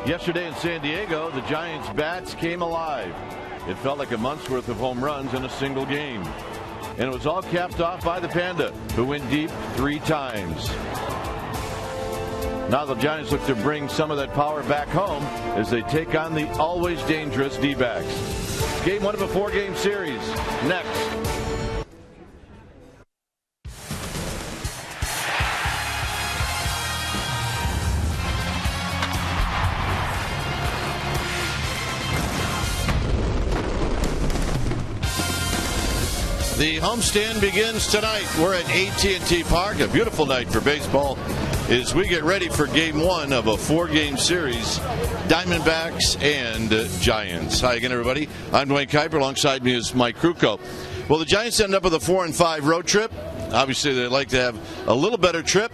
Yesterday in San Diego, the Giants' bats came alive. It felt like a month's worth of home runs in a single game. And it was all capped off by the Panda, who went deep 3 times. Now the Giants look to bring some of that power back home as they take on the always dangerous D-backs. Game 1 of a 4-game series. Next. The homestand begins tonight. We're at AT&T Park, a beautiful night for baseball, as we get ready for Game 1 of a 4-game series, Diamondbacks and Giants. Hi again, everybody. I'm Dwayne Kuiper. Alongside me is Mike Krukow. Well, the Giants end up with a 4-5 road trip. Obviously, they'd like to have a little better trip.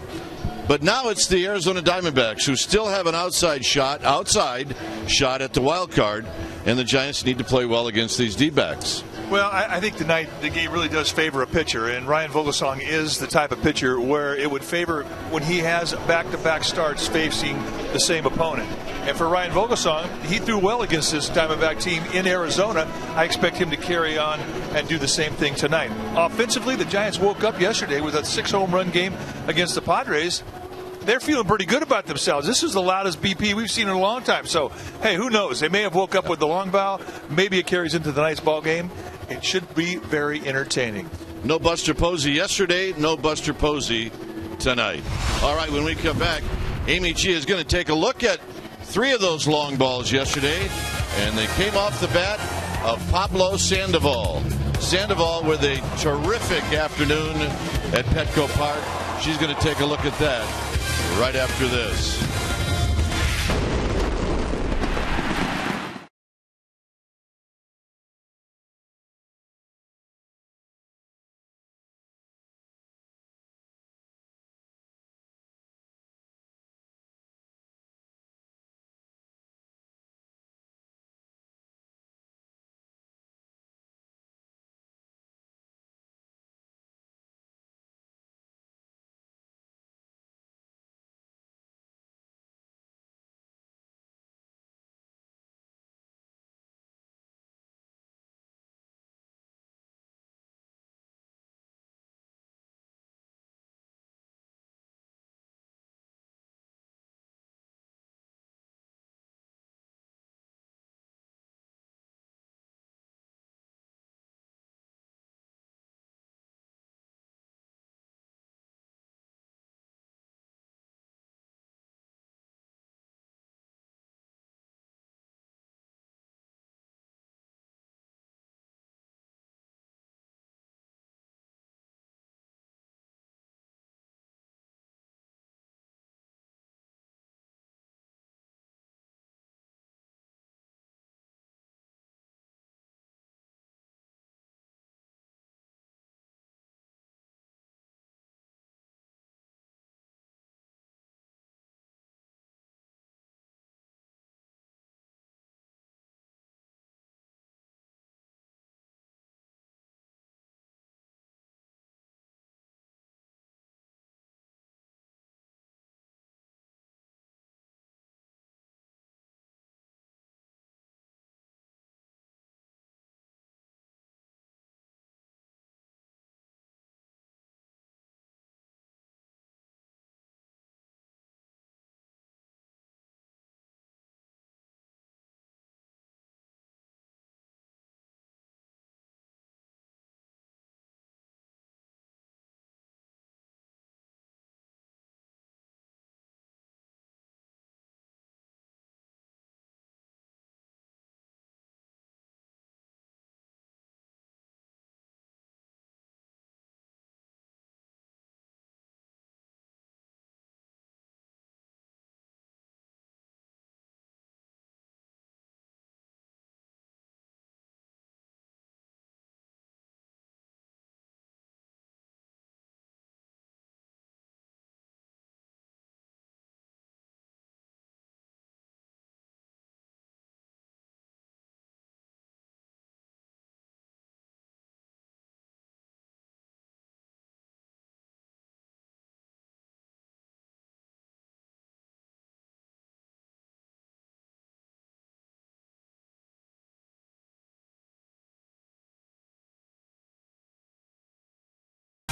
But now it's the Arizona Diamondbacks, who still have an outside shot at the wild card, and the Giants need to play well against these D-backs. Well, I think tonight the game really does favor a pitcher, and Ryan Vogelsong is the type of pitcher where it would favor when he has back-to-back starts facing the same opponent. And for Ryan Vogelsong, he threw well against this Diamondback team in Arizona. I expect him to carry on and do the same thing tonight. Offensively, the Giants woke up yesterday with a 6-home-run game against the Padres. They're feeling pretty good about themselves. This is the loudest BP we've seen in a long time. So, hey, who knows? They may have woke up with the long bow. Maybe it carries into the night's ball game. It should be very entertaining. No Buster Posey yesterday, no Buster Posey tonight. All right, when we come back, Amy G is going to take a look at 3 of those long balls yesterday, and they came off the bat of Pablo Sandoval. Sandoval with a terrific afternoon at Petco Park. She's going to take a look at that right after this.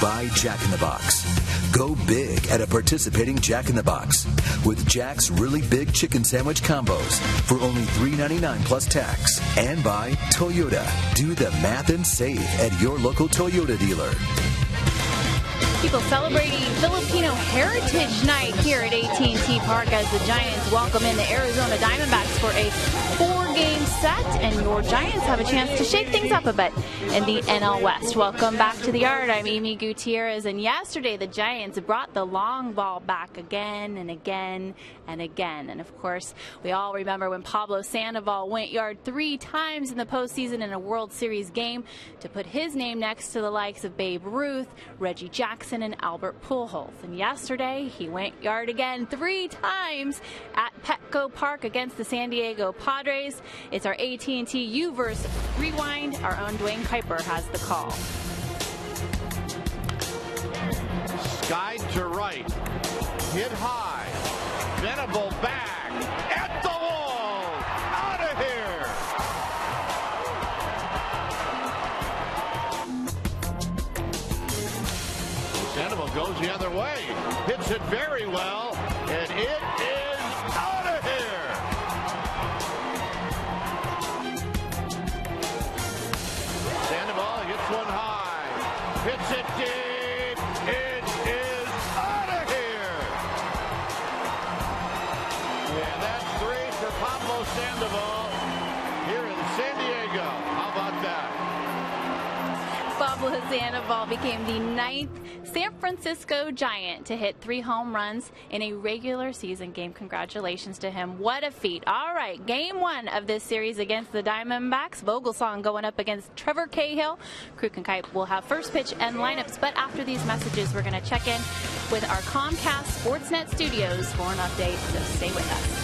by Jack in the Box. Go big at a participating Jack in the Box with Jack's really big chicken sandwich combos for only $3.99 plus tax. And by Toyota. Do the math and save at your local Toyota dealer. People celebrating Filipino Heritage Night here at AT&T Park as the Giants welcome in the Arizona Diamondbacks for a 4-game set, and your Giants have a chance to shake things up a bit in the NL West. Welcome back to the yard. I'm Amy Gutierrez, and yesterday the Giants brought the long ball back again and again and again. And of course, we all remember when Pablo Sandoval went yard 3 times in the postseason in a World Series game to put his name next to the likes of Babe Ruth, Reggie Jackson, and Albert Pujols. And yesterday he went yard again 3 times at Petco Park against the San Diego Padres. It's our AT&T U-verse Rewind. Our own Dwayne Kuiper has the call. Sky to right, hit high, Venable back, at the wall, out of here. Venable goes the other way, hits it very well, and it is out of here. Sandoval hits one high, hits it deep, it is out of here. And that's 3 for Pablo Sandoval here in San Diego. How about that? Pablo Sandoval became the 9th San Francisco Giant to hit 3 home runs in a regular season game. Congratulations to him. What a feat. All right, game 1 of this series against the Diamondbacks. Vogelsong going up against Trevor Cahill. Kruk and Kuip will have first pitch and lineups, but after these messages, we're going to check in with our Comcast Sportsnet studios for an update, so stay with us.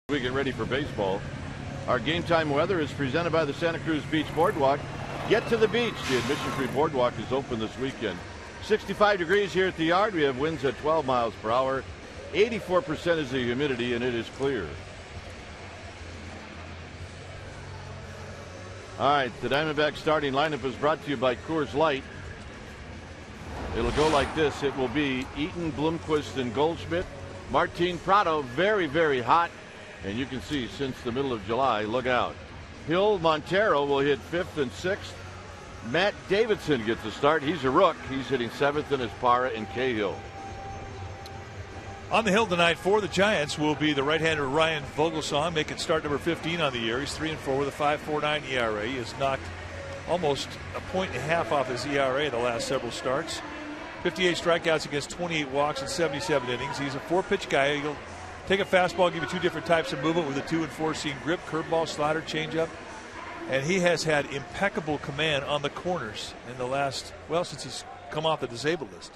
We get ready for baseball. Our game time weather is presented by the Santa Cruz Beach Boardwalk. Get to the beach. The admission-free boardwalk is open this weekend. 65 degrees here at the yard. We have winds at 12 miles per hour. 84% is the humidity, and it is clear. All right, the Diamondbacks starting lineup is brought to you by Coors Light. It'll go like this. It will be Eaton, Bloomquist, and Goldschmidt. Martin Prado, very, very hot. And you can see since the middle of July, look out. Hill, Montero will hit 5th and 6th. Matt Davidson gets a start. He's a rook. He's hitting 7th in his Parra and Cahill. On the hill tonight for the Giants will be the right-hander Ryan Vogelsong, making start number 15 on the year. He's 3-4 with a 5.49 ERA. He has knocked almost a 1.5 off his ERA the last several starts. 58 strikeouts against 28 walks in 77 innings. He's a 4-pitch guy. He'll take a fastball, give you 2 different types of movement with a 2 and 4 seam grip, curveball, slider, changeup. And he has had impeccable command on the corners in the last, well, since he's come off the disabled list.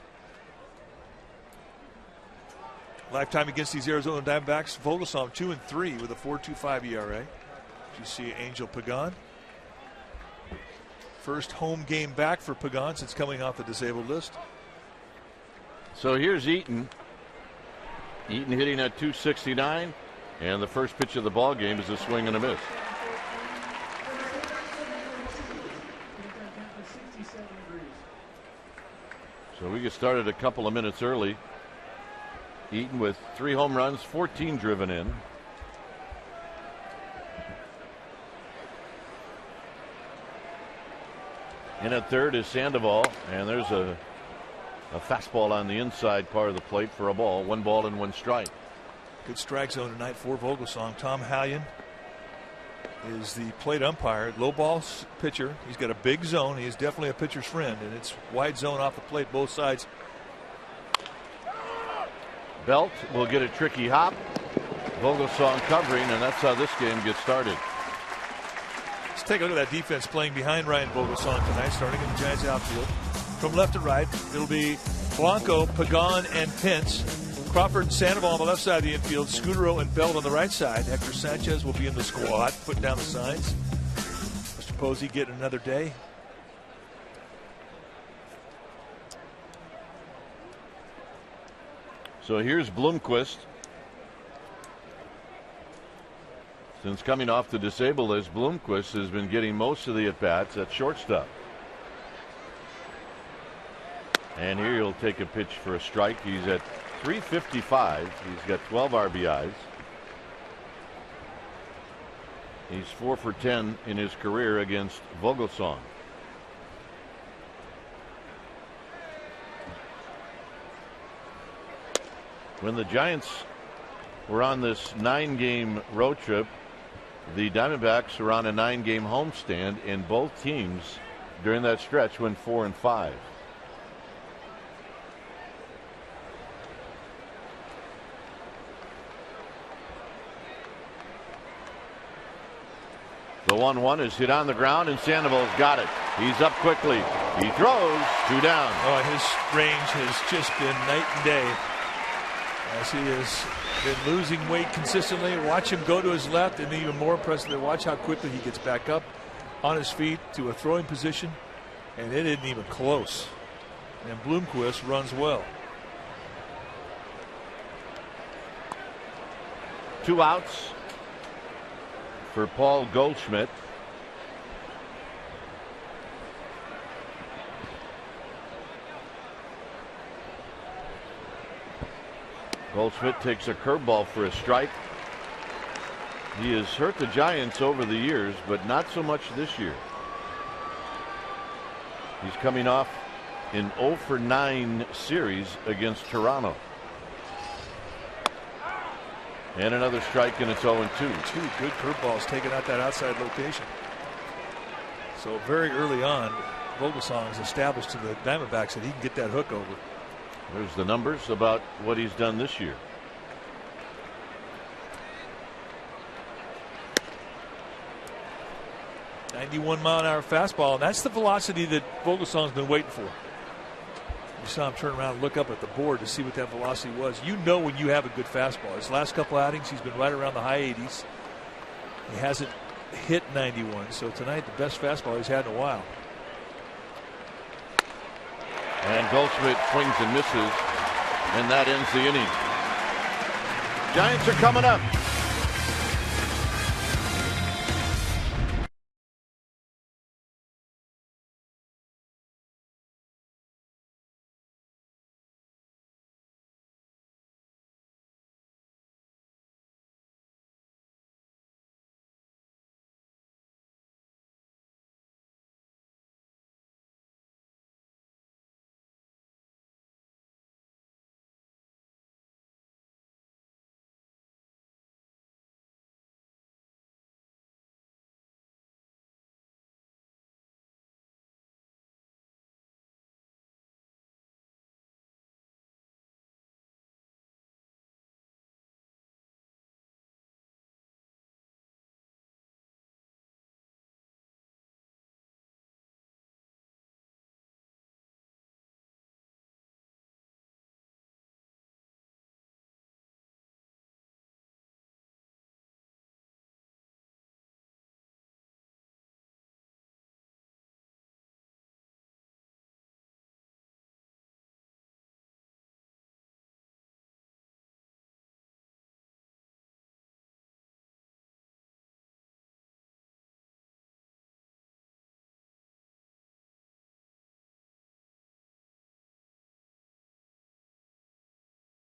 Lifetime against these Arizona Diamondbacks, Vogelsong 2-3 with a 4.25 ERA. You see Angel Pagan. First home game back for Pagan since coming off the disabled list. So here's Eaton. Eaton hitting at 269, and the first pitch of the ball game is a swing and a miss. So we get started a couple of minutes early. Eaton with 3 home runs, 14 driven in. In at third is Sandoval, and there's a fastball on the inside part of the plate for a ball. 1 ball and 1 strike. Good strike zone tonight for Vogelsong. Tom Hallion is the plate umpire. Low ball pitcher. He's got a big zone. He is definitely a pitcher's friend, and it's wide zone off the plate, both sides. Belt will get a tricky hop. Vogelsong covering, and that's how this game gets started. Let's take a look at that defense playing behind Ryan Vogelsong tonight, starting in the Giants outfield. From left to right, it'll be Blanco, Pagan, and Pence. Crawford and Sandoval on the left side of the infield. Scudero and Belt on the right side. Hector Sanchez will be in the squad, putting down the signs. Mr. Posey getting another day. So here's Bloomquist. Since coming off the disabled list, Bloomquist has been getting most of the at-bats at shortstop. And here he'll take a pitch for a strike. He's at 355. He's got 12 RBIs. He's 4 for 10 in his career against Vogelsong. When the Giants were on this 9-game road trip, the Diamondbacks were on a 9-game homestand, and both teams during that stretch went 4-5. The 1-1 is hit on the ground, and Sandoval's got it. He's up quickly. He throws 2 down. Oh, his range has just been night and day as he has been losing weight consistently. Watch him go to his left, and even more impressively, watch how quickly he gets back up on his feet to a throwing position, and it isn't even close. And Bloomquist runs well. 2 outs for Paul Goldschmidt. Goldschmidt takes a curveball for a strike. He has hurt the Giants over the years, but not so much this year. He's coming off an 0 for 9 series against Toronto. And another strike, and it's 0-2. 2 good curveballs taken out that outside location. So very early on, Vogelsong has established to the Diamondbacks that he can get that hook over. There's the numbers about what he's done this year. .91 mile-an-hour fastball, and that's the velocity that Vogelsong's been waiting for. You saw him turn around and look up at the board to see what that velocity was. You know when you have a good fastball. His last couple outings, he's been right around the high 80s. He hasn't hit 91, so tonight the best fastball he's had in a while. And Goldschmidt swings and misses, and that ends the inning. Giants are coming up.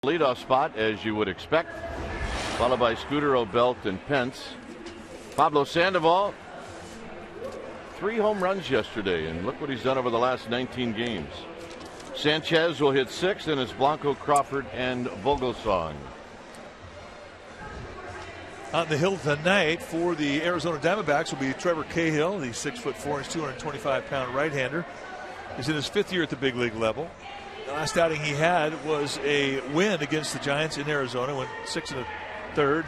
Leadoff spot, as you would expect, followed by Scudero, Belt, and Pence. Pablo Sandoval, 3 home runs yesterday, and look what he's done over the last 19 games. Sanchez will hit 6, and it's Blanco, Crawford, and Vogelsong. On the hill tonight for the Arizona Diamondbacks will be Trevor Cahill, the 6'4" and 225-pound right-hander. He's in his 5th year at the big league level. The last outing he had was a win against the Giants in Arizona, went 6 1/3,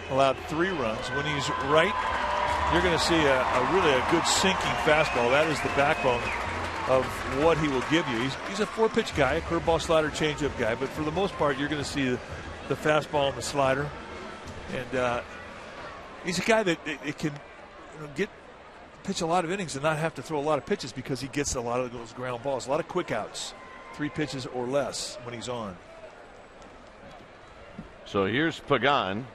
allowed 3 runs. When he's right, you're going to see a really good sinking fastball. That is the backbone of what he will give you. He's a 4-pitch guy, a curveball, slider, changeup guy, but for the most part, you're going to see the fastball and the slider. And he's a guy that it can pitch a lot of innings and not have to throw a lot of pitches because he gets a lot of those ground balls, a lot of quick outs. 3 pitches or less when he's on. So here's Pagan.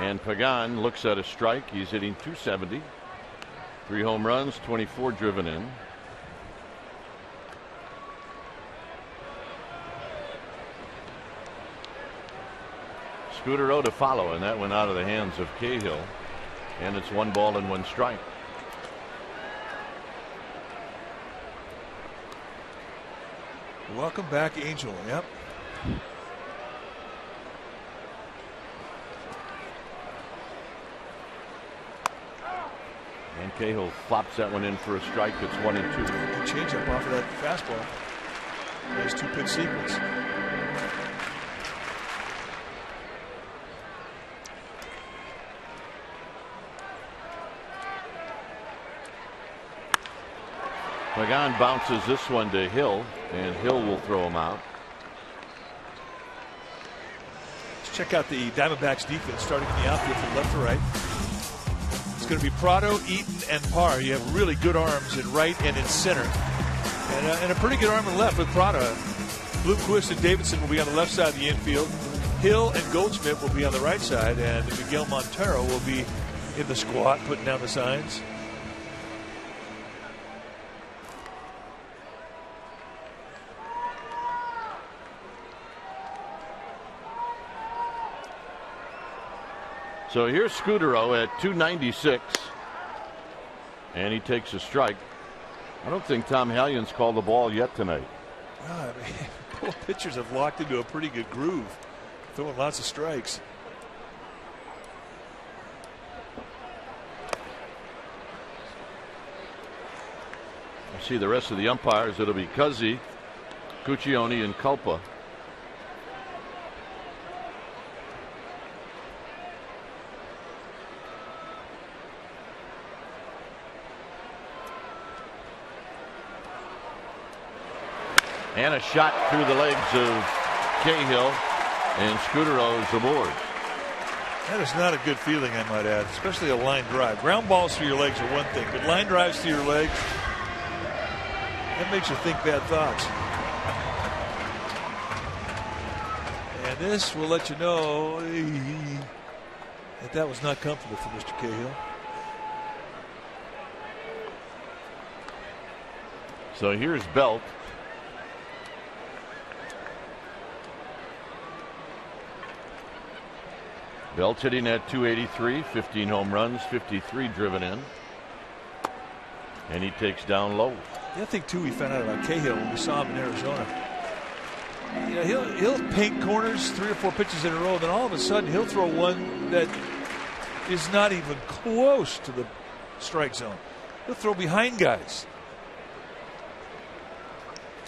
And Pagan looks at a strike. He's hitting .270. 3 home runs, 24 driven in. Scudero to follow, and that went out of the hands of Cahill. And it's 1 ball and 1 strike. Welcome back, Angel. Yep. And Cahill flops that one in for a strike. It's 1 and 2. Good changeup off of that fastball. Nice 2-pitch sequence. Pagan bounces this one to Hill, and Hill will throw him out. Let's check out the Diamondbacks defense starting in the outfield from left to right. It's going to be Prado, Eaton, and Parr. You have really good arms in right and in center. And a pretty good arm in left with Prado. Bloomquist and Davidson will be on the left side of the infield. Hill and Goldschmidt will be on the right side, and Miguel Montero will be in the squat putting down the signs. So here's Scudero at 296, and he takes a strike. I don't think Tom Hallion's called the ball yet tonight. I mean, both pitchers have locked into a pretty good groove, throwing lots of strikes. I see the rest of the umpires. It'll be Cuzzi, Cuccione, and Culpa. And a shot through the legs of Cahill, and Scudero's aboard. That is not a good feeling, I might add, especially a line drive. Ground balls through your legs are one thing, but line drives through your legs, that makes you think bad thoughts. And this will let you know that was not comfortable for Mr. Cahill. So here's Belt. Belt hitting at 283, 15 home runs, 53 driven in. And he takes down low. Yeah, I think, too, we found out about Cahill when we saw him in Arizona. You know, he'll paint corners 3 or 4 pitches in a row, then all of a sudden he'll throw one that is not even close to the strike zone. He'll throw behind guys.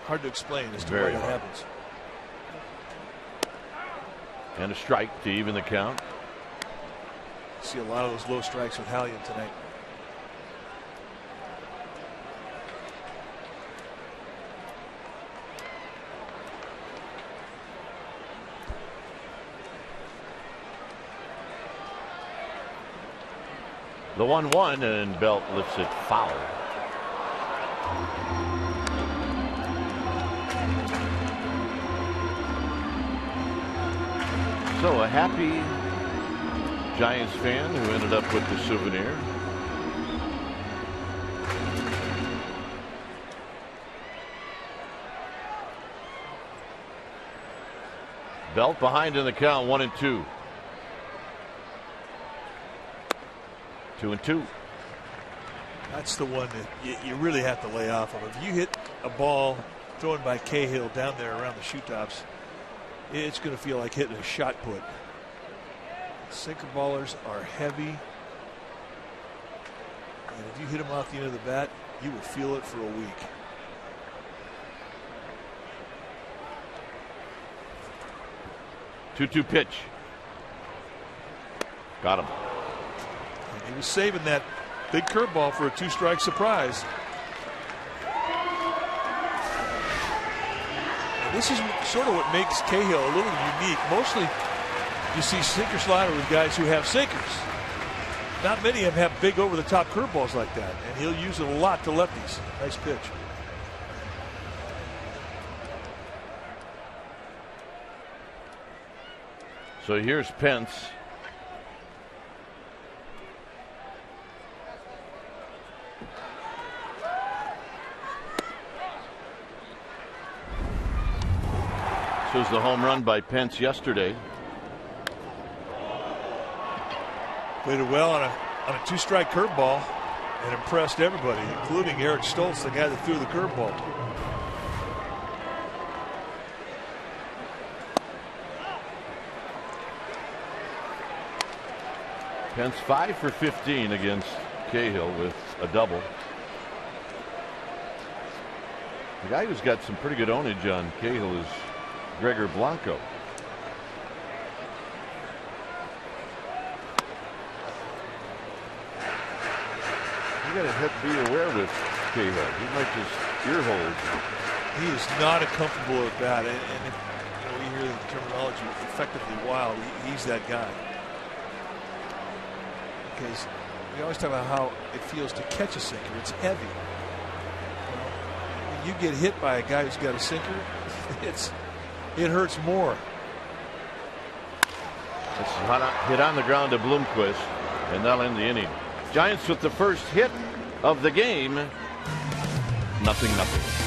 Hard to explain as to why that happens. And a strike to even the count. See a lot of those low strikes with Hallion tonight. The 1-1, and Belt lifts it foul. So a happy Giants fan who ended up with the souvenir. Belt behind in the count, 1-2. 2-2. That's the one that you really have to lay off of. If you hit a ball thrown by Cahill down there around the shoe tops, it's going to feel like hitting a shot put. Sinker ballers are heavy, and if you hit them off the end of the bat, you will feel it for a week. Two pitch. Got him. And he was saving that big curveball for a 2-strike surprise. And this is sort of what makes Cahill a little unique. Mostly you see sinker slider with guys who have sinkers. Not many of them have big over-the-top curveballs like that, and he'll use it a lot to lefties. Nice pitch. So here's Pence. This was the home run by Pence yesterday. Played it well on a 2-strike curveball and impressed everybody, including Eric Stoltz, the guy that threw the curveball. Pence 5 for 15 against Cahill with a double. The guy who's got some pretty good ownage on Cahill is Gregor Blanco. You got to be aware with Cahill. He might just ear holes. He is not a comfortable at bat, and if we hear the terminology effectively wild, he's that guy. Because we always talk about how it feels to catch a sinker. It's heavy. When you get hit by a guy who's got a sinker, it hurts more. It's hit on the ground to Bloomquist, and that'll end the inning. Giants with the first hit of the game. 0-0.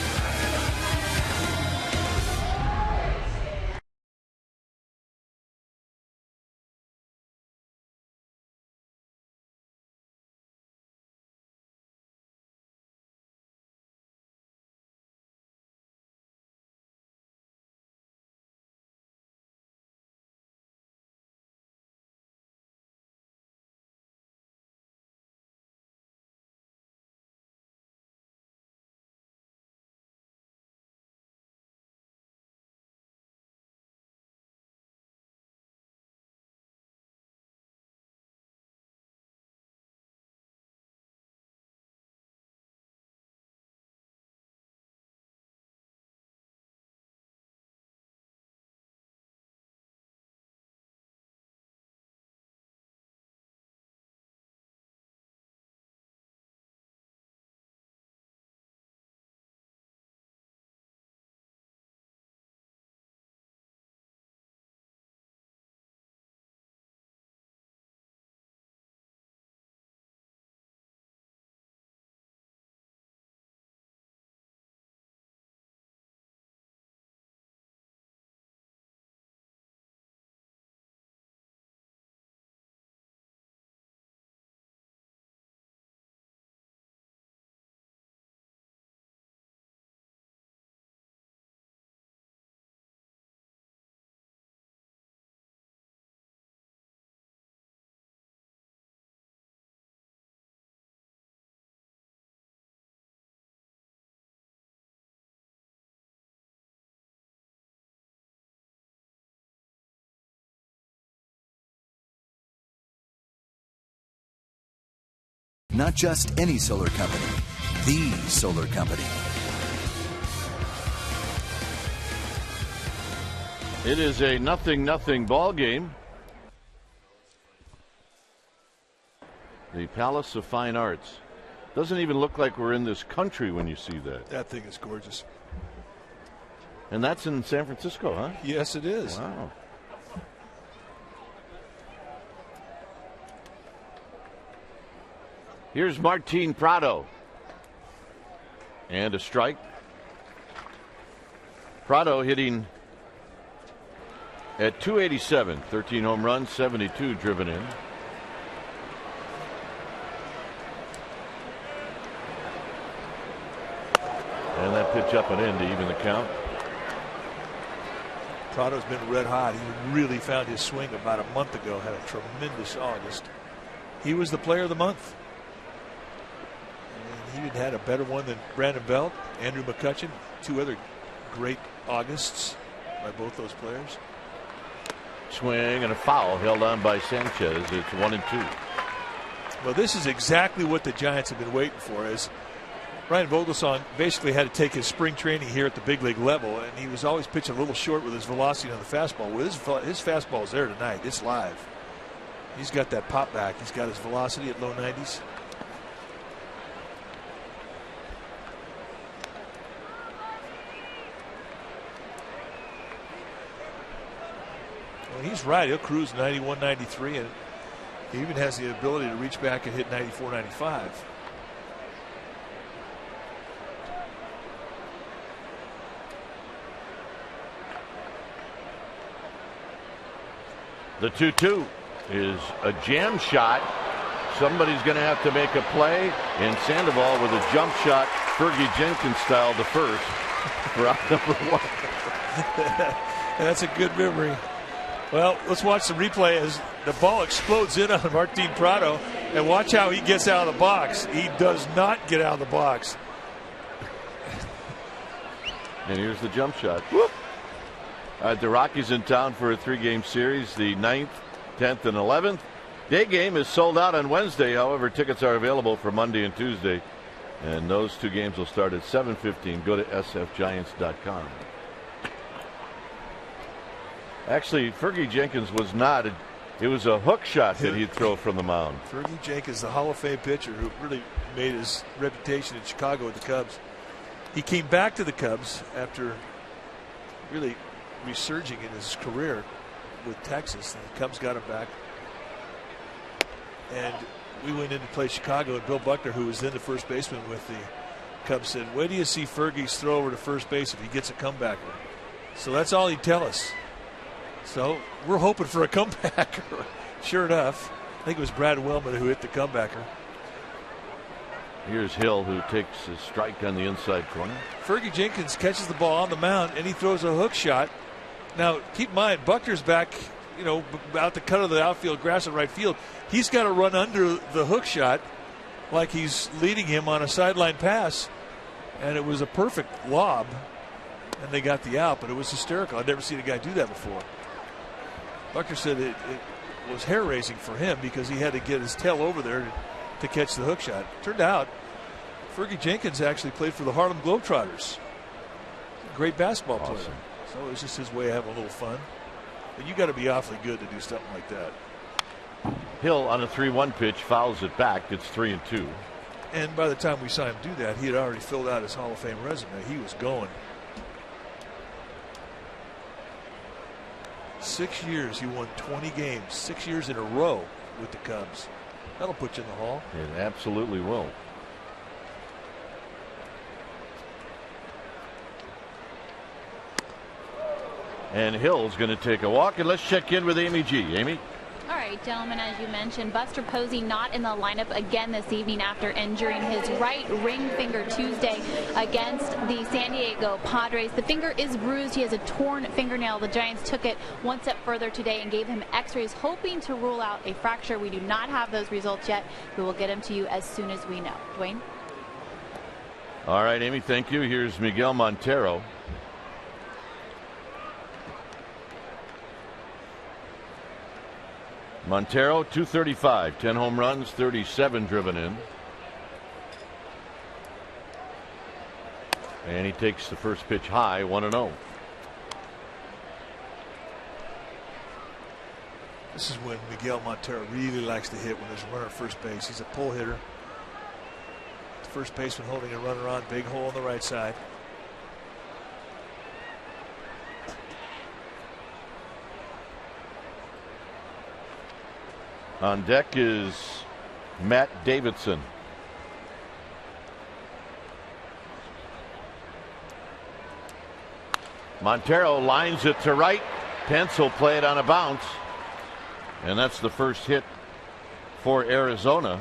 Not just any solar company, the solar company. It is a 0-0 ball game. The Palace of Fine Arts. Doesn't even look like we're in this country when you see that. That thing is gorgeous. And that's in San Francisco, huh? Yes, it is. Wow. Here's Martin Prado. And a strike. Prado hitting at .287, 13 home runs, 72 driven in. And that pitch up and in to even the count. Prado's been red hot. He really found his swing about a month ago. Had a tremendous August. He was the player of the month. And he had a better one than Brandon Belt, Andrew McCutchen, two other great Augusts by both those players. Swing and a foul held on by Sanchez. It's 1-2. Well, this is exactly what the Giants have been waiting for. As Ryan Vogelsong basically had to take his spring training here at the big league level, and he was always pitching a little short with his velocity on the fastball. Well, his fastball is there tonight. It's live. He's got that pop back. He's got his velocity at low 90s. Well, he's right. He'll cruise 91, 93, and he even has the ability to reach back and hit 94, 95. The 2-2 is a jam shot. Somebody's going to have to make a play. And Sandoval with a jump shot, Fergie Jenkins style to first for out number 1. That's a good memory. Well, let's watch the replay as the ball explodes in on Martin Prado. And watch how he gets out of the box. He does not get out of the box. And here's the jump shot. Whoop. The Rockies in town for a 3-game series, the 9th, 10th, and 11th. Day game is sold out on Wednesday. However, tickets are available for Monday and Tuesday. And those 2 games will start at 7:15. Go to sfgiants.com. Actually, Fergie Jenkins was not. It was a hook shot that he'd throw from the mound. Fergie Jenkins, the Hall of Fame pitcher who really made his reputation in Chicago with the Cubs. He came back to the Cubs after really resurging in his career with Texas. And the Cubs got him back. And we went in to play Chicago, and Bill Buckner, who was then the first baseman with the Cubs, said, "Wait till you see Fergie's throw over to first base if he gets a comebacker." So that's all he'd tell us. So we're hoping for a comebacker. Sure enough, I think it was Brad Wellman who hit the comebacker. Here's Hill, who takes a strike on the inside corner. Fergie Jenkins catches the ball on the mound, and he throws a hook shot. Now, keep in mind, Buckner's back, out the cut of the outfield grass in right field. He's got to run under the hook shot like he's leading him on a sideline pass. And it was a perfect lob, and they got the out, but it was hysterical. I'd never seen a guy do that before. Buckner said it was hair-raising for him because he had to get his tail over there to catch the hook shot. Turned out, Fergie Jenkins actually played for the Harlem Globetrotters. Great basketball player. Awesome. So it was just his way of having a little fun. But you got to be awfully good to do something like that. Hill on a 3-1 pitch fouls it back. It's 3-2. And by the time we saw him do that, he had already filled out his Hall of Fame resume. He was going. 6 years, he won 20 games, 6 years in a row with the Cubs. That'll put you in the Hall. It absolutely will. And Hill's going to take a walk, and let's check in with Amy G. Amy? All right, gentlemen, as you mentioned, Buster Posey not in the lineup again this evening after injuring his right ring finger Tuesday against the San Diego Padres. The finger is bruised. He has a torn fingernail. The Giants took it one step further today and gave him x-rays, hoping to rule out a fracture. We do not have those results yet. We will get them to you as soon as we know. Dwayne? All right, Amy, thank you. Here's Miguel Montero. Montero, 235, 10 home runs, 37 driven in. And he takes the first pitch high, 1-0. This is when Miguel Montero really likes to hit when there's a runner at first base. He's a pull hitter. The first baseman holding a runner on, big hole on the right side. On deck is Matt Davidson. Montero lines it to right. Pence will play it on a bounce. And that's the first hit for Arizona.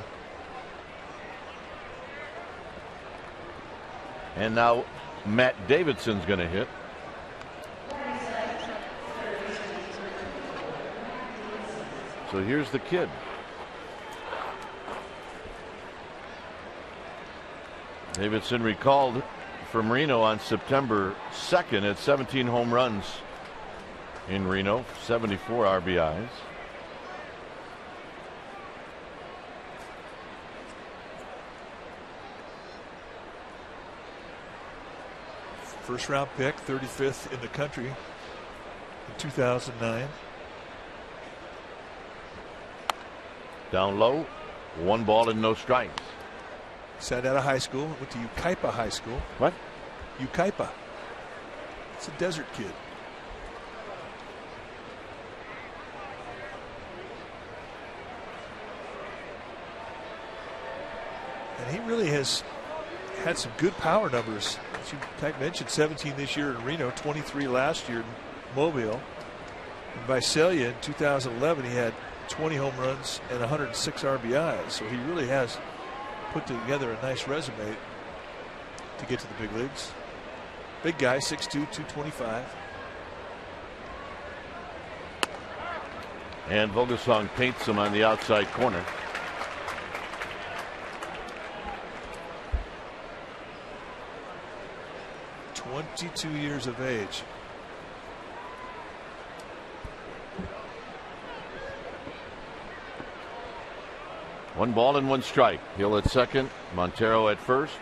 And now Matt Davidson's going to hit. So here's the kid. Davidson recalled from Reno on September 2nd at 17 home runs in Reno, 74 RBIs. First round pick, 35th in the country in 2009. Down low, 1 ball and no strikes. Sat out of high school, went to Yucaipa High School. What? Yucaipa. It's a desert kid. And he really has had some good power numbers. As you mentioned, 17 this year in Reno, 23 last year in Mobile. In Visalia in 2011, he had 20 home runs and 106 RBIs. So he really has put together a nice resume to get to the big leagues. Big guy, 6'2", 225. And Vogelsong paints him on the outside corner. .22 years of age. One ball and 1 strike. Hill at second, Montero at first.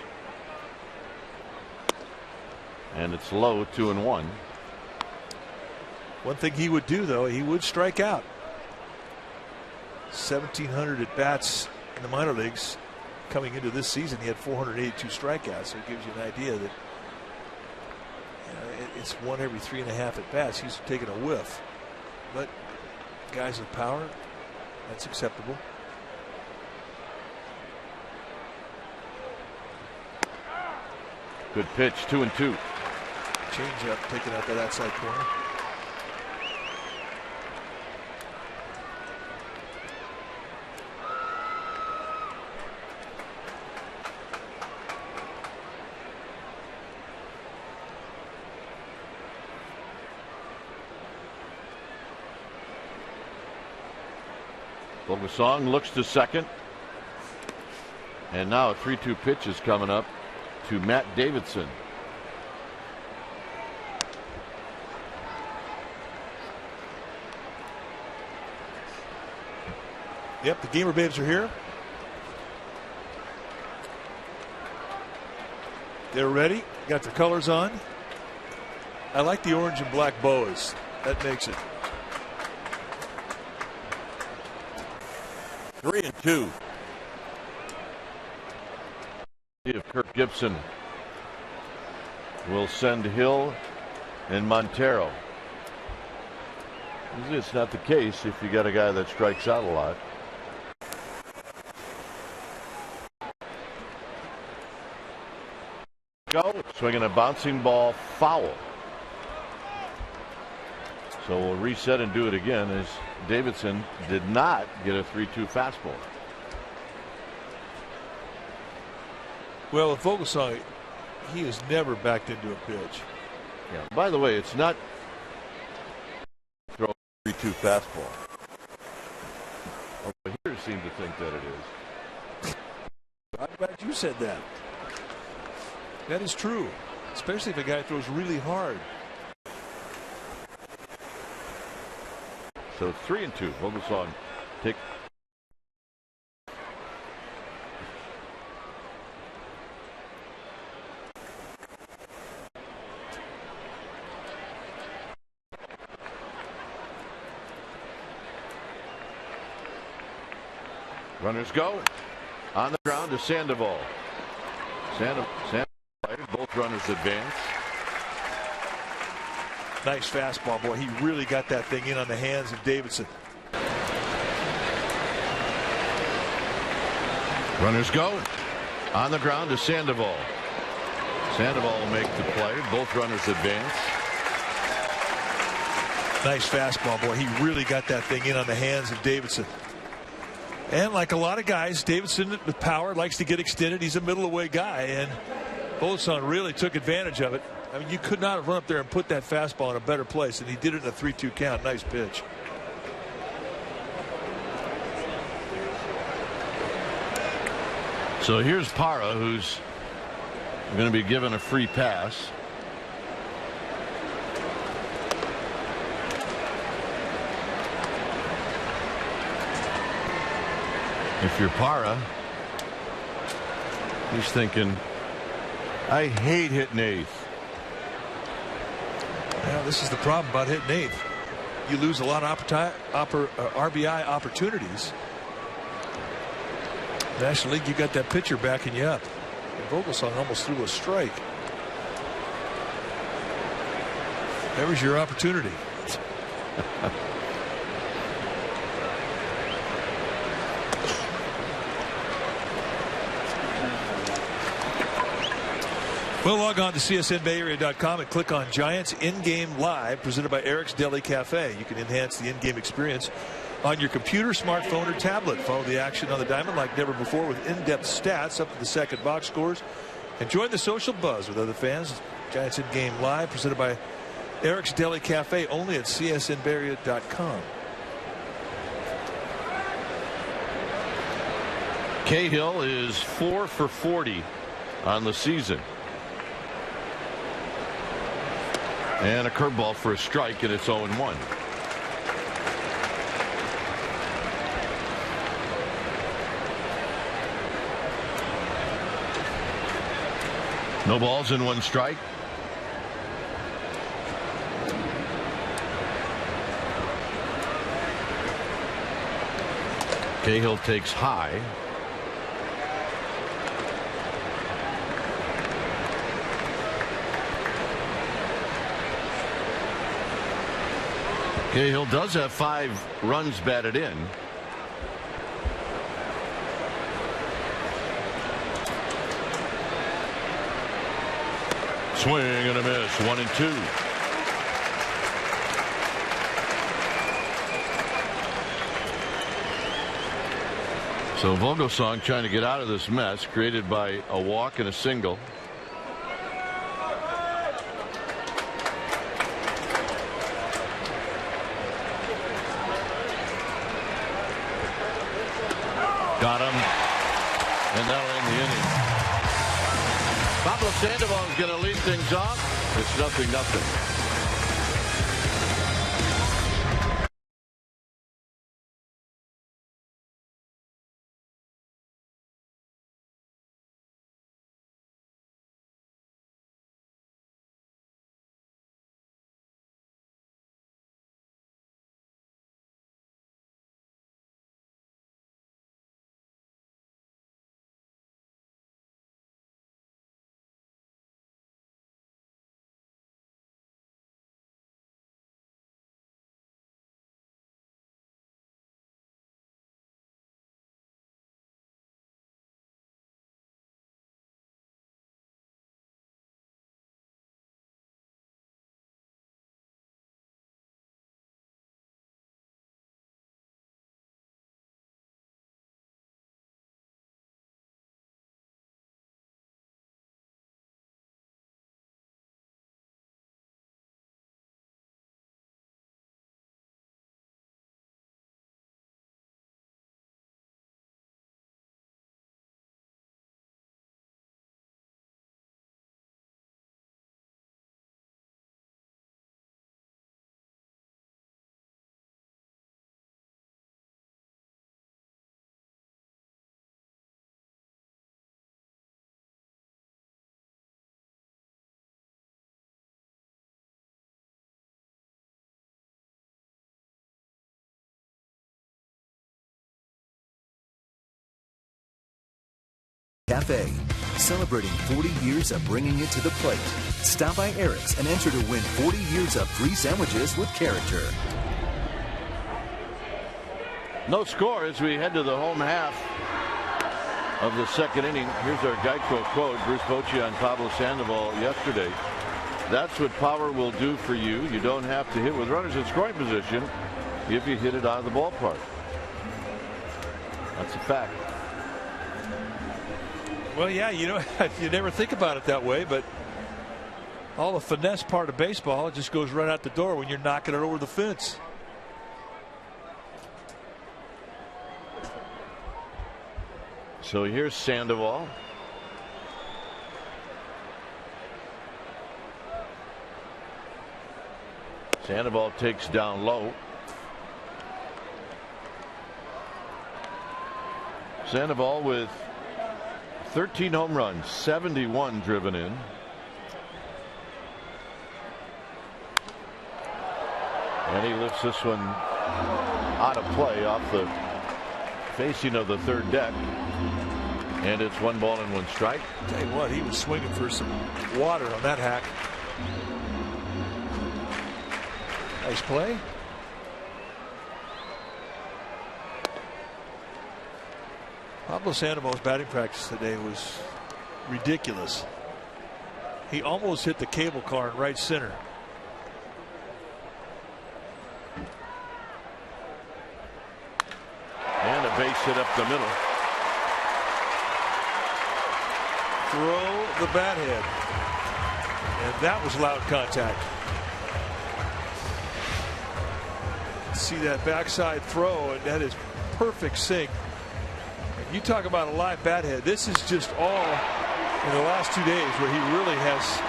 And it's low, 2-1. One thing he would do, though, he would strike out. 1,700 at bats in the minor leagues. Coming into this season, he had 482 strikeouts. So it gives you an idea that it's 1 every 3.5 at bats. He's taking a whiff. But guys with power, that's acceptable. Good pitch, 2-2. Change up, taking out that outside corner. Vogelsong looks to second. And now a 3-2 pitch is coming up to Matt Davidson. Yep, the Gamer Babes are here. They're ready. Got their colors on. I like the orange and black boas. That makes it. 3-2. See if Kirk Gibson will send Hill and Montero. It's not the case if you got a guy that strikes out a lot. Go swinging a bouncing ball foul. So we'll reset and do it again as Davidson did not get a 3-2 fastball. Well, with Vogelsong, he has never backed into a pitch. Yeah. By the way, it's not throw a 3-2 fastball. Although here seem to think that it is. I'm glad you said that. That is true, especially if a guy throws really hard. So 3-2. Vogelsong take. Runners go. On the ground to Sandoval. Sandoval both runners advance. Nice fastball, boy. He really got that thing in on the hands of Davidson. Runners go. On the ground to Sandoval. Sandoval will make the play. Both runners advance. Nice fastball, boy. He really got that thing in on the hands of Davidson. And like a lot of guys, Davidson with power likes to get extended. He's a middle away guy, and Vogelsong really took advantage of it. I mean, you could not have run up there and put that fastball in a better place, and he did it in a 3-2 count. Nice pitch. So here's Parra, who's going to be given a free pass. If you're Parra, he's thinking, I hate hitting eighth. Yeah, this is the problem about hitting eighth. You lose a lot of RBI opportunities. National League, you got that pitcher backing you up. And Vogelsong almost threw a strike. There was your opportunity. Well, log on to csnbayarea.com and click on Giants In-Game Live, presented by Eric's Deli Cafe. You can enhance the in-game experience on your computer, smartphone, or tablet. Follow the action on the diamond like never before with in-depth stats up to the second box scores. And join the social buzz with other fans. Giants In-Game Live, presented by Eric's Deli Cafe, only at csnbayarea.com. Cahill is 4 for 40 on the season. And a curveball for a strike, and it's 0-1. No balls and 1 strike. Cahill takes high. Cahill does have 5 runs batted in. Swing and a miss. 1-2. So Vogelsong trying to get out of this mess created by a walk and a single. Got him, and that'll end the inning. Pablo Sandoval is going to lead things off. It's 0-0. Buffet, celebrating 40 years of bringing it to the plate. Stop by Eric's and enter to win 40 years of free sandwiches with character. No score as we head to the home half of the second inning. Here's our Geico quote. Bruce Bochy on Pablo Sandoval yesterday. That's what power will do for you. You don't have to hit with runners in scoring position if you hit it out of the ballpark. That's a fact. Well, yeah, you know, you never think about it that way, but all the finesse part of baseball just goes right out the door when you're knocking it over the fence. So here's Sandoval. Sandoval takes down low. Sandoval with 13 home runs, 71 driven in. And he lifts this one out of play off the facing of the third deck. And it's 1-1 strike. Tell you what, he was swinging for some water on that hack. Nice play. Pablo Sandoval's batting practice today was ridiculous. He almost hit the cable car in right center. And a base hit up the middle. Throw the bat head. And that was loud contact. See that backside throw, and that is perfect sink. And you talk about a live bat head. This is just all in the last 2 days where he really has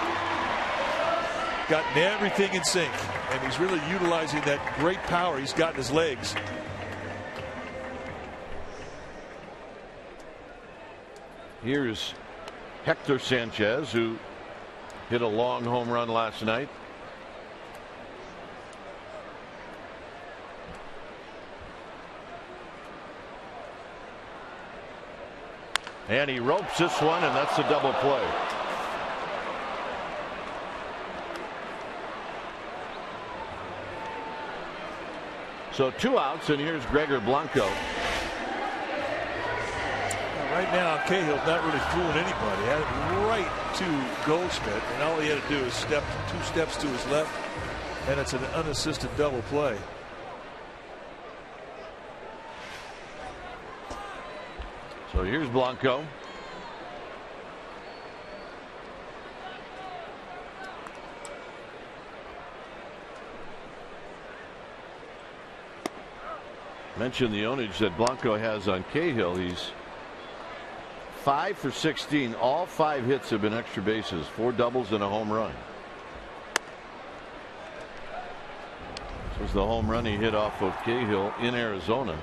gotten everything in sync, and he's really utilizing that great power he's got in his legs. Here's Hector Sanchez, who hit a long home run last night. And he ropes this one, and that's a double play. So 2 outs, and here's Gregor Blanco. Right now, Cahill's not really fooling anybody. Had it right to Goldschmidt, and all he had to do is step 2 steps to his left, and it's an unassisted double play. So here's Blanco. Mentioned the onage that Blanco has on Cahill. He's 5 for 16. All 5 hits have been extra bases, 4 doubles and a home run. This was the home run he hit off of Cahill in Arizona.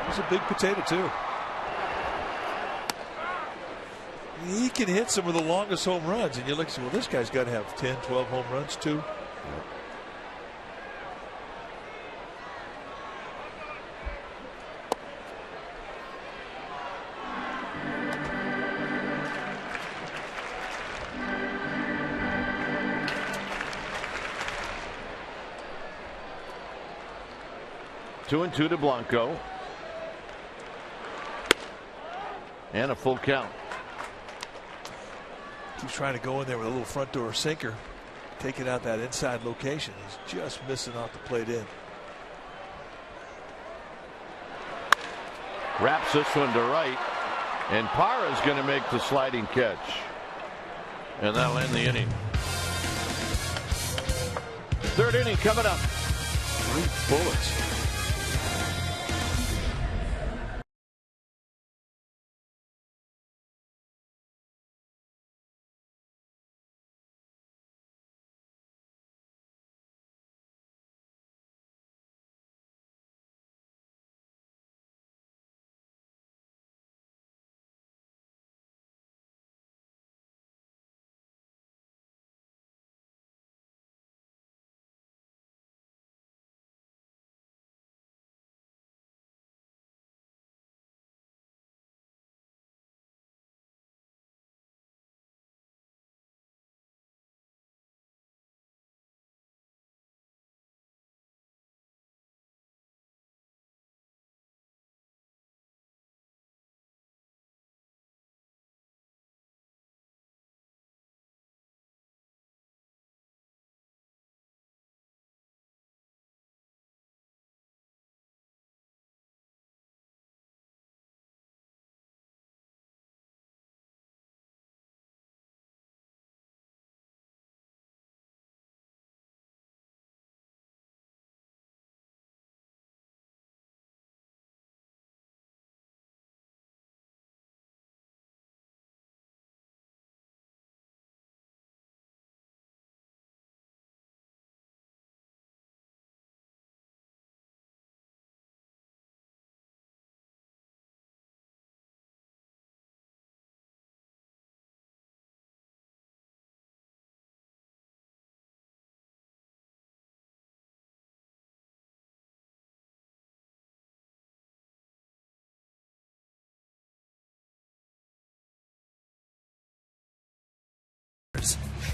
He's a big potato too. He can hit some of the longest home runs, and you look and say, well, this guy's got to have 10, 12 home runs too. Two and 2 to Blanco. And a full count. He's trying to go in there with a little front door sinker, taking out that inside location. He's just missing off the plate in. Wraps this one to right, and Parra's going to make the sliding catch, and that'll end the inning. Third inning coming up. 3 bullets.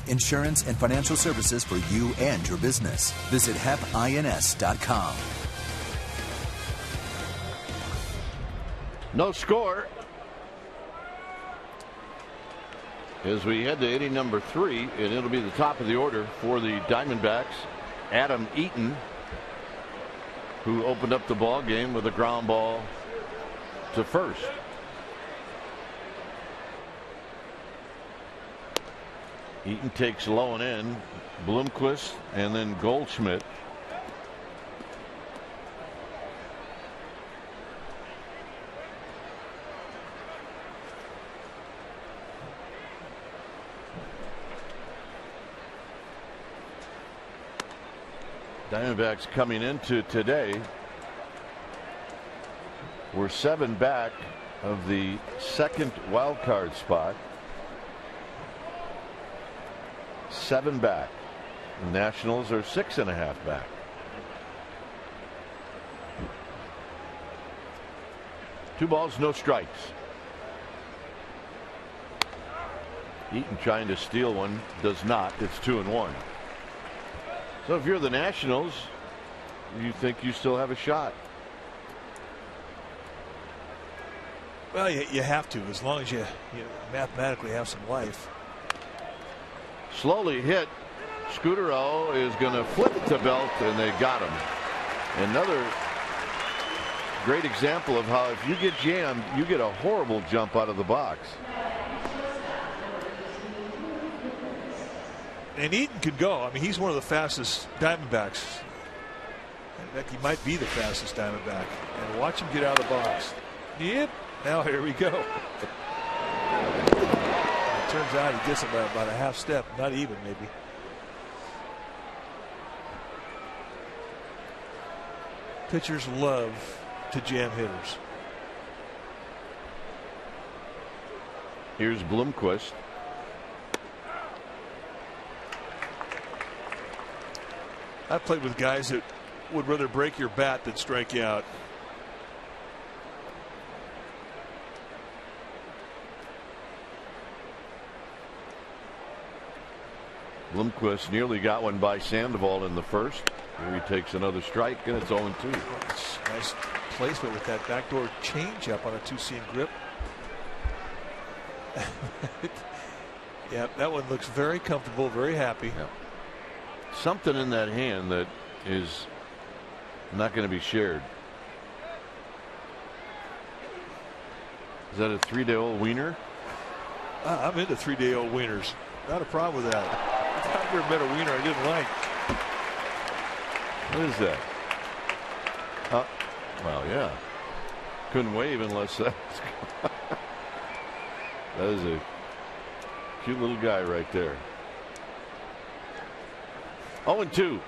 Insurance and financial services for you and your business. Visit HEPINS.com. No score as we head to inning number 3, and it'll be the top of the order for the Diamondbacks. Adam Eaton, who opened up the ball game with a ground ball to first. Eaton takes low and in, Bloomquist, and then Goldschmidt. Diamondbacks coming into today were 7 back of the second wild card spot. 7 back. The Nationals are 6.5 back. Two balls, no strikes. Eaton trying to steal one, does not. It's 2-1. So if you're the Nationals, you think you still have a shot. Well, you have to, as long as you mathematically have some life. Slowly hit. Scudero is going to flip the belt, and they got him. Another great example of how if you get jammed, you get a horrible jump out of the box. And Eaton could go. I mean, he's one of the fastest Diamondbacks. In fact, he might be the fastest Diamondback. And watch him get out of the box. Yep. Now here we go. It turns out he gets him by about a half step, not even maybe. Pitchers love to jam hitters. Here's Bloomquist. I've played with guys that would rather break your bat than strike you out. Bloomquist nearly got one by Sandoval in the first. Here he takes another strike, and it's 0-2. Nice placement with that backdoor changeup on a 2-seam grip. Yeah, that one looks very comfortable, very happy. Yeah. Something in that hand that is not going to be shared. Is that a 3-day-old wiener? I'm into 3-day-old wieners. Not a problem with that. I've never met a wiener I didn't like. What is that? Well, yeah. Couldn't wave unless that's. That is a cute little guy right there. 0-2.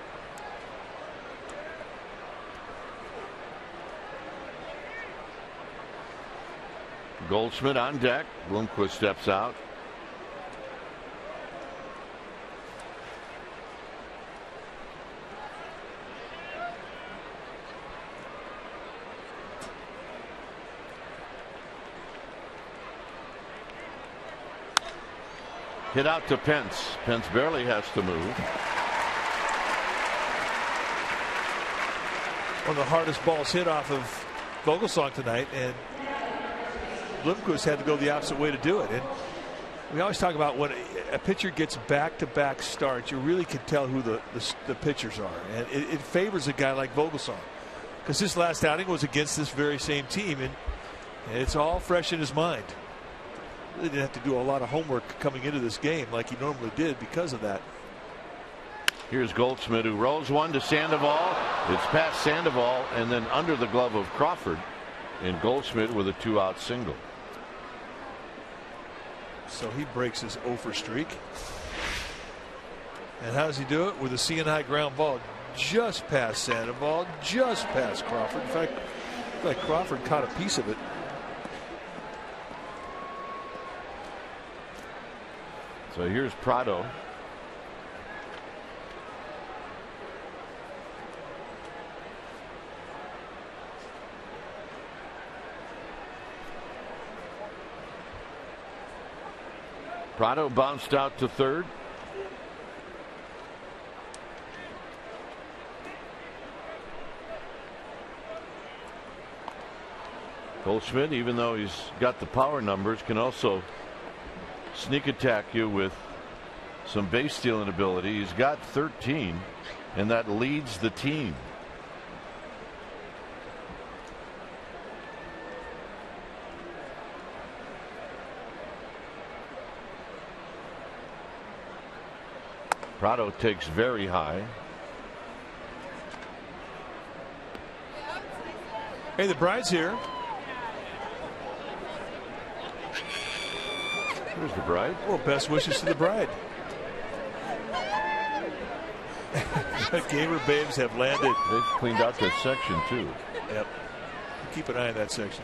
Goldschmidt on deck. Bloomquist steps out. Hit out to Pence. Pence barely has to move. One of the hardest balls hit off of Vogelsong tonight, and Bloomquist had to go the opposite way to do it. And we always talk about when a pitcher gets back-to-back starts, you really can tell who the pitchers are, and it favors a guy like Vogelsong, because his last outing was against this very same team, and it's all fresh in his mind. Really didn't have to do a lot of homework coming into this game like he normally did because of that. Here's Goldschmidt, who rolls one to Sandoval. It's past Sandoval and then under the glove of Crawford, and Goldschmidt with a 2-out single. So he breaks his 0-for streak. And how does he do it? With a C&I ground ball just past Sandoval, just past Crawford. In fact, like Crawford caught a piece of it. So here's Prado. Prado bounced out to third. Goldschmidt, even though he's got the power numbers, can also sneak attack you with some base stealing ability. He's got 13, and that leads the team. Prado takes very high. Hey, the bride's here. Here's the bride. Well, best wishes to the bride. Gamer babes have landed. They've cleaned out that section too. Yep. Keep an eye on that section.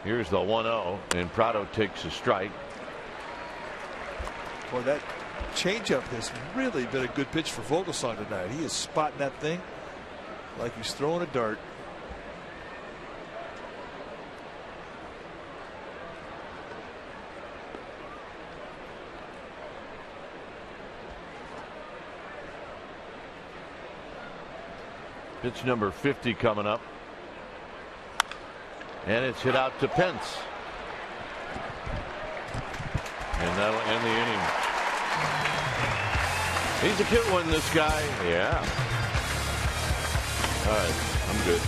Here's the 1-0, and Prado takes a strike. Boy, that changeup has really been a good pitch for Vogelsong tonight. He is spotting that thing like he's throwing a dart. Pitch number 50 coming up. And it's hit out to Pence. And that'll end the inning. He's a cute one, this guy. Yeah. All right, I'm good.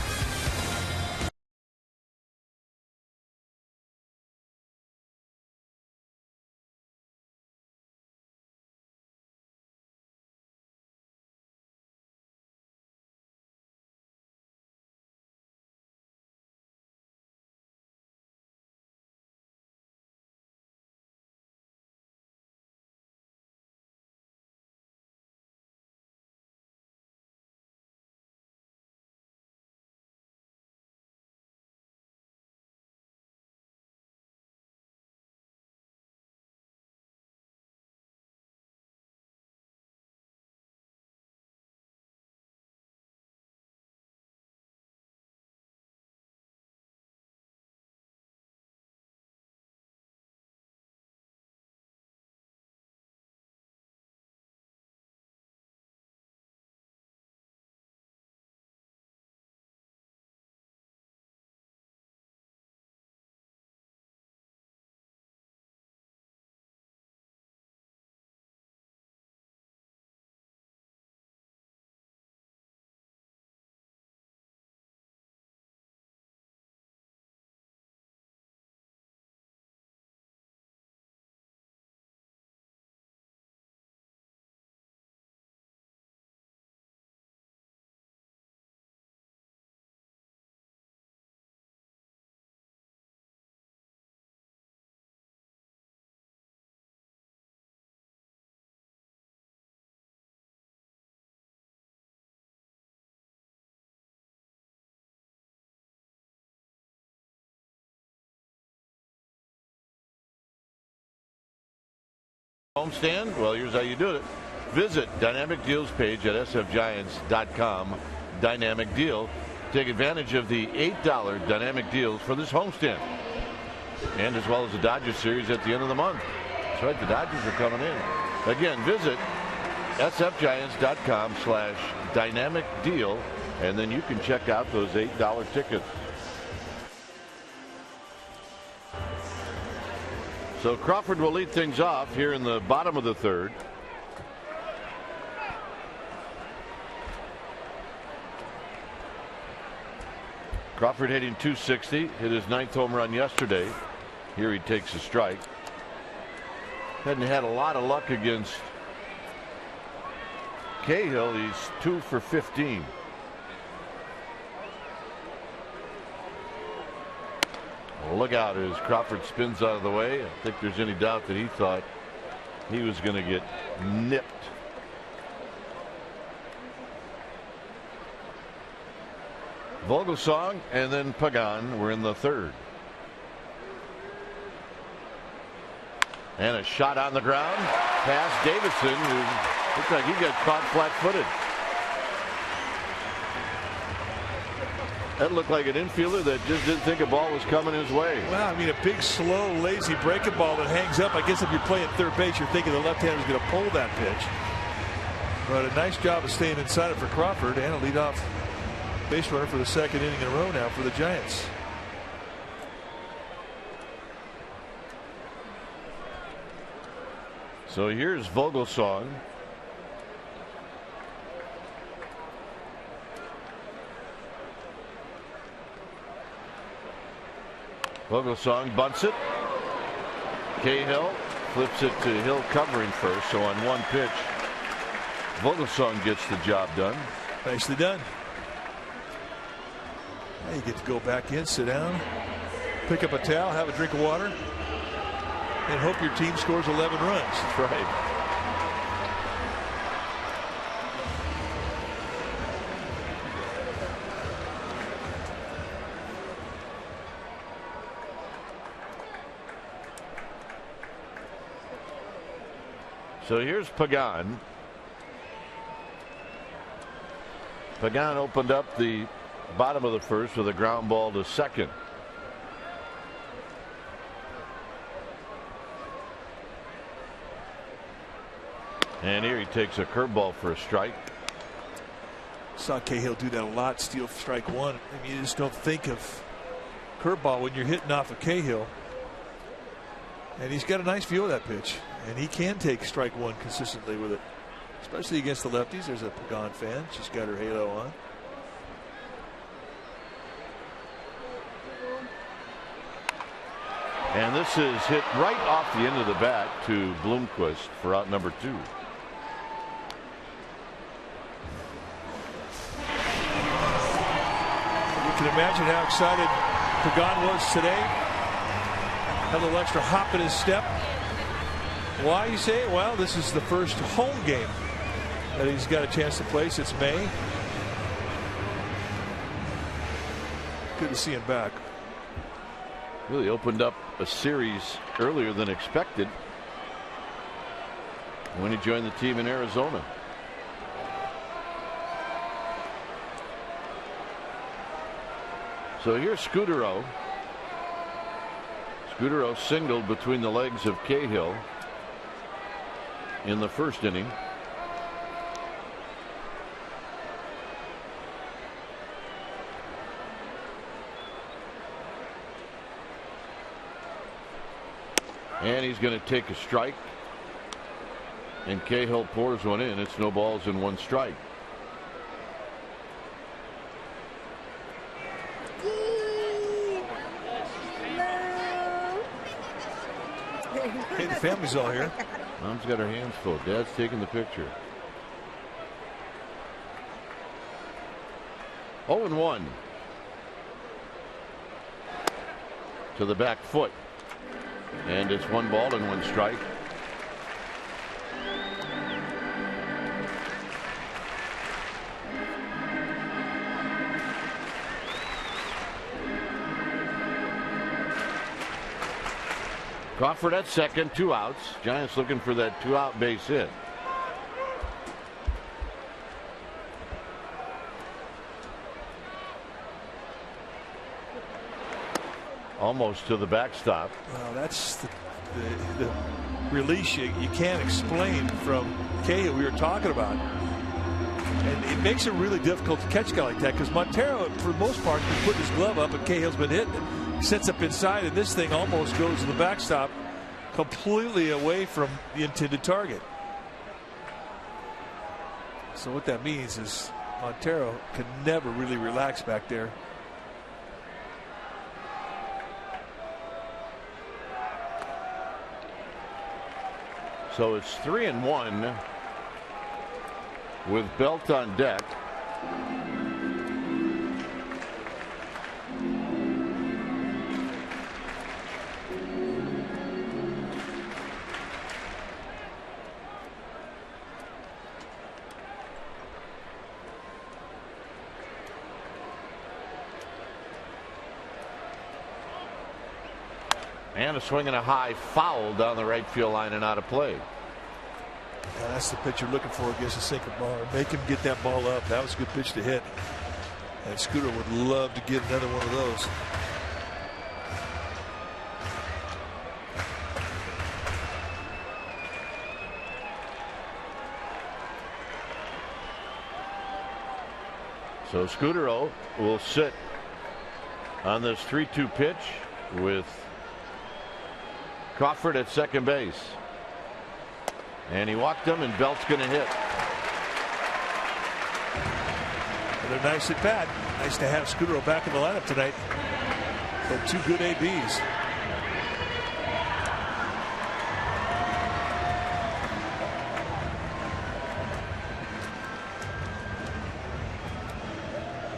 Homestand? Well, here's how you do it. Visit Dynamic Deals page at sfgiants.com. Dynamic Deal. Take advantage of the $8 Dynamic Deals for this homestand. And as well as the Dodgers series at the end of the month. That's right, the Dodgers are coming in. Again, visit sfgiants.com/dynamic deal, and then you can check out those $8 tickets. So Crawford will lead things off here in the bottom of the third. Crawford hitting .260, hit his 9th home run yesterday. Here he takes a strike. Hadn't had a lot of luck against Cahill. He's 2 for 15. Look out as Crawford spins out of the way. I don't think there's any doubt that he thought he was going to get nipped. Vogelsong and then Pagan were in the third. And a shot on the ground past Davidson, who looks like he got caught flat-footed. That looked like an infielder that just didn't think a ball was coming his way. Well, I mean, a big, slow, lazy breaking ball that hangs up. I guess if you're playing third base, you're thinking the left-hander's going to pull that pitch. But a nice job of staying inside it for Crawford, and a leadoff base runner for the second inning in a row now for the Giants. So here's Vogelsong. Vogelsong bunts it. Cahill flips it to Hill covering first. So on one pitch, Vogelsong gets the job done. Nicely done. Now you get to go back in, sit down, pick up a towel, have a drink of water, and hope your team scores 11 runs. That's right. So here's Pagan. Pagan opened up the bottom of the first with a ground ball to second. And here he takes a curveball for a strike. Saw Cahill do that a lot, steal strike one. I mean, you just don't think of curveball when you're hitting off of Cahill. And he's got a nice view of that pitch. And he can take strike one consistently with it, especially against the lefties. There's a Pagan fan. She's got her halo on. And this is hit right off the end of the bat to Bloomquist for out number 2. You can imagine how excited Pagan was today. Had a little extra hop in his step. Why, you say? Well, this is the first home game that he's got a chance to play since May. Good to see him back. Really opened up a series earlier than expected when he joined the team in Arizona. So here's Scudero. Scudero singled between the legs of Cahill in the first inning. And he's going to take a strike. And Cahill pours one in. It's no balls and one strike. Hey, the family's all here. Mom's got her hands full. Dad's taking the picture. 0-1 to the back foot. And it's 1 ball and 1 strike. Crawford at second, 2 outs. Giants looking for that 2-out base hit. Almost to the backstop. Well, that's the release you can't explain from Cahill we were talking about. And it makes it really difficult to catch a guy like that because Montero, for the most part, can put his glove up and Cahill's been hitting it. Sets up inside, and this thing almost goes to the backstop, completely away from the intended target. So what that means is Montero can never really relax back there. So it's 3-1 with Belt on deck. And a swing and a high foul down the right field line and out of play. Yeah, that's the pitch you're looking for against a sinker ball. Make him get that ball up. That was a good pitch to hit. And Scooter would love to get another one of those. So Scooter will sit on this 3-2 pitch with Crawford at second base. And he walked him, and Belt's going to hit. Another nice at bat. Nice to have Scooter back in the lineup tonight. Had 2 good ABs.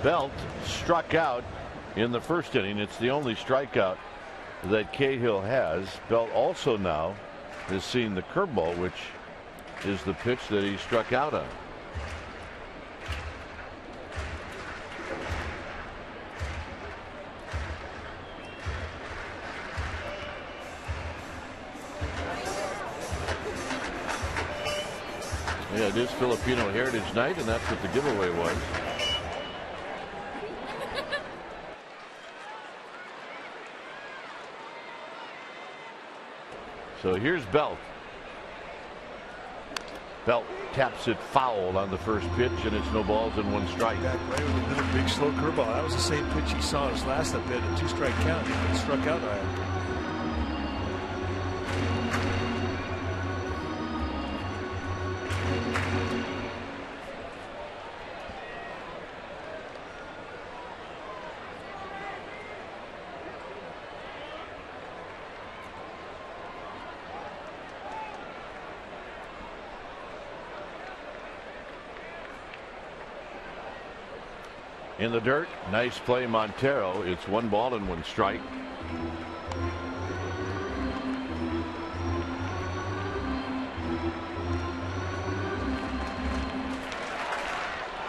Belt struck out in the first inning. It's the only strikeout that Cahill has. Belt also now has seen the curveball, which is the pitch that he struck out on. Yeah, it is Filipino Heritage Night, and that's what the giveaway was. So here's Belt. Belt taps it foul on the first pitch, and it's no balls and 1 strike. Back right with another big slow curveball. That was the same pitch he saw his last at bat, a 2-strike count. He struck out on it. In the dirt, nice play, Montero. It's 1 ball and 1 strike.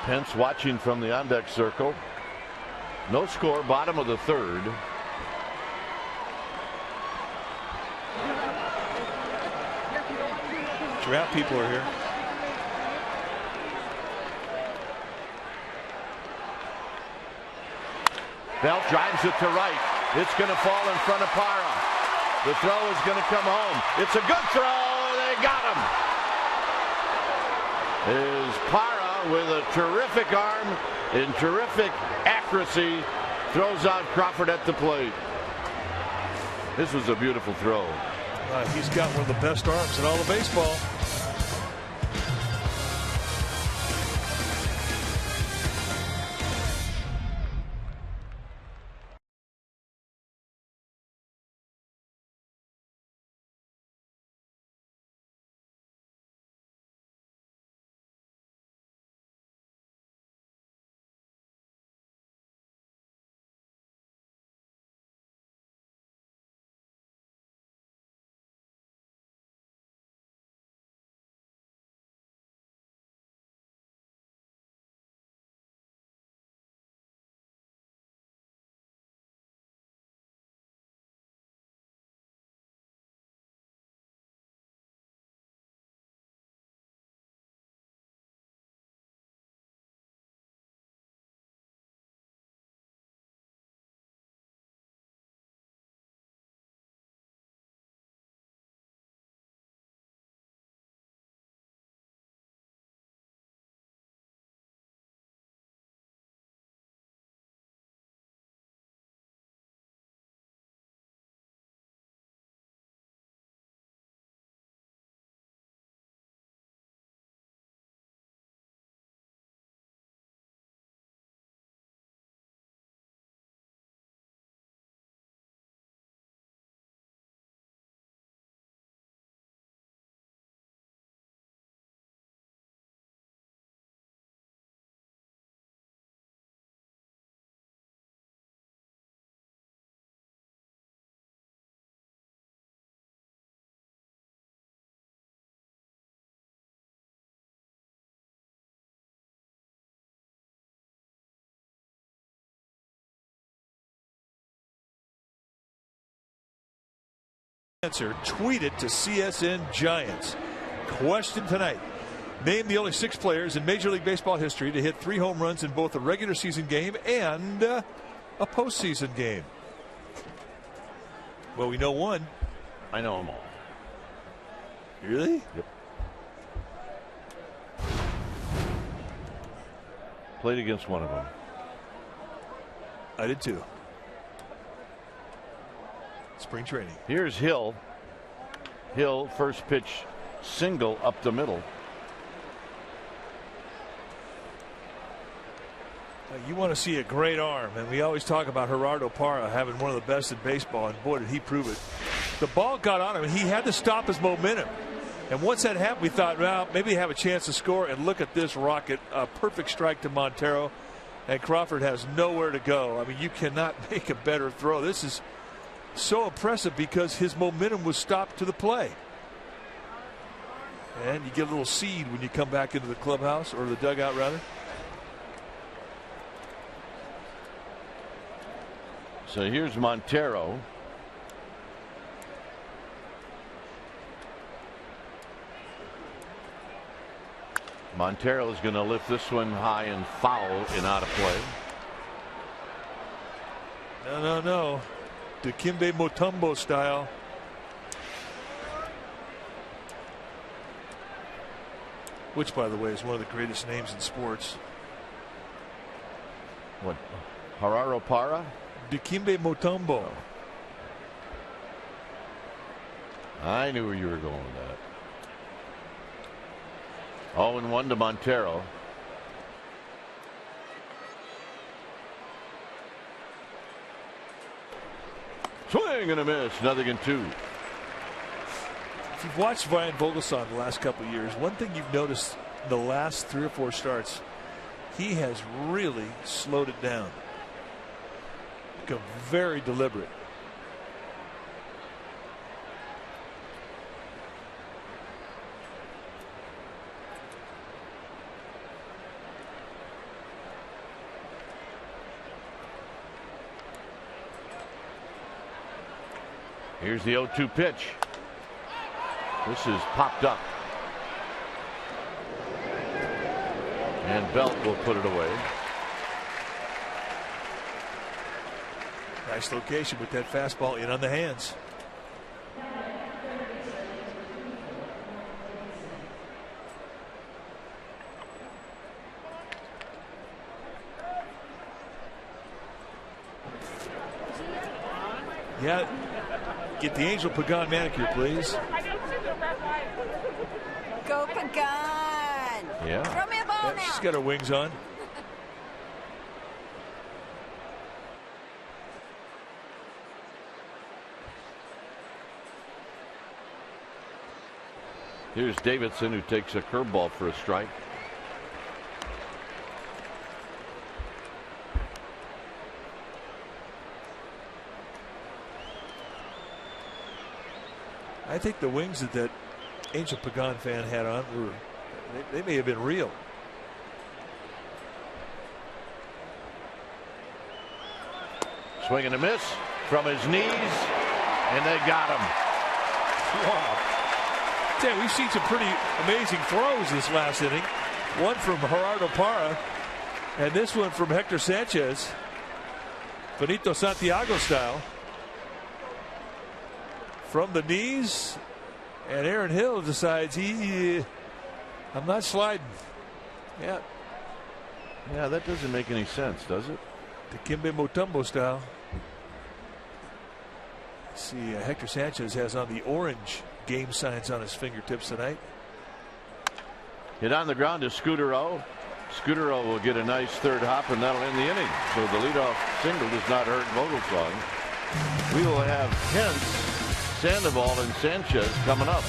Pence watching from the on-deck circle. No score, bottom of the 3rd. Draft people are here. Belt drives it to right. It's going to fall in front of Parra. The throw is going to come home. It's a good throw. They got him. Is Parra with a terrific arm and terrific accuracy throws out Crawford at the plate. This was a beautiful throw. He's got one of the best arms in all of baseball. Answer tweeted to CSN Giants. Question tonight: named the only 6 players in Major League Baseball history to hit 3 home runs in both a regular season game and a postseason game. Well, we know one. I know them all. Really? Yep. Played against one of them. I did too. Spring training. Here's Hill. Hill, first pitch, single up the middle. You want to see a great arm, and we always talk about Gerardo Parra having one of the best in baseball, and boy, did he prove it. The ball got on him, and he had to stop his momentum. And once that happened, we thought, well, maybe have a chance to score. And look at this rocket, a perfect strike to Montero, and Crawford has nowhere to go. I mean, you cannot make a better throw. This is so impressive because his momentum was stopped to the play. And you get a little seed when you come back into the clubhouse, or the dugout rather. So here's Montero. Montero is going to lift this one high and foul and out of play. No. Dikembe Mutombo style. Which, by the way, is one of the greatest names in sports. What? Gerardo Parra? Dikembe Mutombo. I knew where you were going with that. 0-1 to Montero. Swing and a miss. Nothing in 2. If you've watched Ryan Vogelsong the last couple of years, one thing you've noticed in the last 3 or 4 starts, he has really slowed it down. Become very deliberate. Here's the 0-2 pitch. This is popped up. And Belt will put it away. Nice location with that fastball in on the hands. Yeah. Get the Angel Pagan manicure, please. Go Pagan. Yeah. Throw me a ball now. She's got her wings on. Here's Davidson, who takes a curveball for a strike. I think the wings that Angel Pagan fan had on were, they may have been real. Swing and a miss from his knees, and they got him. Wow. Yeah, we've seen some pretty amazing throws this last inning. One from Gerardo Parra, and this one from Hector Sanchez. Benito Santiago style. From the knees, and Aaron Hill decides I'm not sliding. Yeah. Yeah, that doesn't make any sense, does it? Dikembe Mutombo style. Let's see, Hector Sanchez has on the orange game signs on his fingertips tonight. Hit on the ground to Scudero. Scudero will get a nice third hop, and that'll end the inning. So the leadoff single does not hurt Vogelsong. We will have Hence, Sandoval, and Sanchez coming up.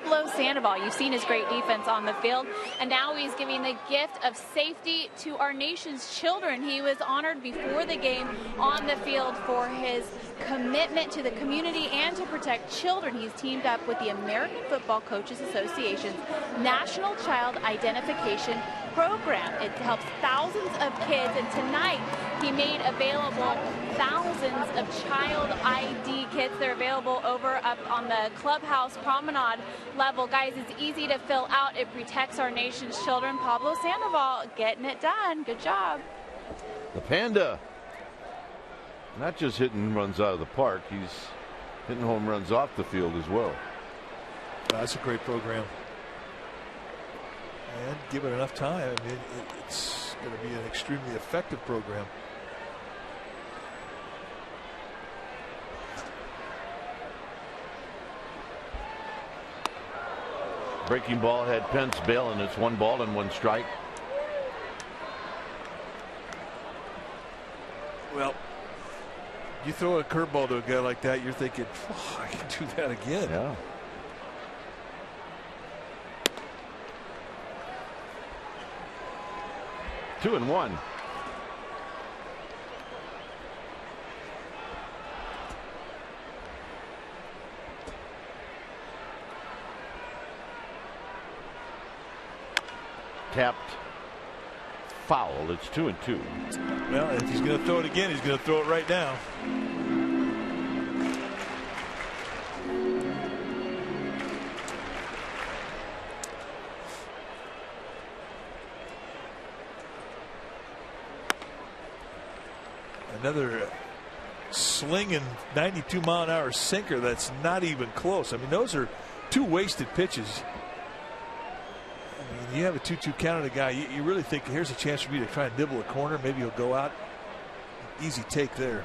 Pablo Sandoval. You've seen his great defense on the field, and now he's giving the gift of safety to our nation's children. He was honored before the game on the field for his commitment to the community and to protect children. He's teamed up with the American Football Coaches Association's National Child Identification Program. It helps thousands of kids, and tonight he made available thousands of child ID kits. They're available over up on the clubhouse promenade level. Guys, it's easy to fill out. It protects our nation's children. Pablo Sandoval getting it done. Good job. The Panda not just hitting runs out of the park, he's hitting home runs off the field as well. That's a great program. And give it enough time. I mean, it's going to be an extremely effective program. Breaking ball had Pence bailing. It's 1 ball and 1 strike. Well, you throw a curveball to a guy like that, you're thinking, oh, I can do that again. Yeah. Two and one. Tapped. Foul. It's 2-2. Well, if he's going to throw it again, he's going to throw it right now. Another slinging 92-mile-an-hour sinker that's not even close. I mean, those are 2 wasted pitches. I mean, you have a 2-2 count on a guy. You really think here's a chance for me to try and nibble a corner. Maybe he'll go out. Easy take there.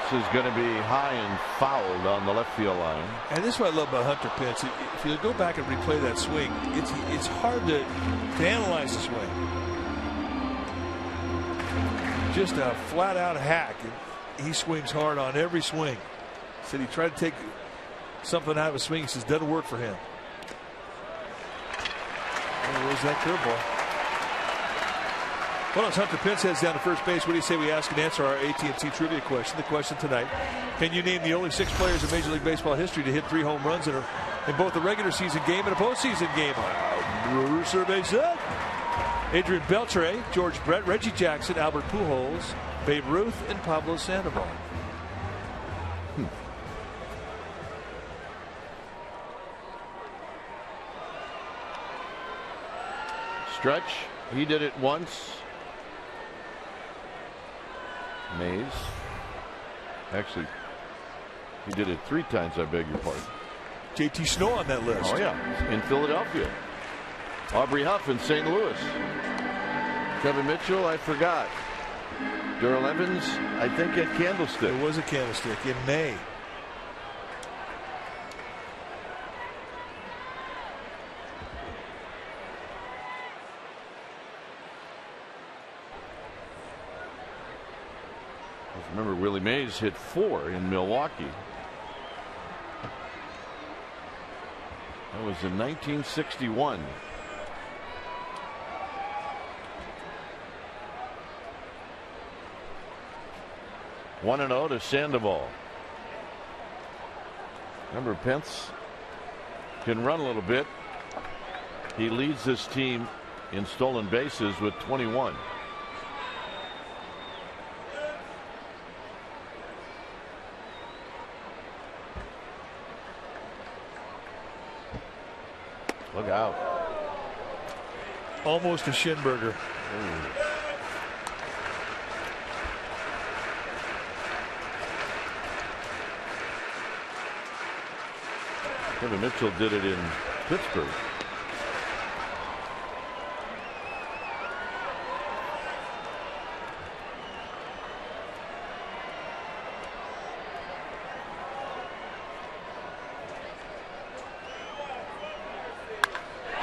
This is going to be high and fouled on the left field line. And this is what I love about Hunter Pence. If you go back and replay that swing, it's hard to analyze the swing. Just a flat-out hack. He swings hard on every swing. Said he tried to take something out of a swing. He says doesn't work for him. There was that curveball. Well, as Hunter Pence heads down to first base, what do you say we ask and answer our AT&T trivia question? The question tonight: can you name the only 6 players in Major League Baseball history to hit 3 home runs in both a regular season game and a postseason game? Brewer survey said Adrian Beltre, George Brett, Reggie Jackson, Albert Pujols, Babe Ruth, and Pablo Sandoval. Stretch. He did it once. Mays. Actually, he did it 3 times, I beg your pardon. JT Snow on that list. Oh, yeah. In Philadelphia. Aubrey Huff in St. Louis. Kevin Mitchell, I forgot. Darrell Evans, I think at Candlestick. It was a Candlestick in May. Remember, Willie Mays hit 4 in Milwaukee. That was in 1961. One and 0 to Sandoval. Remember, Pence can run a little bit. He leads this team in stolen bases with 21. Look out. Almost a Schinberger. Kevin Mitchell did it in Pittsburgh.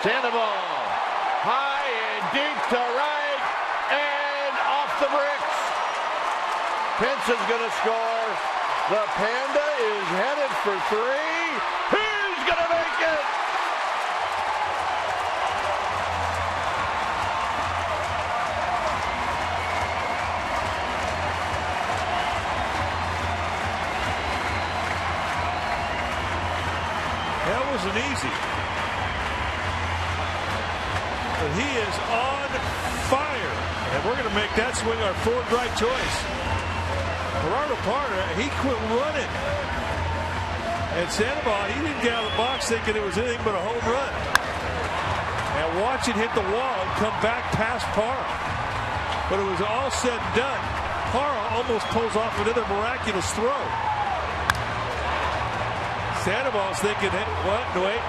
Sandoval, high and deep to right, and off the bricks. Pence is going to score. The Panda is headed for 3. He's going to make it. That wasn't easy. But he is on fire. And we're going to make that swing our fourth right choice. Gerardo Parra, he quit running. And Sandoval, he didn't get out of the box thinking it was anything but a home run. And watch it hit the wall and come back past Parra. But it was all said and done. Parra almost pulls off another miraculous throw. Sandoval's thinking, what? Wait,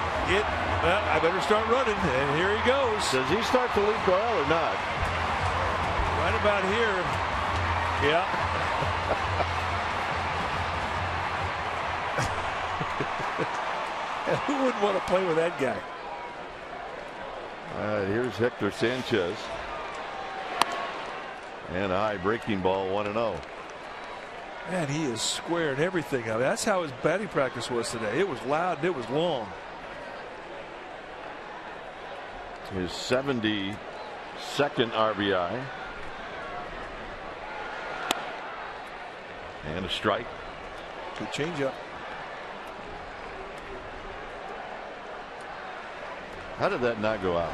well, I better start running. And here he goes. Does he start to leak oil or not? Right about here. Yeah. Who wouldn't want to play with that guy? Here's Hector Sanchez. And a high breaking ball, 1-0. Man, he is squaring everything up. That's how his batting practice was today. It was loud and it was long. His 72nd RBI. And a strike. Good changeup. How did that not go out?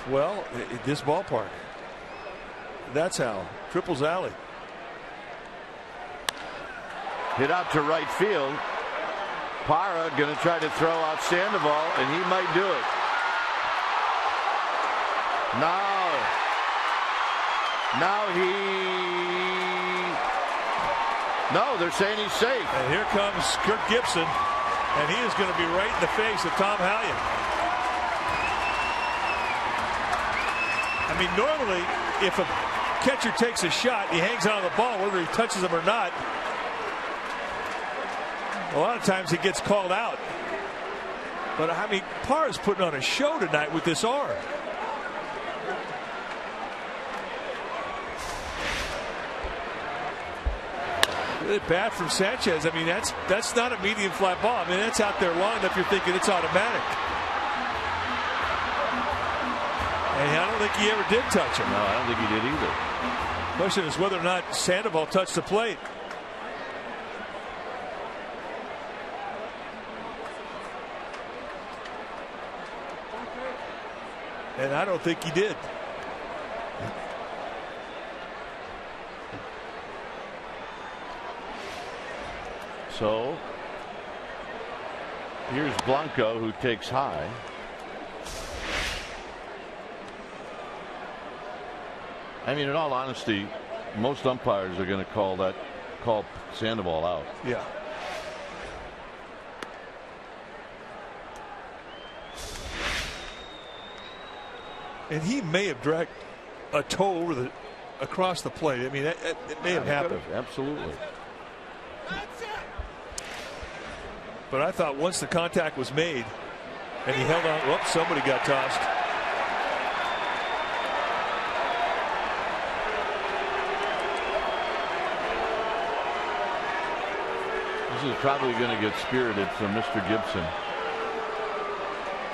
Well, this ballpark. That's how. Triples alley. Hit out to right field. Parra going to try to throw out Sandoval, and he might do it. No, they're saying he's safe. And here comes Kirk Gibson, and he is going to be right in the face of Tom Hallion. I mean, normally, if a catcher takes a shot, he hangs on to the ball, whether he touches him or not. A lot of times he gets called out. But I mean, Parra's putting on a show tonight with this arm. Good bat from Sanchez. I mean, that's not a medium fly ball. I mean, that's out there long enough you're thinking it's automatic. And I don't think he ever did touch him. No, I don't think he did either. Question is whether or not Sandoval touched the plate. And I don't think he did. So here's Blanco, who takes high. I mean, in all honesty, most umpires are going to call Sandoval out. Yeah. And he may have dragged a toe across the plate. I mean, it may have happened. Absolutely. But I thought once the contact was made and he held on, whoops, somebody got tossed. This is probably going to get spirited from Mr. Gibson.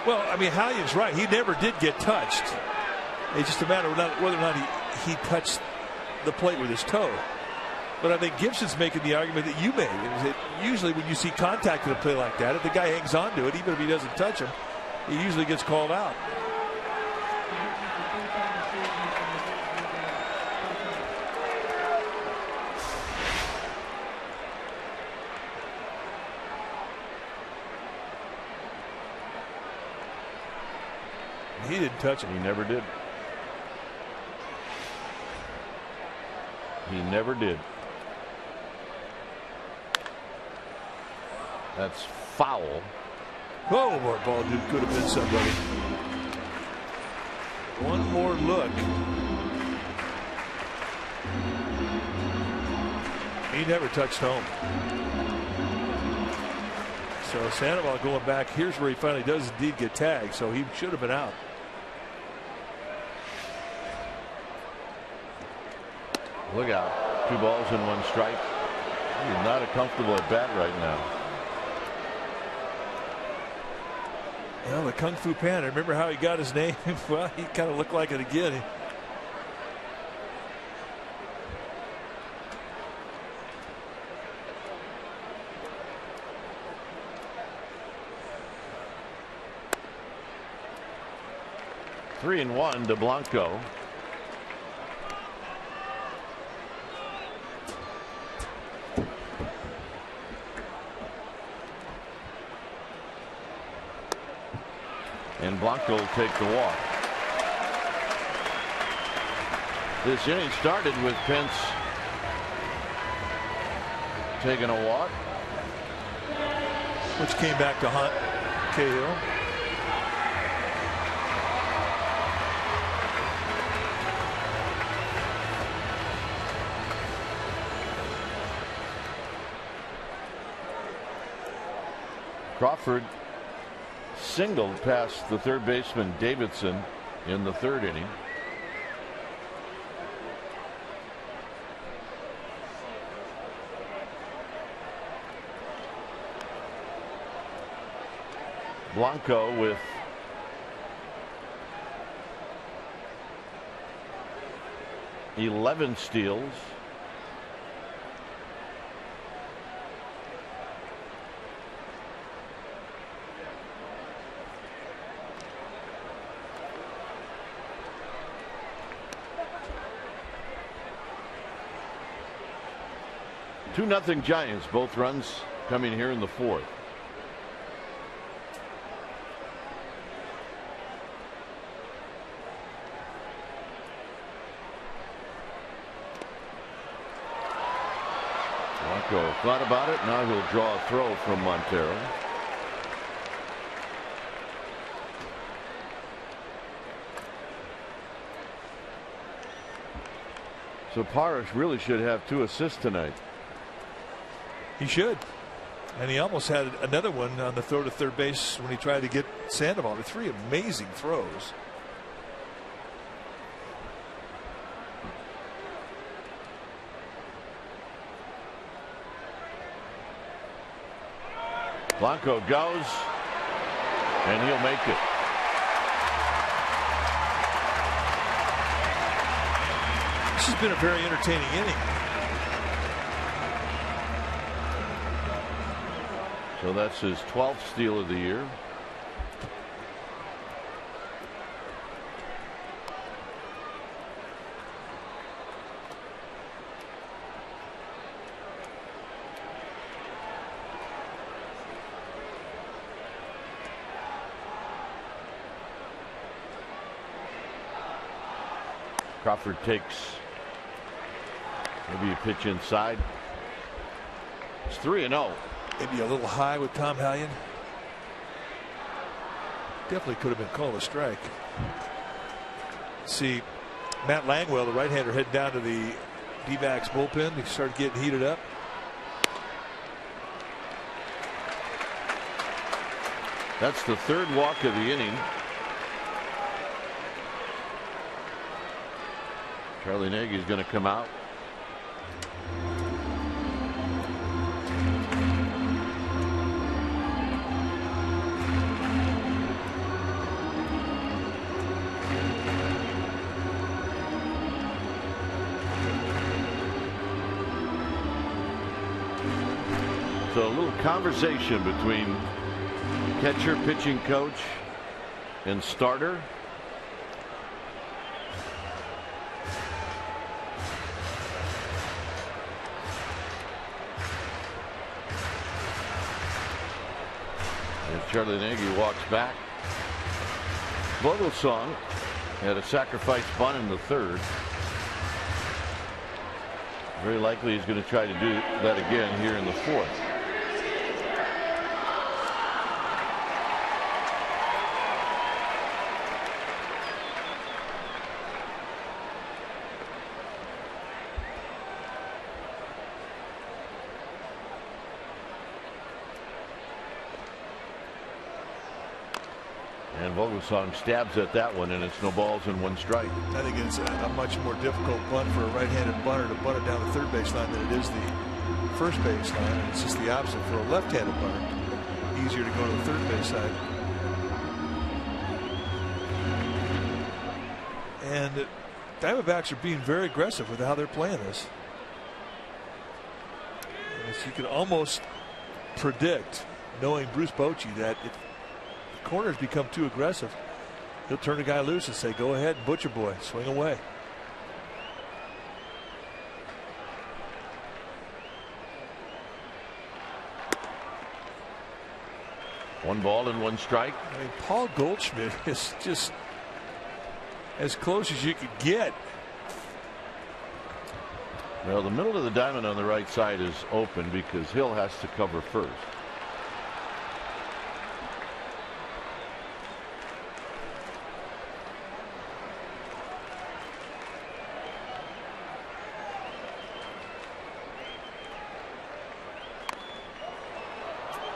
Well, I mean, Hallion's right. He never did get touched. It's just a matter of whether or not he touched the plate with his toe. But I think Gibson's making the argument that you made. Is that usually when you see contact in a play like that, if the guy hangs on to it, even if he doesn't touch him, he usually gets called out. He didn't touch him. He never did. He never did. That's foul. Oh, more ball dude could have been somebody. One more look. He never touched home. So Sandoval going back. Here's where he finally does indeed get tagged. So he should have been out. Look out. 2 balls and 1 strike. He's not a comfortable at bat right now. Well, the Kung Fu Panda. Remember how he got his name? Well, he kind of looked like it again. Three and 1 to Blanco. And Blanco will take the walk. This inning started with Pence taking a walk, which came back to haunt Cahill. Crawford singled past the third baseman Davidson in the 3rd inning. Blanco with .11 steals. Two nothing Giants. Both runs coming here in the 4th. Blanco thought about it. Now he'll draw a throw from Montero. So Parrish really should have 2 assists tonight. He should. And he almost had another one on the throw to third base when he tried to get Sandoval. 3 amazing throws. Blanco goes, and he'll make it. This has been a very entertaining inning. So that's his 12th steal of the year. Crawford takes maybe a pitch inside. It's 3-0. Maybe a little high with Tom Hallion. Definitely could have been called a strike. See Matt Langwell, the right-hander, head down to the D-backs bullpen. He started getting heated up. That's the 3rd walk of the inning. Charlie Nagy's going to come out. So a little conversation between catcher, pitching coach, and starter. As Charlie Nagy walks back. Vogelsong had a sacrifice bunt in the 3rd. Very likely he's going to try to do that again here in the 4th. And Vogelsong stabs at that one, and it's no balls and one strike. I think it's a much more difficult bunt for a right-handed bunter to bunt it down the third baseline than it is the first baseline. And it's just the opposite for a left-handed bunter. Easier to go to the third base side. And the Diamondbacks are being very aggressive with how they're playing this. As you can almost predict, knowing Bruce Bochy, that if the corners become too aggressive, he'll turn the guy loose and say, go ahead, butcher boy, swing away. One ball and one strike. I mean, Paul Goldschmidt is just as close as you could get. Well, the middle of the diamond on the right side is open because Hill has to cover first.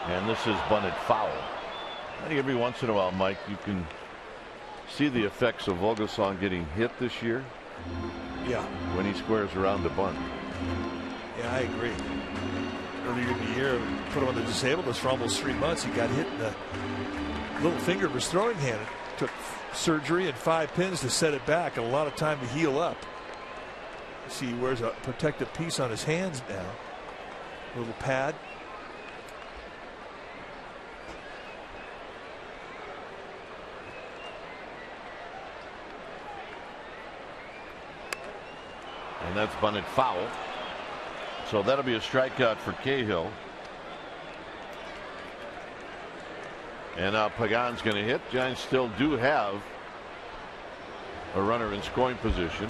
And this is bunted foul. I think every once in a while, Mike, you can see the effects of Vogelsong getting hit this year. Yeah. When he squares around the bunt. Yeah, I agree. Earlier in the year, put him on the disabled list for almost 3 months. He got hit in the little finger of his throwing hand. It took surgery and 5 pins to set it back and a lot of time to heal up. See, he wears a protective piece on his hands now. A little pad. And that's bunted foul. So that'll be a strikeout for Cahill. And now Pagan's going to hit. Giants still do have a runner in scoring position.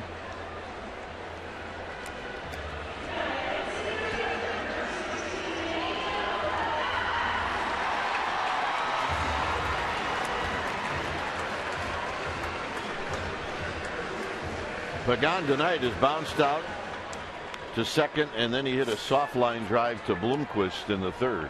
Pagan tonight is bounced out to second, and then he hit a soft line drive to Bloomquist in the third.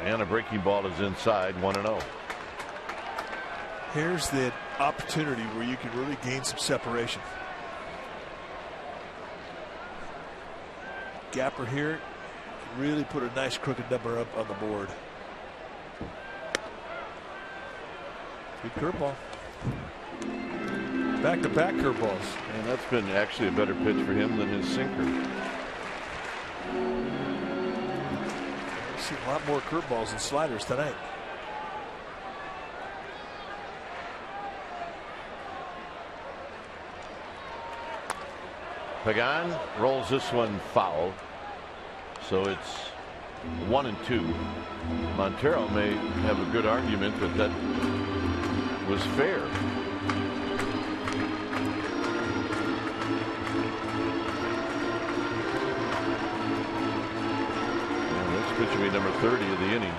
And a breaking ball is inside, 1-0. Here's the opportunity where you can really gain some separation. Gapper here can really put a nice crooked number up on the board. Good curveball. Back-to-back curveballs. And that's been actually a better pitch for him than his sinker. We've seen a lot more curveballs and sliders tonight. Pagan rolls this one foul. So it's 1-2. Montero may have a good argument that that was fair. And this pitch will be number 30 of the inning.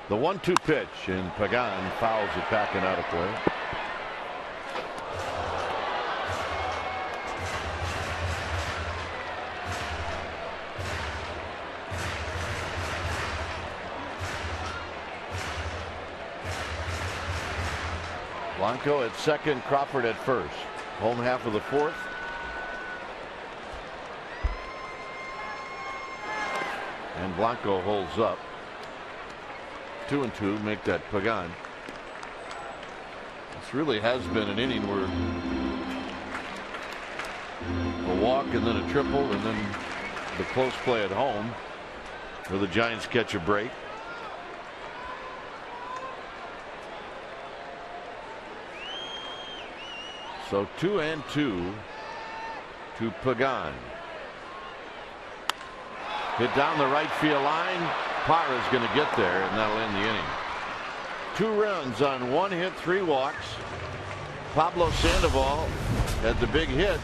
The 1-2 pitch, and Pagan fouls it back and out of play. Blanco at second, Crawford at first. Home half of the fourth. And Blanco holds up. 2-2 make that Pagan. This really has been an inning where a walk and then a triple and then the close play at home where the Giants catch a break. So 2-2 to Pagan. Hit down the right field line. Parra's going to get there, and that'll end the inning. 2 runs on 1 hit, 3 walks. Pablo Sandoval had the big hit,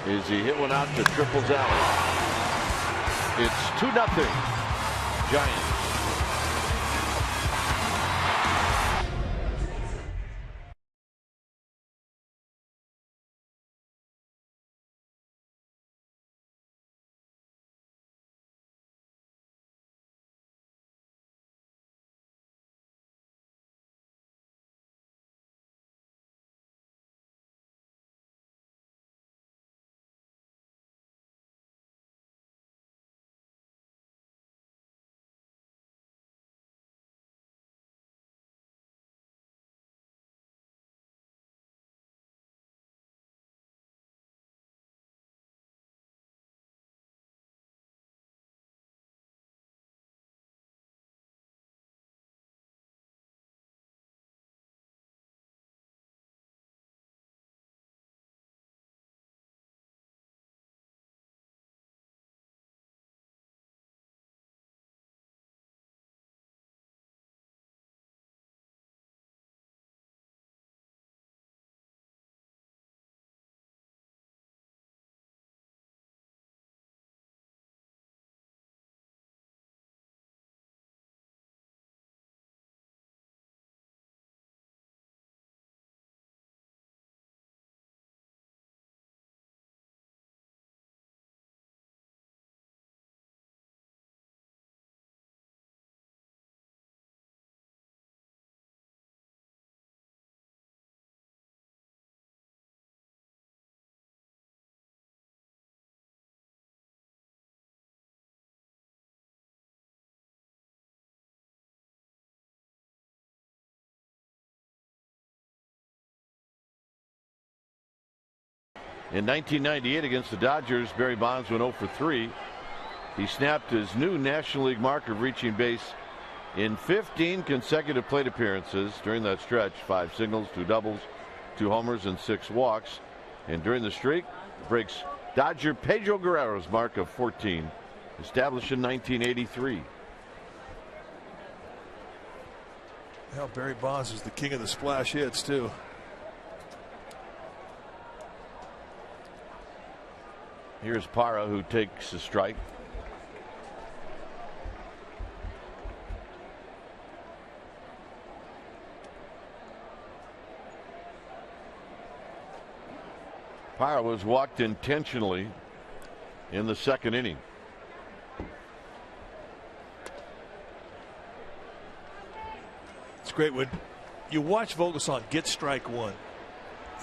Is he hit one out to Triples Alley. It's 2-0 Giants. In 1998 against the Dodgers, Barry Bonds went 0 for 3. He snapped his new National League mark of reaching base in 15 consecutive plate appearances. During that stretch, 5 singles, 2 doubles, 2 homers, and 6 walks. And during the streak, breaks Dodger Pedro Guerrero's mark of 14, established in 1983. Well, Barry Bonds is the king of the splash hits, too. Here's Parra, who takes a strike. Parra was walked intentionally in the second inning. It's great when you watch Vogelsong get strike one.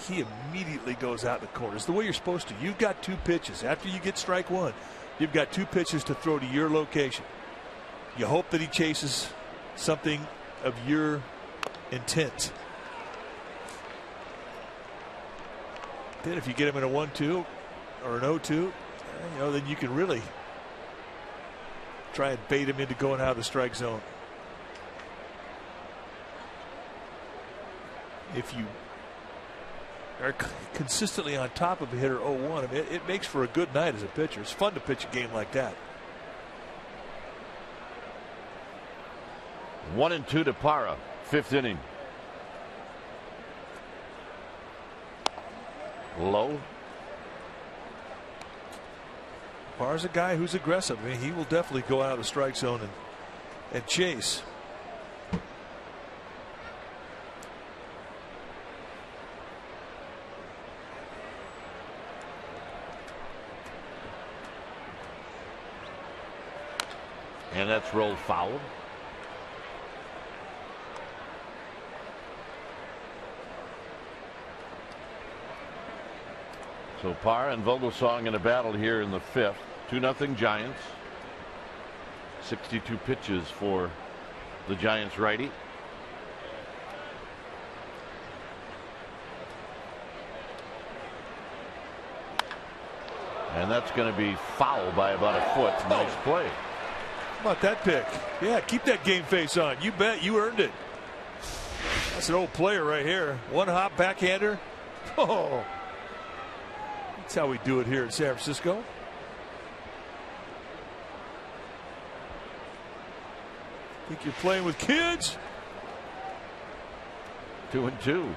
He immediately goes out in the corner. It's the way you're supposed to. You've got 2 pitches. After you get strike one, you've got 2 pitches to throw to your location. You hope that he chases something of your intent. Then if you get him in a 1-2 or an 0-2, then you can really try and bait him into going out of the strike zone. If you are consistently on top of a hitter 0-1, I mean, it makes for a good night as a pitcher. It's fun to pitch a game like that. 1-2 to Parra, 5th inning. Low. Parra's a guy who's aggressive. I mean, he will definitely go out of the strike zone and chase. And that's rolled foul. So Parra and Vogelsong in a battle here in the 5th. 2-0 Giants. 62 pitches for the Giants righty. And that's going to be foul by about a foot. Nice play. How about that pick? Yeah, keep that game face on. You bet. You earned it. That's an old player right here. One hop backhander. Oh, that's how we do it here in San Francisco. Think you're playing with kids? 2-2.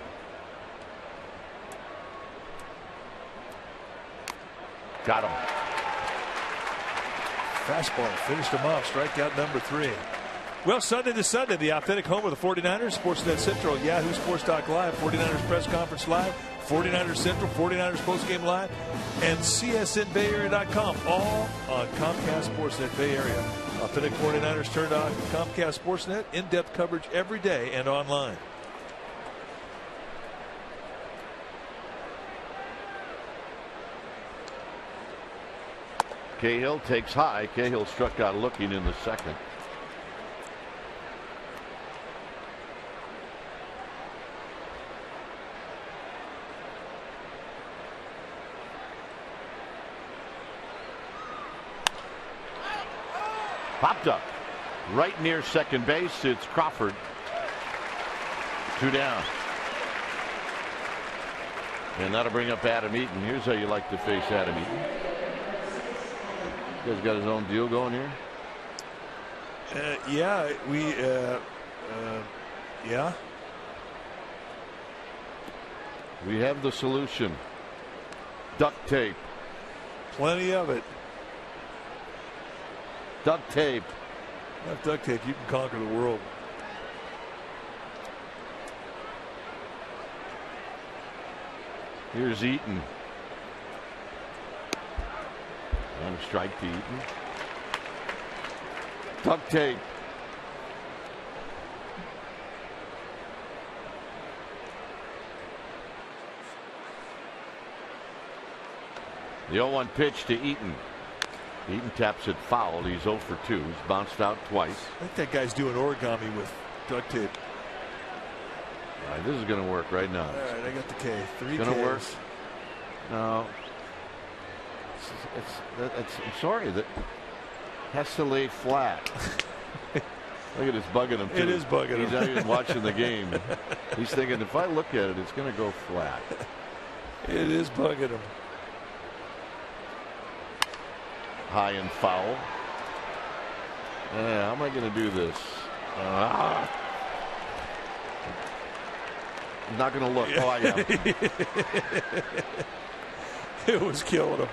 Got him. Fastball finished him off. Strikeout number 3. Well, Sunday to Sunday, the authentic home of the 49ers, Sportsnet Central, Yahoo Sports Talk Live, 49ers Press Conference Live, 49ers Central, 49ers Postgame Live, and CSNBayArea.com, all on Comcast Sportsnet Bay Area. Authentic 49ers turned on Comcast Sportsnet, in-depth coverage every day and online. Cahill takes high. Cahill struck out looking in the second. Popped up right near second base. It's Crawford. 2 down. And that'll bring up Adam Eaton. Here's how you like to face Adam Eaton. You guys got his own deal going here? Yeah, yeah. We have the solution. Duct tape. Plenty of it. Duct tape. Enough duct tape, you can conquer the world. Here's Eaton. And a strike to Eaton. Duct tape. The 0-1 pitch to Eaton. Eaton taps it foul. He's 0 for 2. He's bounced out twice. I think that guy's doing origami with duct tape. All right, this is going to work right now. All right, I got the K. 3 Going to Ks. work. No. I'm sorry. That has to lay flat. Look at it's bugging him too. It is bugging him. He's not even watching the game. He's thinking, if I look at it, it's going to go flat. It is bugging him. High and foul. How am I going to do this? I'm not going to look. Oh, I am. It was killing him.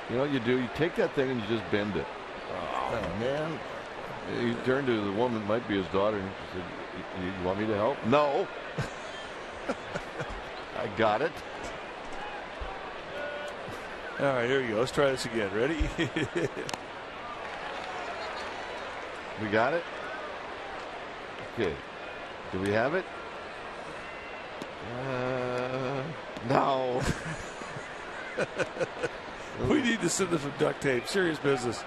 You know what you do? You take that thing and you just bend it. Oh, man. He turned to the woman, might be his daughter, and she said, "You want me to help?" No. I got it. All right, here you go. Let's try this again. Ready? We got it? Okay. Do we have it? No. We need to send them some duct tape. Serious business.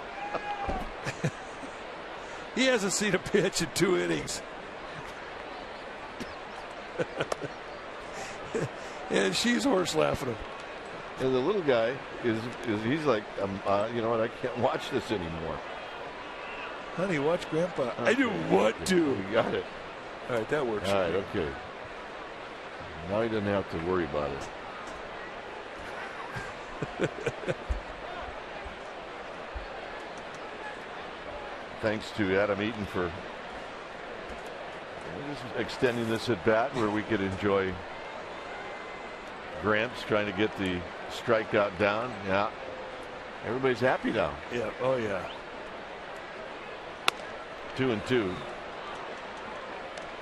He hasn't seen a pitch in 2 innings. And she's horse laughing him. And the little guy he's like, you know what? I can't watch this anymore. Honey, watch Grandpa. I do what to. We got it. All right, that works. All right, okay. Now he doesn't have to worry about it. Thanks to Adam Eaton for just extending this at bat where we could enjoy Gramps trying to get the strikeout down. Yeah. Everybody's happy now. Yeah. Oh, yeah. 2-2.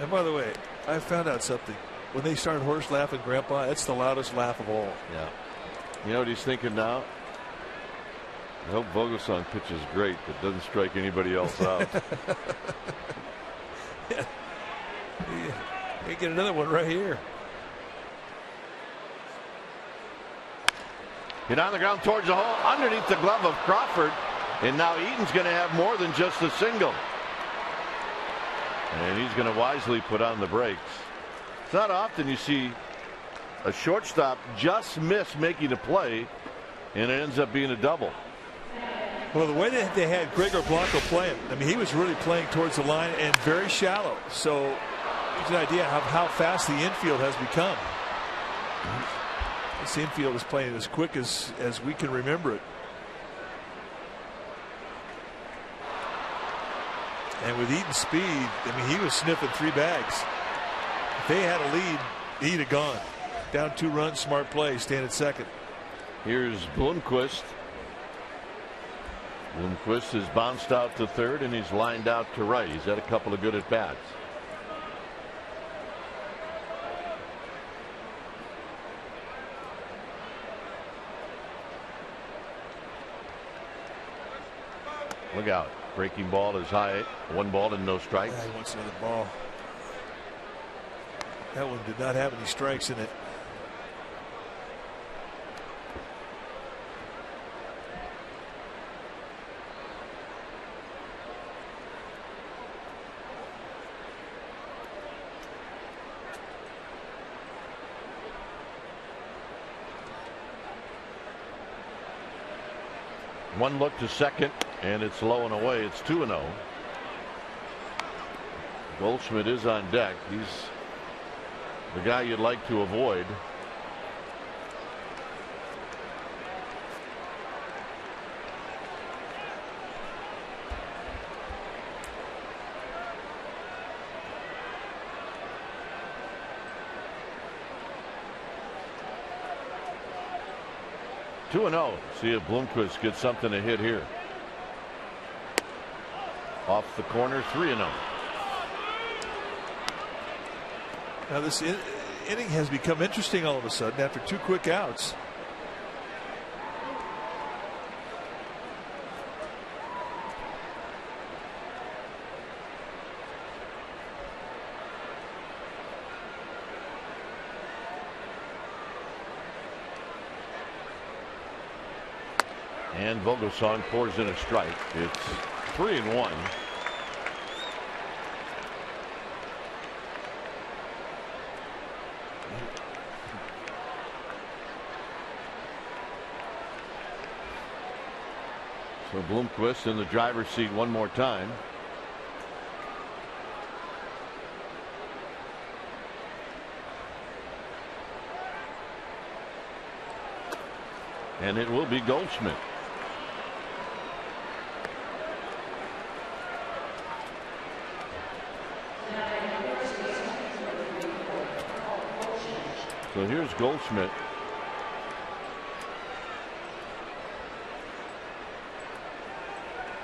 And by the way, I found out something. When they start horse laughing Grandpa, it's the loudest laugh of all. Yeah. You know what he's thinking now? I hope Vogelsong pitches great, but doesn't strike anybody else out. Yeah. You get another one right here. Hit on the ground towards the hole, underneath the glove of Crawford. And now Eaton's going to have more than just a single. And he's going to wisely put on the brakes. It's not often you see a shortstop just miss making a play, and it ends up being a double. Well, the way that they had Gregor Blanco playing, I mean, he was really playing towards the line and very shallow. So there's an idea of how fast the infield has become. This infield is playing as quick as we can remember it. And with Eaton's speed, I mean, he was sniffing 3 bags. If they had a lead, he'd have gone. Down 2 runs, smart play, stand at second. Here's Bloomquist. Bloomquist has bounced out to third, and he's lined out to right. He's had a couple of good at-bats. Look out. Breaking ball is high. 1 ball and no strikes. He wants another ball. That one did not have any strikes in it. One look to second, and it's low and away. It's 2-0. Goldschmidt is on deck. He's the guy you'd like to avoid. See if Bloomquist gets something to hit here. Off the corner, 3-0. Now this inning has become interesting all of a sudden after 2 quick outs. And Vogelsong pours in a strike. It's 3-1. So Bloomquist in the driver's seat one more time. And it will be Goldschmidt. So here's Goldschmidt.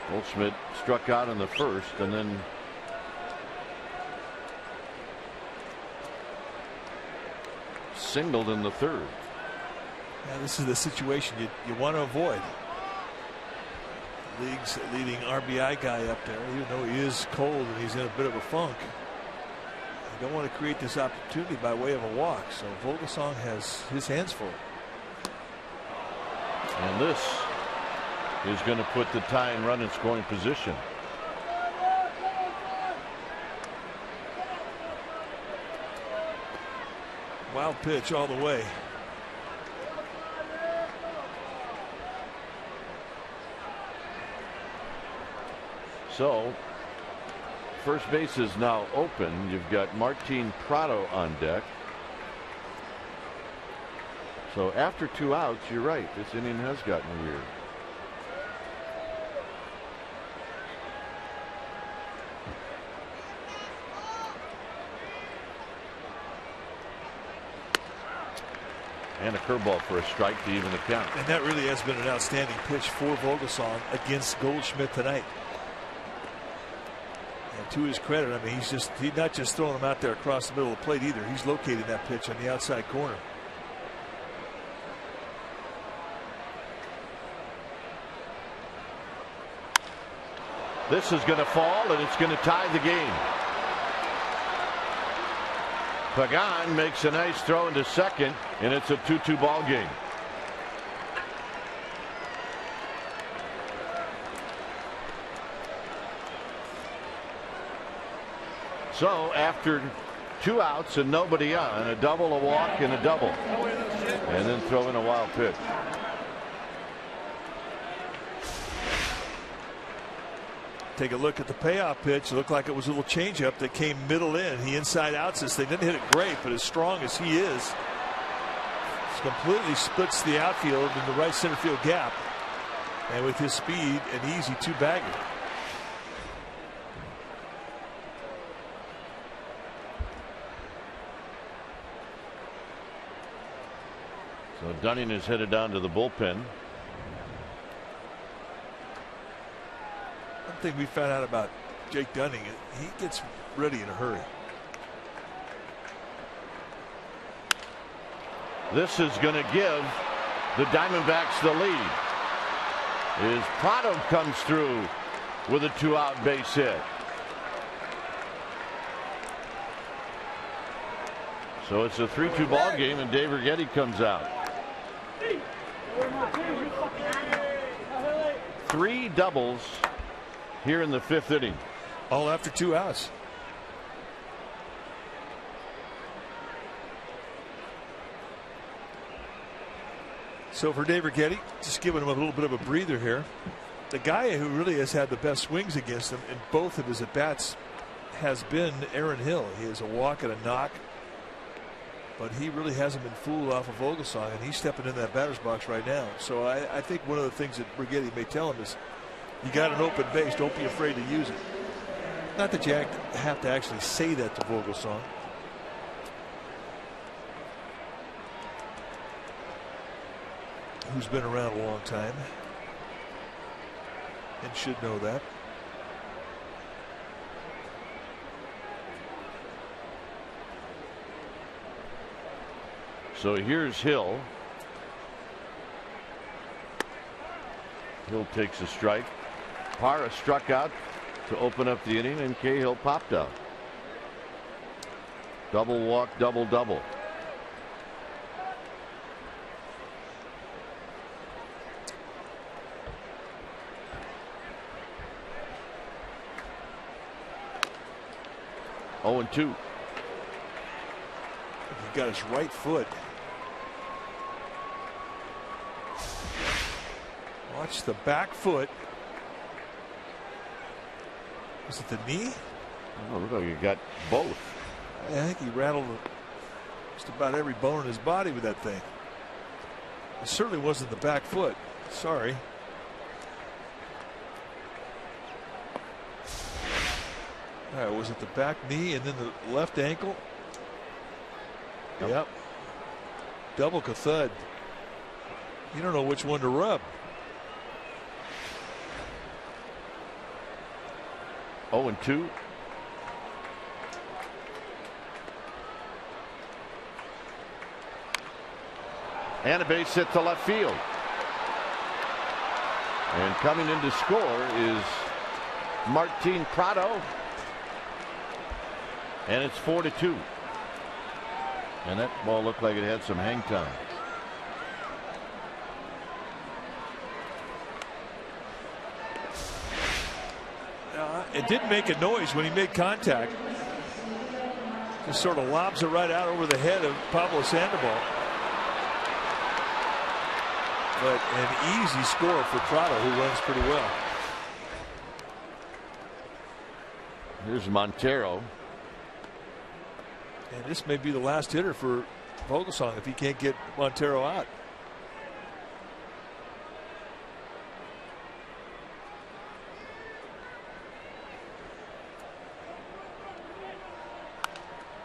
Goldschmidt struck out in the first and then singled in the third. Yeah, this is the situation you want to avoid. League's leading RBI guy up there, even though he is cold and he's in a bit of a funk. You don't want to create this opportunity by way of a walk, so Vogelsong has his hands full. And this is going to put the tying run in scoring position. Wild pitch all the way. So first base is now open. You've got Martin Prado on deck. So after 2 outs, you're right, this inning has gotten weird. And a curveball for a strike to even the count. And that really has been an outstanding pitch for Vogelsong against Goldschmidt tonight. And to his credit, I mean, he's not just throwing him out there across the middle of the plate either. He's located that pitch on the outside corner. This is going to fall, and it's going to tie the game. Pagan makes a nice throw into second, and it's a 2-2 ball game. So after 2 outs and nobody on, a double, a walk, and a double, and then throw in a wild pitch. Take a look at the payoff pitch. It looked like it was a little changeup that came middle in. He inside outs this thing. Didn't hit it great, but as strong as he is, completely splits the outfield in the right center field gap. And with his speed, an easy 2-bagger. So Dunning is headed down to the bullpen. One thing we found out about Jake Dunning, he gets ready in a hurry. This is going to give the Diamondbacks the lead. As Prado comes through with a 2-out base hit. So it's a 3-2 ball game, and Dave Righetti comes out. 3 doubles here in the 5th inning. All after 2 outs. So for Dave Righetti, just giving him a little bit of a breather here. The guy who really has had the best swings against him in both of his at-bats has been Aaron Hill. He has a walk and a knock, but he really hasn't been fooled off of Vogelsong, and he's stepping in that batter's box right now. So I think one of the things that Righetti may tell him is, you got an open base, don't be afraid to use it. Not that you have to actually say that to Vogelsong. Who's been around a long time and should know that. So here's Hill. Hill takes a strike. Parra struck out to open up the inning, and Cahill popped out. Double walk, double double. Oh, and 2. He got his right foot. Watch the back foot. Was it the knee? Oh, look like he got both. I think he rattled just about every bone in his body with that thing. It certainly wasn't the back foot. Sorry. All right, was it the back knee and then the left ankle? Yep. Double cathud. You don't know which one to rub. 0 and 2. And a base hit to left field. And coming in to score is Martin Prado. And it's 4-2. And that ball looked like it had some hang time. It didn't make a noise when he made contact. Just sort of lobs it right out over the head of Pablo Sandoval. But an easy score for Prado, who runs pretty well. Here's Montero. And this may be the last hitter for Vogelsong if he can't get Montero out.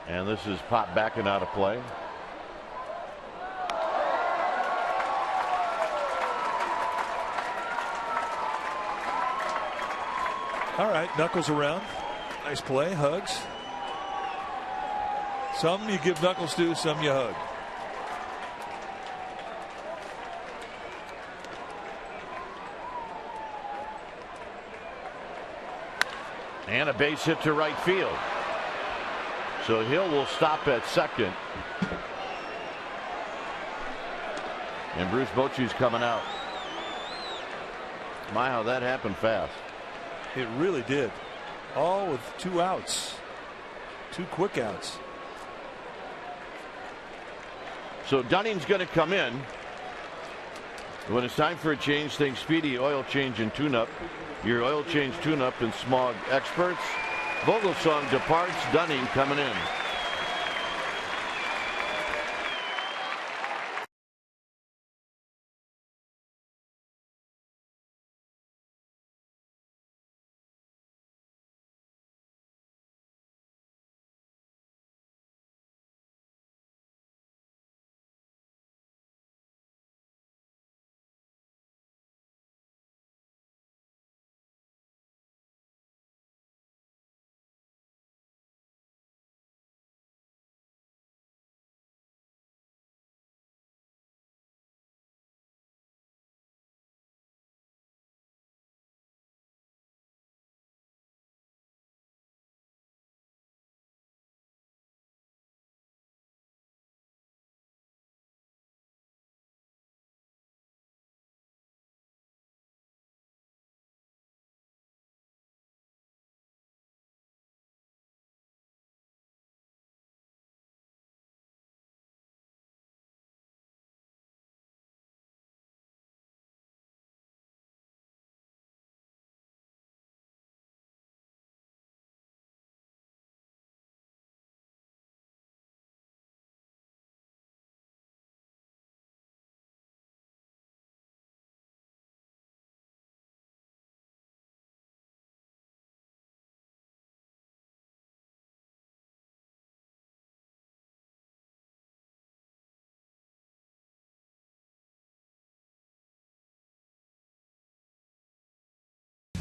And this is popped back and out of play. All right, Knuckles around. Nice play, hugs. Some you give Knuckles to, some you hug. And a base hit to right field. So Hill will stop at second. And Bruce Bochy's coming out. My, how that happened fast. It really did. All with 2 outs. 2 quick outs. So Dunning's going to come in. When it's time for a change, think Speedy Oil Change and Tune-Up. Your oil change tune-up and smog experts. Vogelsong departs, Dunning coming in.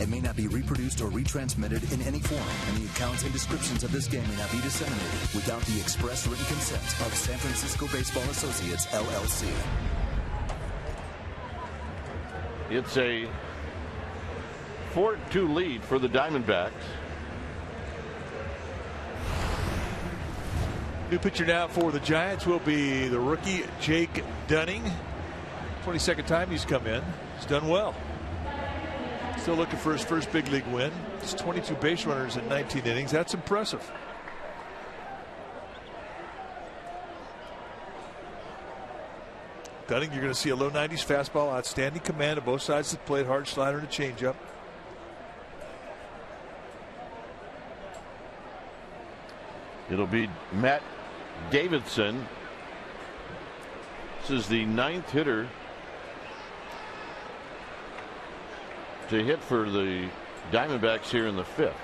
It may not be reproduced or retransmitted in any form, and the accounts and descriptions of this game may not be disseminated without the express written consent of San Francisco Baseball Associates, LLC. It's a 4-2 lead for the Diamondbacks. New pitcher now for the Giants will be the rookie Jake Dunning. 22nd time he's come in. He's done well. Still looking for his first big league win. It's 22 base runners in 19 innings. That's impressive. Dunning, you're going to see a low 90s fastball, outstanding command of both sides of the plate, hard slider and a changeup. It'll be Matt Davidson. This is the 9th hitter to hit for the Diamondbacks here in the 5th.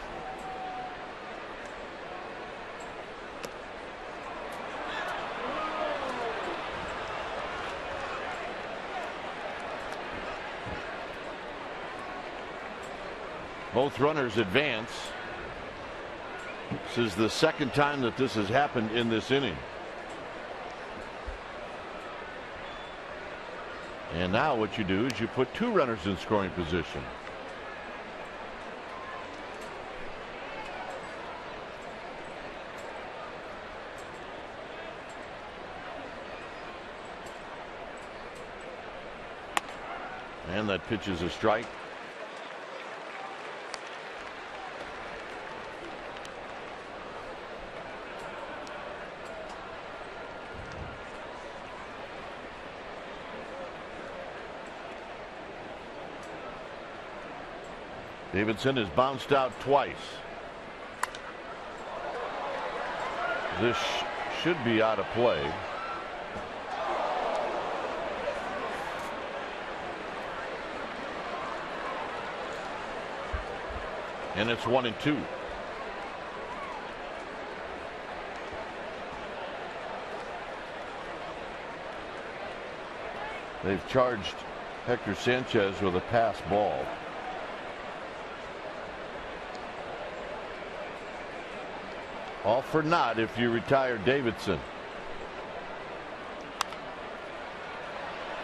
Both runners advance. This is the second time that this has happened in this inning. And now what you do is you put 2 runners in scoring position. And that pitch is a strike. Davidson has bounced out twice. This should be out of play. And it's 1-2. They've charged Hector Sanchez with a pass ball. All for naught if you retire Davidson.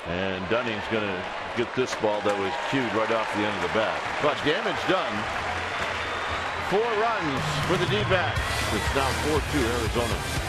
And Dunning's going to get this ball that was cued right off the end of the bat. But damage done. 4 runs for the D-backs. It's now 4-2 Arizona.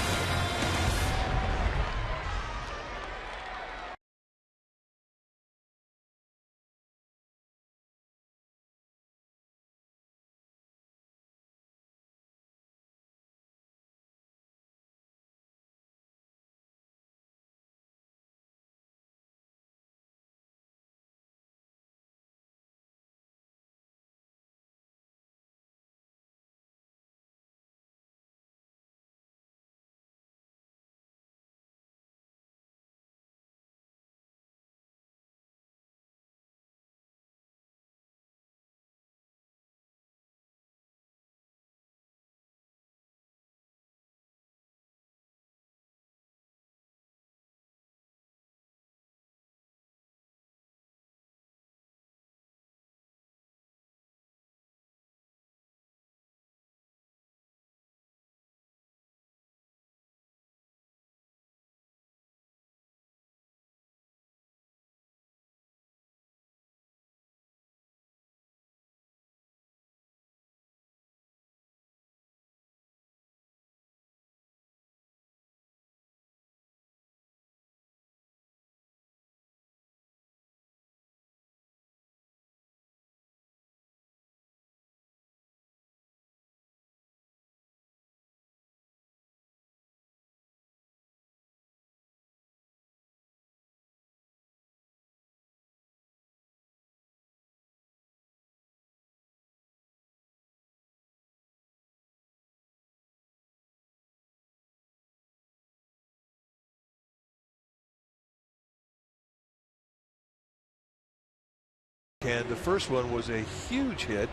And the first one was a huge hit.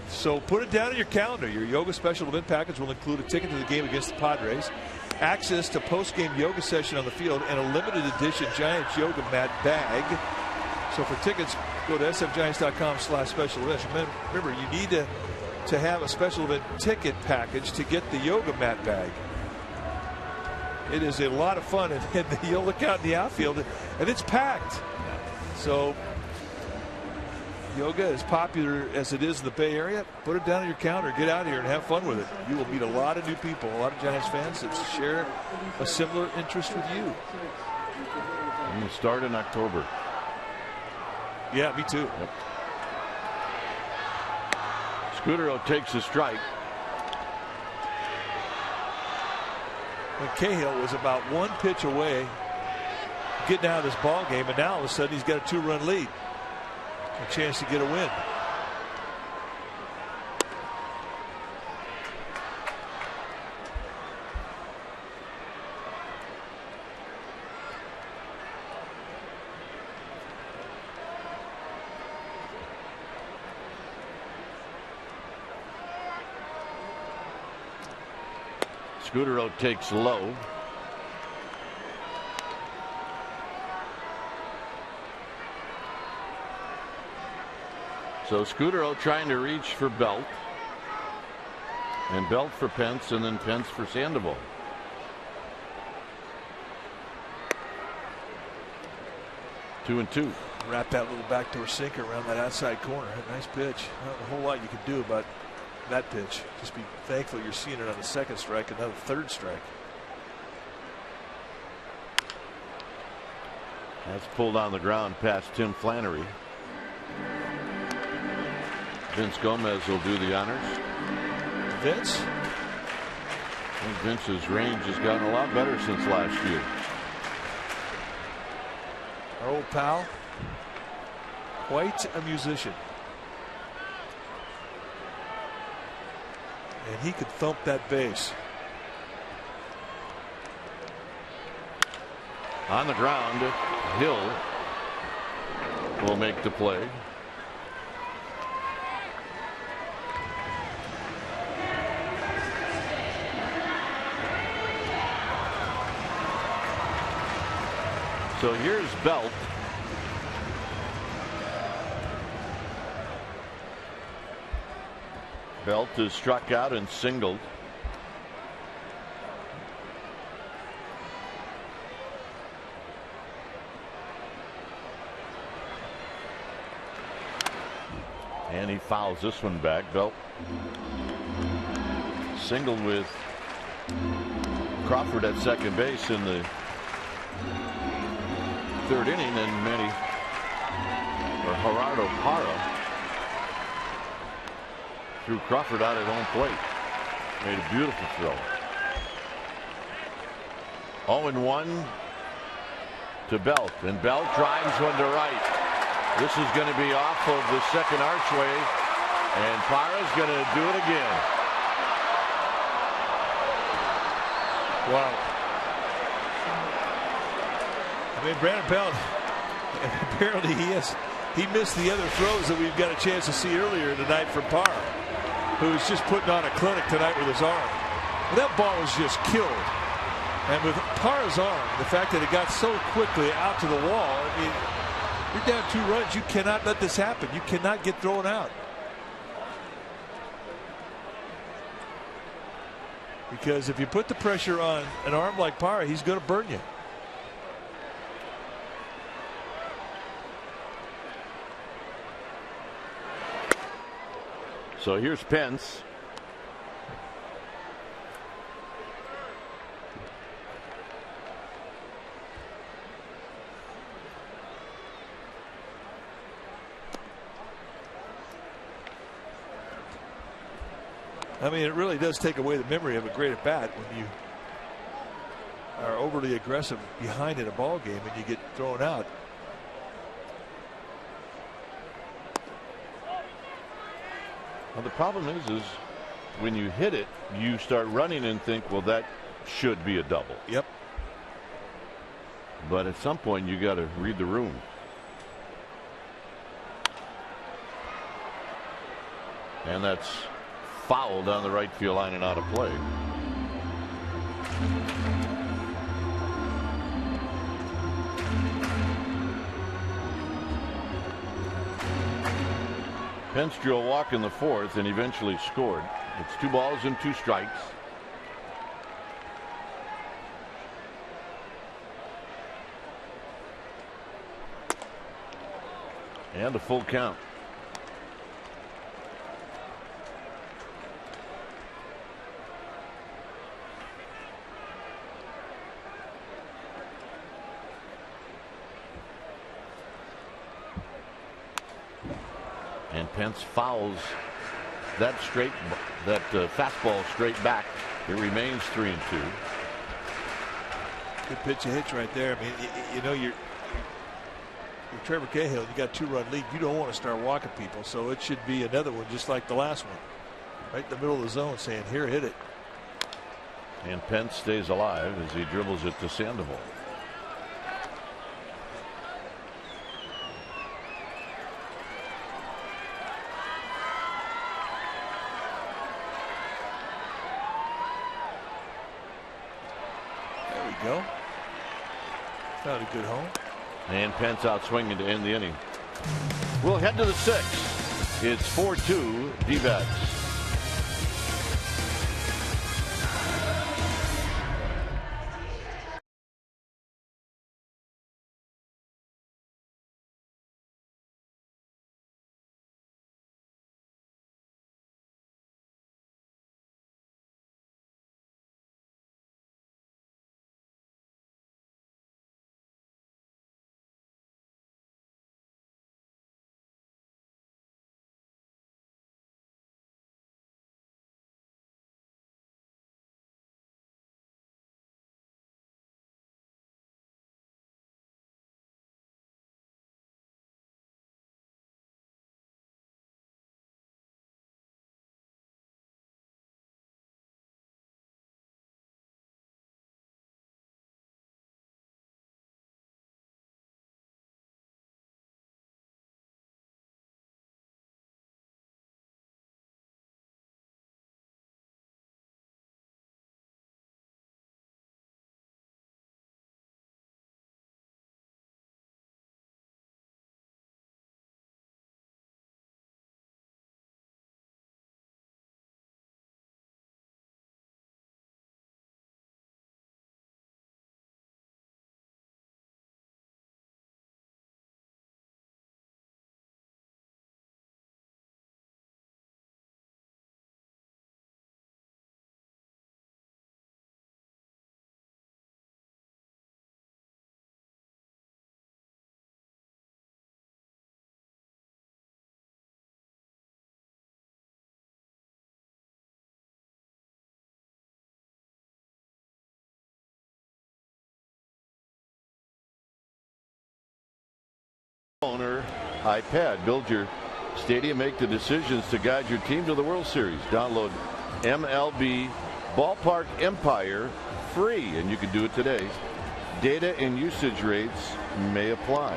So put it down in your calendar. Your yoga special event package will include a ticket to the game against the Padres, access to post-game yoga session on the field, and a limited edition Giants yoga mat bag. So for tickets, go to sfgiants.com/special events. Remember, you need to have a special event ticket package to get the yoga mat bag. It is a lot of fun, and you'll look out in the outfield, and it's packed. So yoga, as popular as it is in the Bay Area, put it down on your counter, get out here and have fun with it. You will meet a lot of new people, a lot of Giants fans that share a similar interest with you. And we'll start in October. Yeah, me too. Yep. Scudero takes a strike. When Cahill was about one pitch away getting out of this ball game, and now all of a sudden he's got a 2-run lead. A chance to get a win. Scudero takes low. So Scudero trying to reach for Belt, and Belt for Pence, and then Pence for Sandoval. Two and two. Wrap that little backdoor sinker around that outside corner. Nice pitch. Not a whole lot you can do about that pitch. Just be thankful you're seeing it on the second strike, another third strike. That's pulled on the ground past Tim Flannery. Vince Gomez will do the honors. Vince? I think Vince's range has gotten a lot better since last year. Our old pal, quite a musician. And he could thump that bass. On the ground, Hill will make the play. So here's Belt. Belt is struck out and singled. And he fouls this one back. Belt singled with Crawford at second base in the third inning, and Gerardo Parra threw Crawford out at home plate. Made a beautiful throw. 0-1 to Belt, and Belt drives one to right. This is going to be off of the second archway, and Parra's going to do it again. Wow. I mean, Brandon Belt, apparently he missed the other throws that we've got a chance to see earlier tonight from Parra, who's just putting on a clinic tonight with his arm. Well, that ball was just killed. And with Parra's arm, the fact that it got so quickly out to the wall, I mean, you're down 2 runs. You cannot let this happen. You cannot get thrown out. Because if you put the pressure on an arm like Parra, he's going to burn you. So here's Pence. I mean, it really does take away the memory of a great at bat when you are overly aggressive behind in a ball game and you get thrown out. Well, the problem is when you hit it, you start running and think, well, that should be a double. Yep. But at some point, you got to read the room. And that's foul down the right field line and out of play. Pence drew a walk in the fourth and eventually scored. It's 2 balls and 2 strikes. And a full count. And Pence fouls that fastball straight back. It remains 3-2. Good pitch and hitch right there. I mean, you know, you're Trevor Cahill. You got 2-run lead. You don't want to start walking people, so it should be another one just like the last one, right in the middle of the zone, saying, "Here, hit it." And Pence stays alive as he dribbles it to Sandoval. There we go. Found a good home. And Pence out swinging to end the inning. We'll head to the 6th. It's 4-2 D-backs. Owner iPad. Build your stadium, make the decisions to guide your team to the World Series. Download MLB Ballpark Empire free, and you can do it today. Data and usage rates may apply.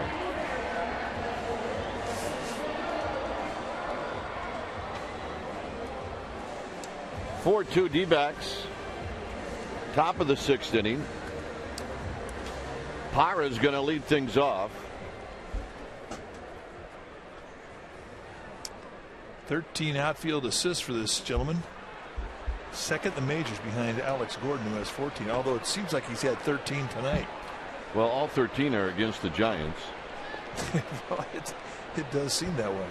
(4-2) D-backs. Top of the 6th inning. Parra's going to lead things off. 13 outfield assists for this gentleman. Second in the majors behind Alex Gordon, who has 14, although it seems like he's had 13 tonight. Well, all 13 are against the Giants. It does seem that way.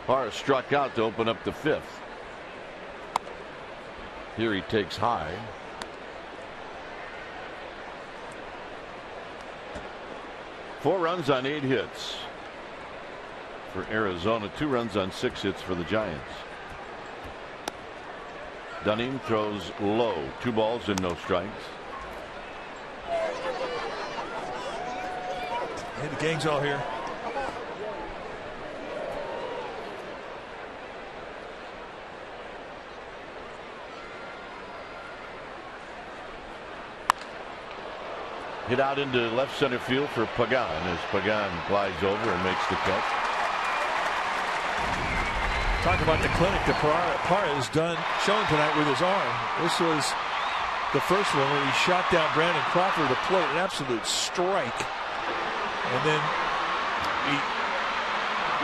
Parra struck out to open up the 5th. Here he takes high. Four runs on 8 hits for Arizona. 2 runs on 6 hits for the Giants. Dunning throws low. 2 balls and no strikes. Hey, the gang's all here. Hit out into left center field for Pagan as Pagan glides over and makes the catch. Talk about the clinic that Parra has shown tonight with his arm. This was the first one where he shot down Brandon Crawford to plate, an absolute strike. And then he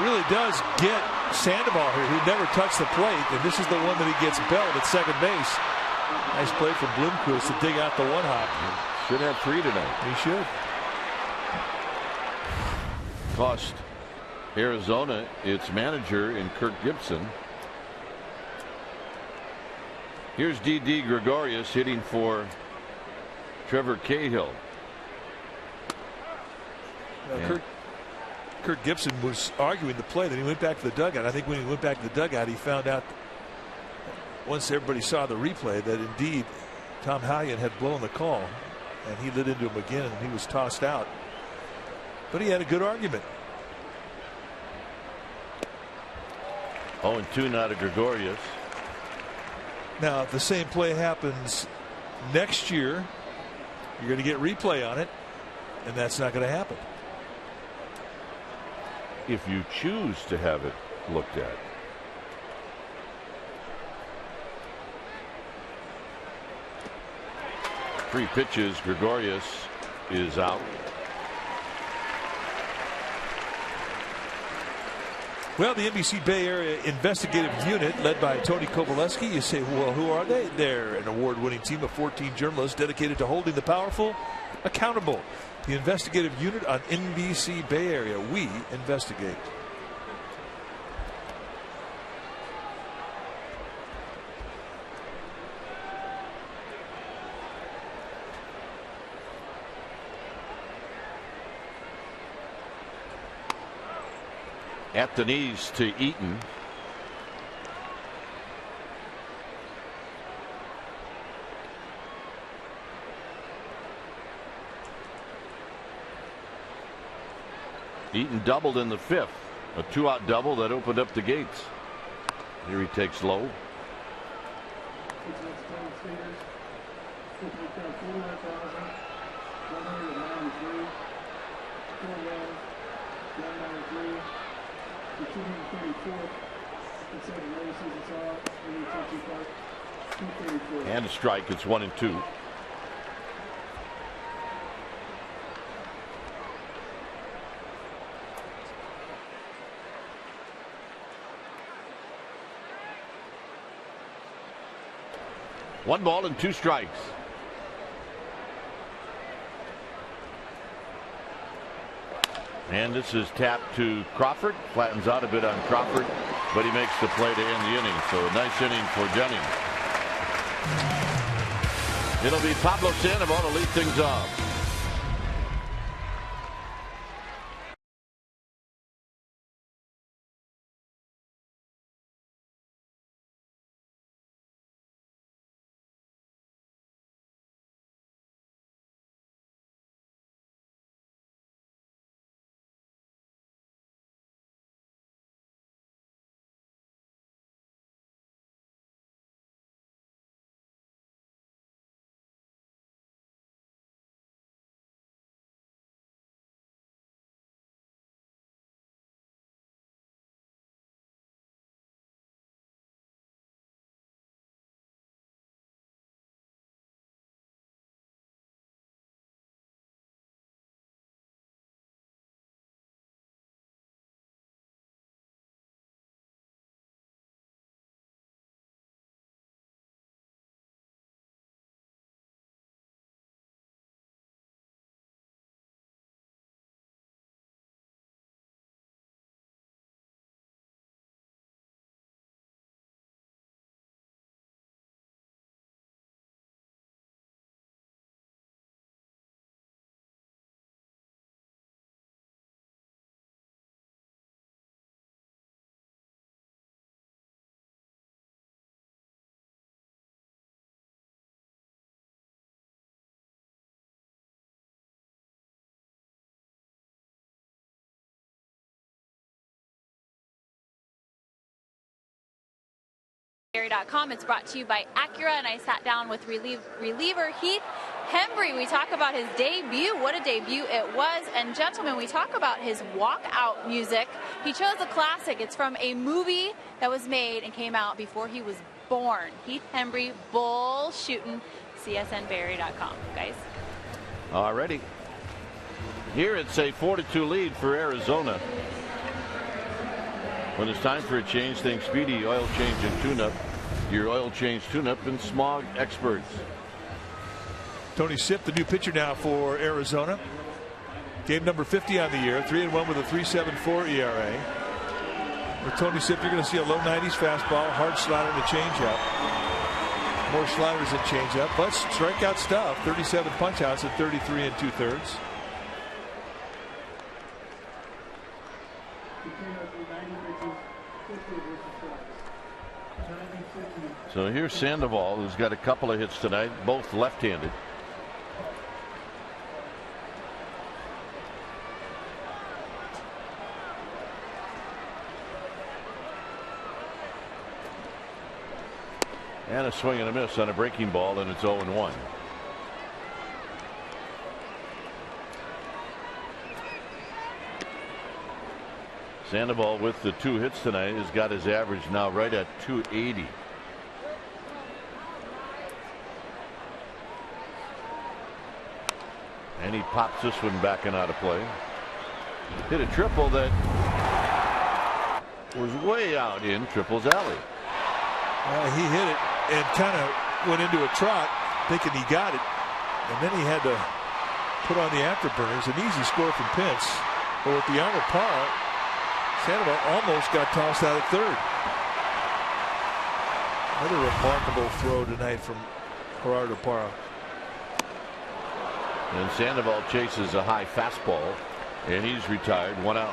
really does get Sandoval here, who never touched the plate, and this is the one that he gets belled at second base. Nice play from Bloomquist to dig out the one hop. Should have 3 tonight. He should. Cost Arizona its manager in Kirk Gibson. Here's D.D. Gregorius hitting for Trevor Cahill. Kirk Gibson was arguing the play, then he went back to the dugout. I think when he went back to the dugout, he found out, once everybody saw the replay, that indeed Tom Hallion had blown the call, and he lit into him again, and he was tossed out. But he had a good argument. 0-2 now to Gregorius. Now, if the same play happens next year, you're going to get replay on it, and that's not going to happen. If you choose to have it looked at. Three pitches, Gregorius is out. Well, the NBC Bay Area Investigative Unit, led by Tony Kowaleski. You say, well, who are they? They're an award-winning team of 14 journalists dedicated to holding the powerful accountable. The Investigative Unit on NBC Bay Area. We investigate. At the knees to Eaton. Eaton doubled in the 5th. A 2-out double that opened up the gates. Here he takes low. And a strike. It's 1-2. One ball and 2 strikes. And this is tapped to Crawford. Flattens out a bit on Crawford, but he makes the play to end the inning. So a nice inning for Jennings. It'll be Pablo Sandoval to lead things off. ARI.com. It's brought to you by Acura, and I sat down with reliever Heath Hembree. We talk about his debut. What a debut it was. And gentlemen, we talk about his walkout music. He chose a classic. It's from a movie that was made and came out before he was born. Heath Hembree, bull shooting. CSNBayArea.com, guys. Alrighty. Here it's a 4-2 lead for Arizona. When it's time for a change, think Speedy Oil Change and Tune-Up. Your oil change tune-up and smog experts. Tony Sipp, the new pitcher now for Arizona. Game number 50 on the year. 3-1 with a 3.74 ERA. With Tony Sipp, you're going to see a low 90s fastball, hard slider, and a changeup. More sliders than changeup, but strikeout stuff. 37 punch-outs at 33 2/3. So here's Sandoval, who's got a couple of hits tonight, both left-handed. And a swing and a miss on a breaking ball, and it's 0-1. Sandoval, with the 2 hits tonight, has got his average now right at 280. And he pops this one back and out of play. Hit a triple that was way out in Triple's alley. He hit it and kind of went into a trot thinking he got it. And then he had to put on the afterburners. An easy score from Pence. But with the arm of Parra, Sandoval almost got tossed out at third. Another remarkable throw tonight from Gerardo Parra. And Sandoval chases a high fastball, and he's retired, 1 out.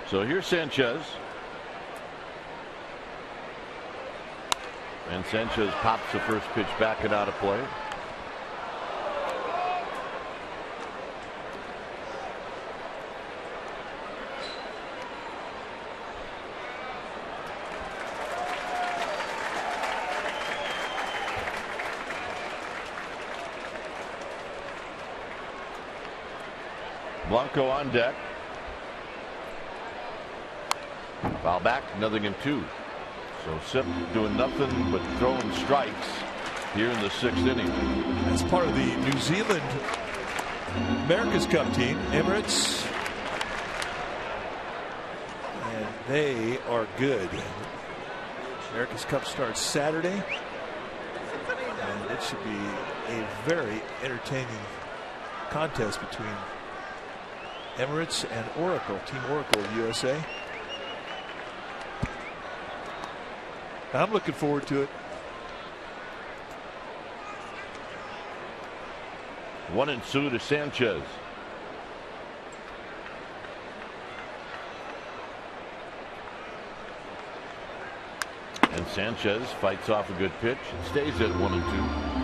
So here's Sanchez. And Sanchez pops the first pitch back and out of play. Blanco on deck. Foul back, 0-2. So Sipp doing nothing but throwing strikes here in the 6th inning. That's part of the New Zealand America's Cup team, Emirates. And they are good. America's Cup starts Saturday. And it should be a very entertaining contest between Emirates and Oracle, Team Oracle of USA. I'm looking forward to it. 1-2 to Sanchez. And Sanchez fights off a good pitch and stays at 1-2.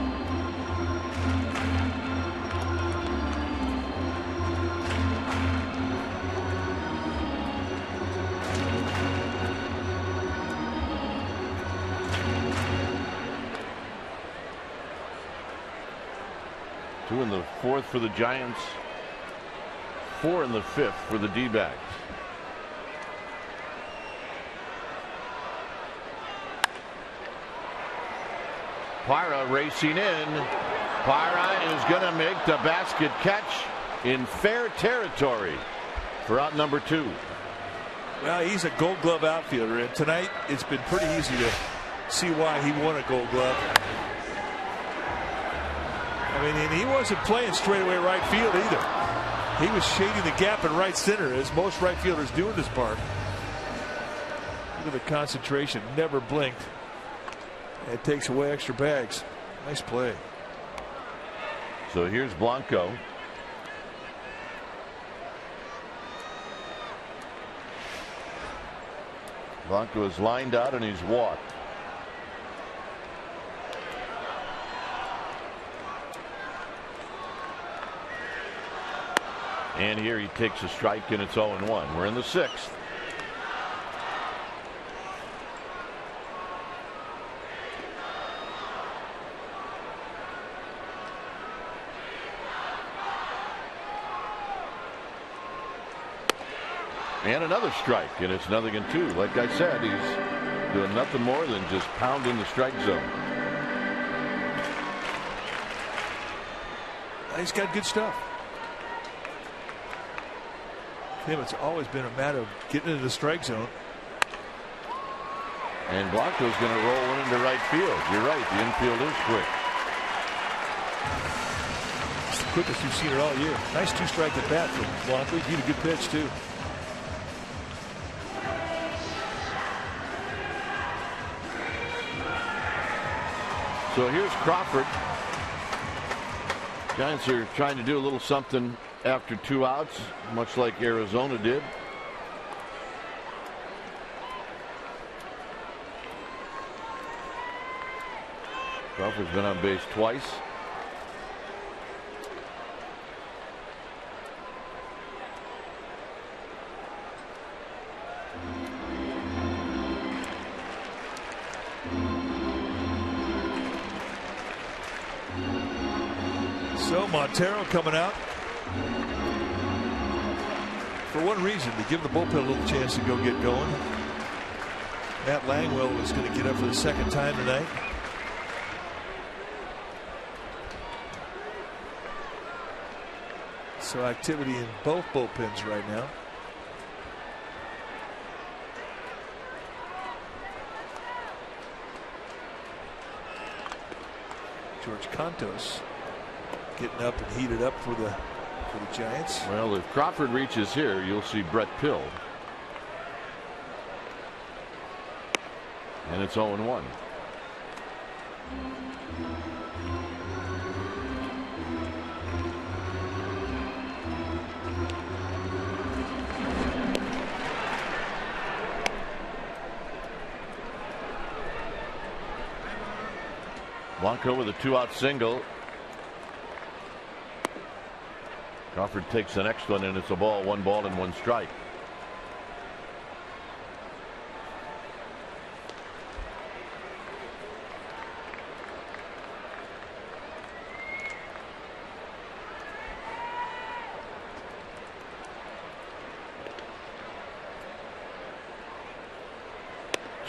Two in the 4th for the Giants. 4 in the 5th for the D-backs. Parra racing in. Parra is going to make the basket catch in fair territory for out number 2. Well, he's a Gold Glove outfielder, and tonight it's been pretty easy to see why he won a Gold Glove. I mean, and he wasn't playing straightaway right field either. He was shading the gap in right center, as most right fielders do in this park. Look at the concentration, never blinked. It takes away extra bags. Nice play. So here's Blanco. Blanco is lined out and he's walked. And here he takes a strike and it's 0-1. We're in the 6th. And another strike, and it's 0-2. Like I said, he's doing nothing more than just pounding the strike zone. He's got good stuff. For him, it's always been a matter of getting into the strike zone. And Blanco's going to roll one into right field. You're right, the infield is quick. It's the quickest you've seen it all year. Nice two-strike at bat from Blanco. He beat a good pitch, too. So here's Crawford. Giants are trying to do a little something after 2 outs, much like Arizona did. Crawford's been on base twice. So Montero coming out for one reason, to give the bullpen a little chance to go get going. Matt Langwell is going to get up for the second time tonight. So activity in both bullpens right now. George Cantos getting up and heated up for the Giants. Well, if Crawford reaches here, you'll see Brett Pill. And it's 0-1. Blanco with a 2-out single. Crawford takes the next one, and it's a ball, 1 ball and 1 strike.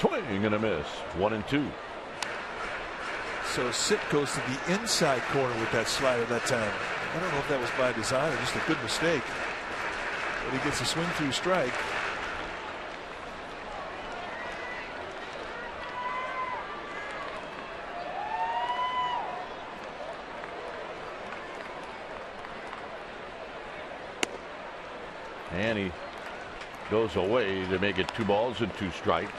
Swing and a miss, 1-2. So Sitt goes to the inside corner with that slider that time. I don't know if that was by design or just a good mistake. But he gets a swing through strike. And he goes away to make it 2 balls and 2 strikes.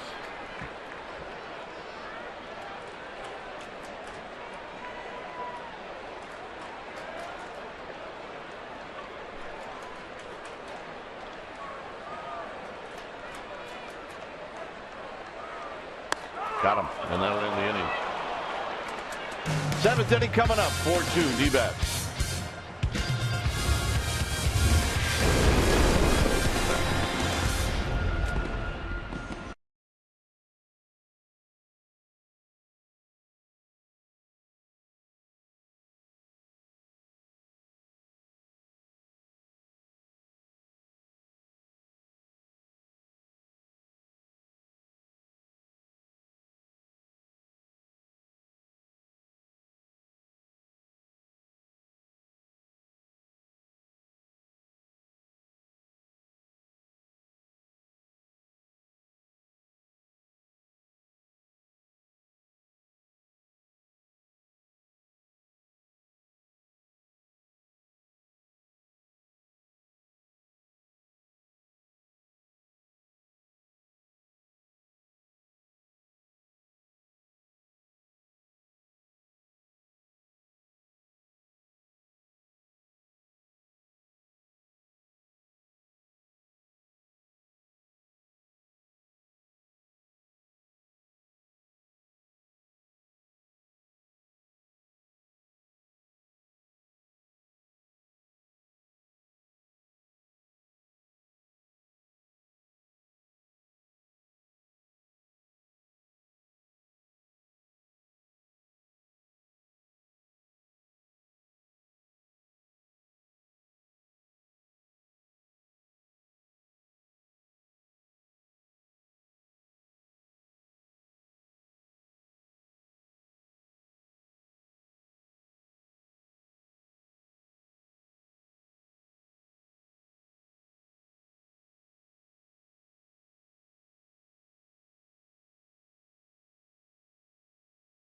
Got him, and that'll end the inning. 7th inning coming up, 4-2 D-backs.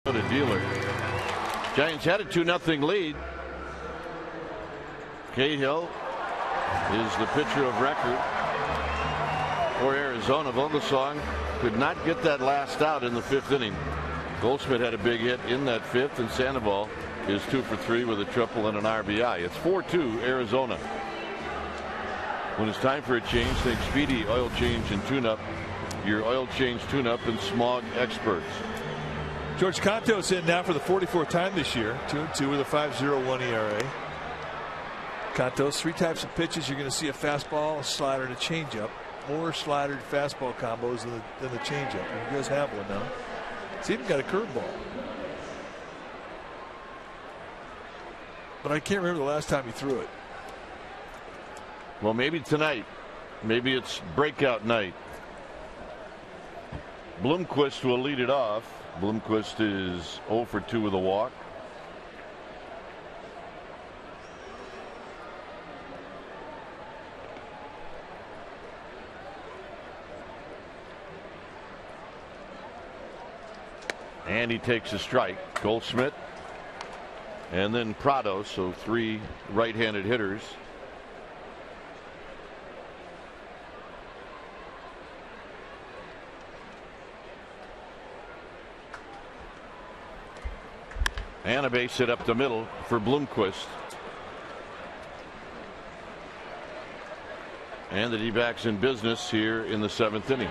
The dealer. Giants had a 2-0 lead. Cahill is the pitcher of record for Arizona. Vogelsong could not get that last out in the 5th inning. Goldschmidt had a big hit in that 5th, and Sandoval is 2 for 3 with a triple and an RBI. It's 4-2 Arizona. When it's time for a change, think Speedy Oil Change and Tune-Up. Your oil change tune-up and smog experts. George Cantos in now for the 44th time this year. 2-2 with a 5.01 ERA. Cantos, 3 types of pitches. You're going to see a fastball, a slider, and a changeup. More slider fastball combos than the changeup. And he does have one now. He's even got a curveball. But I can't remember the last time he threw it. Well, maybe tonight. Maybe it's breakout night. Bloomquist will lead it off. Bloomquist is 0 for 2 with a walk. And he takes a strike. Goldschmidt and then Prado, so 3 right-handed hitters. And a base hit up the middle for Bloomquist. And the D-backs in business here in the 7th inning.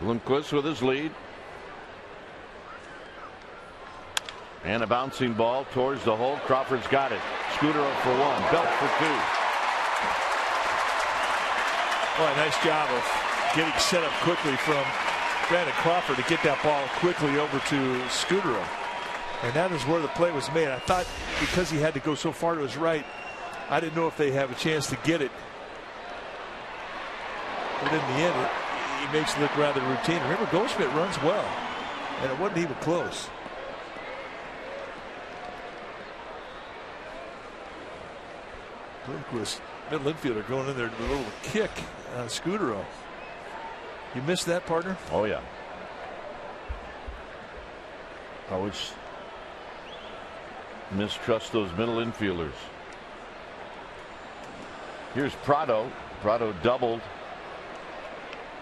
Bloomquist with his lead. And a bouncing ball towards the hole. Crawford's got it. Scooter up for 1. Belt for 2. Well, a nice job of getting set up quickly from Brandon Crawford to get that ball quickly over to Scutero. And that is where the play was made. I thought because he had to go so far to his right, I didn't know if they have a chance to get it. But in the end, he makes it look rather routine. Remember, Goldschmidt runs well, and it wasn't even close. Bloomquist, middle infielder, going in there to a little kick on Scutero. You missed that, partner? Oh, yeah. Always mistrust those middle infielders. Here's Prado. Prado doubled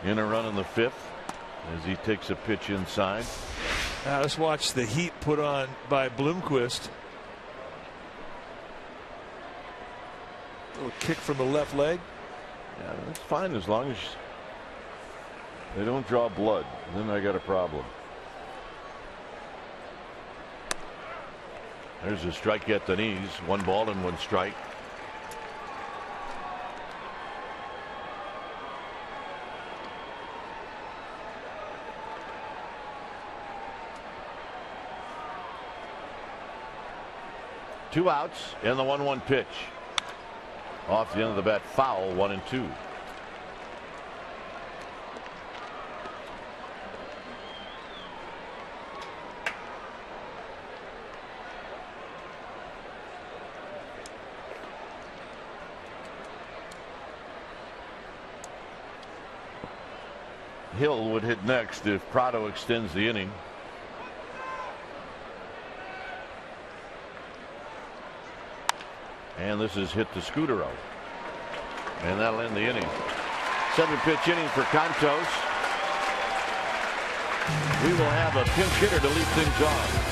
in a run in the 5th as he takes a pitch inside. Now let's watch the heat put on by Bloomquist. Little kick from the left leg. Yeah, that's fine as long as they don't draw blood. Then I got a problem. There's a strike at the knees. 1 ball and 1 strike. Two outs and the 1-1 pitch. Off the end of the bat, foul. 1-2. Hill would hit next if Prado extends the inning. And this is hit to Scutero. And that'll end the inning. 7-pitch inning for Cantos. We will have a pinch hitter to lead things off.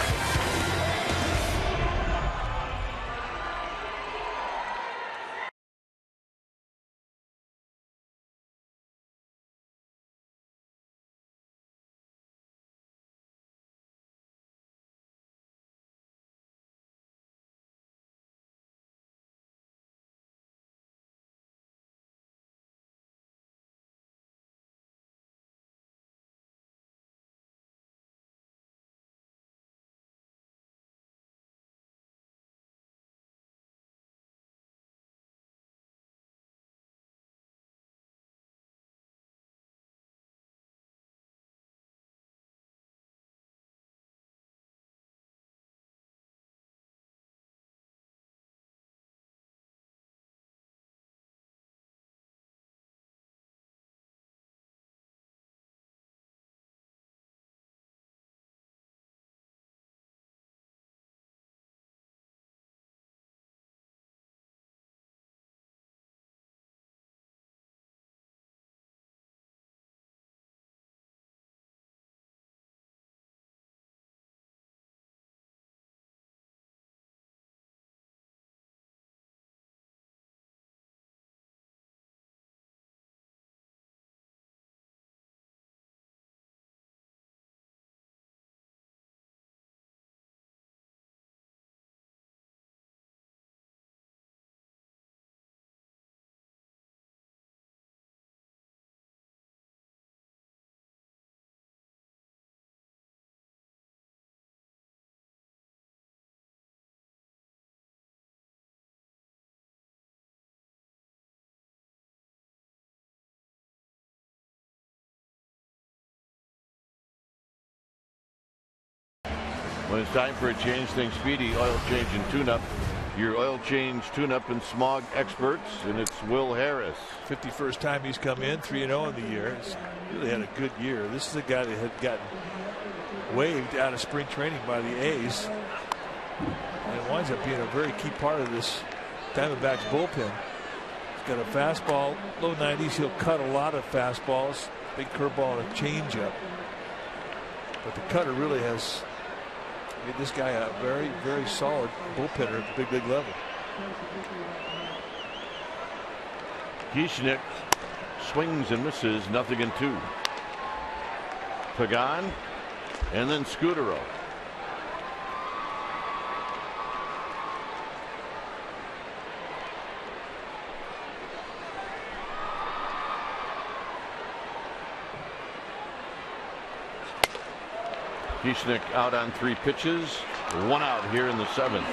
When it's time for a change, think Speedy Oil Change and Tune-Up. Your oil change, tune-up, and smog experts, and it's Will Harris. 51st time he's come in, 3-0 in the year. He's really had a good year. This is a guy that had gotten waived out of spring training by the A's. And it winds up being a very key part of this Diamondbacks bullpen. He's got a fastball, low 90s. He'll cut a lot of fastballs, big curveball and a changeup. But the cutter really has made this guy a very, very solid bullpenner at the big league level. Kieschnick swings and misses, 0-2. Pagan and then Scutaro. Kieschnick out on 3 pitches, 1 out here in the 7th.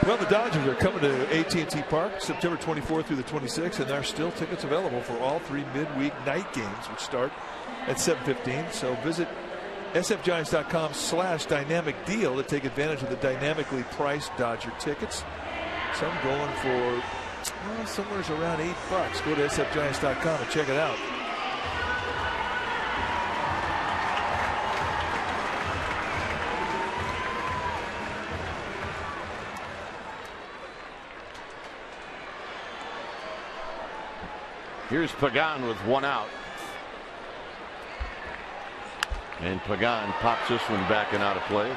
Well, the Dodgers are coming to AT&T Park September 24th through the 26th, and there are still tickets available for all 3 midweek night games, which start at 7:15. So visit sfgiants.com/dynamic deal to take advantage of the dynamically priced Dodger tickets. Some going for somewhere around $8. Go to sfgiants.com and check it out. Here's Pagan with 1 out. And Pagan pops this one back and out of play.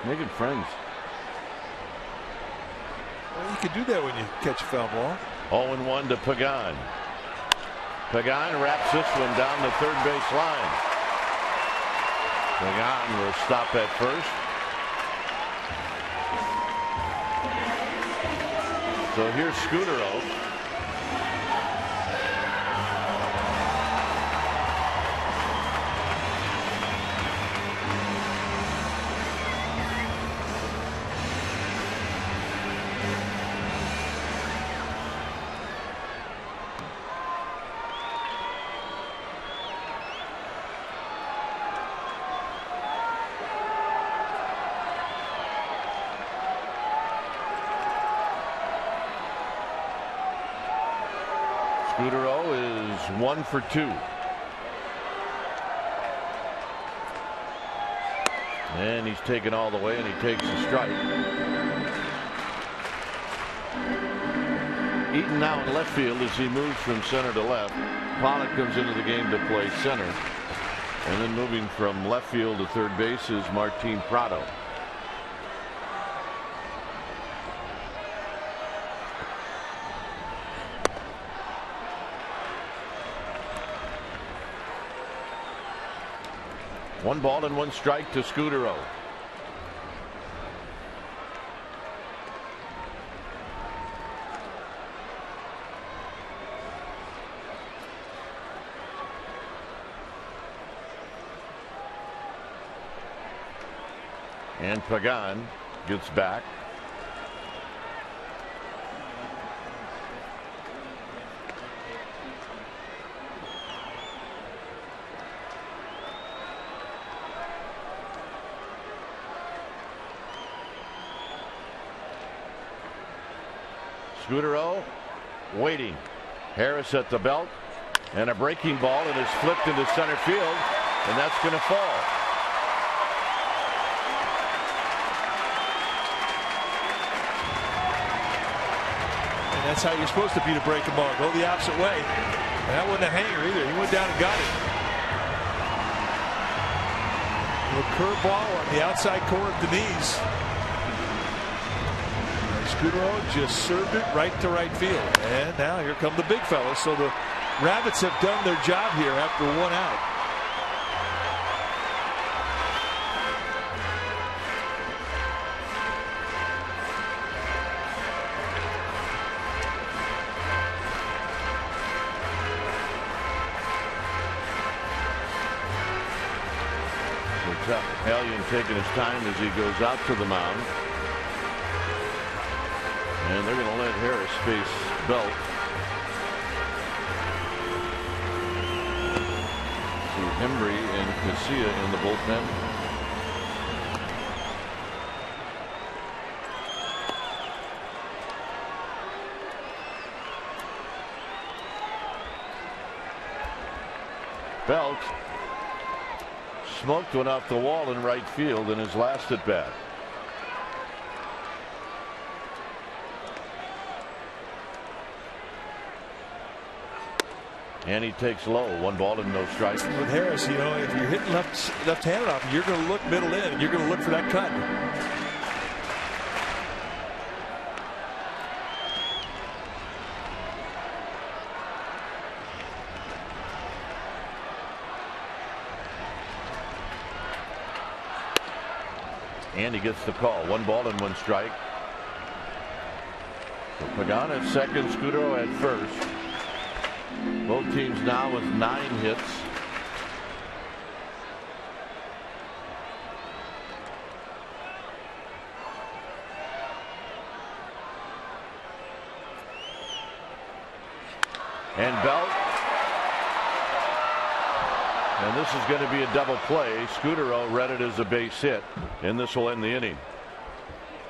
Making friends. Well, you can do that when you catch a foul ball. 0-1 to Pagan. Pagan wraps this one down the third base line. Pagan will stop at first. So here's Scutaro. Scutaro is 1 for 2. And he's taken all the way, and he takes a strike. Eaton now in left field as he moves from center to left. Pollock comes into the game to play center. And then moving from left field to third base is Martin Prado. One ball and 1 strike to Scutaro. And Pagan gets back. Scutaro waiting. Harris at the belt, and a breaking ball, and is flipped into center field, and that's going to fall. And that's how you're supposed to beat a breaking ball. Go the opposite way. And that wasn't a hanger either. He went down and got it. A curveball on the outside corner of the knees. Scutaro just served it right to right field. And now here come the big fellas. So the Rabbits have done their job here after 1 out. Hallion taking his time as he goes out to the mound. And they're going to let Harris face Belt. See Hembry and Casilla in the bullpen. Belt smoked one off the wall in right field in his last at bat. And he takes low. 1 ball and no strike. With Harris, you know, if you're hitting left-handed off, you're going to look middle in. You're going to look for that cut. And he gets the call. 1 ball and 1 strike. So Pagan at second, Scudero at first. Both teams now with 9 hits. And Belt. And this is going to be a double play. Scudero read it as a base hit, and this will end the inning.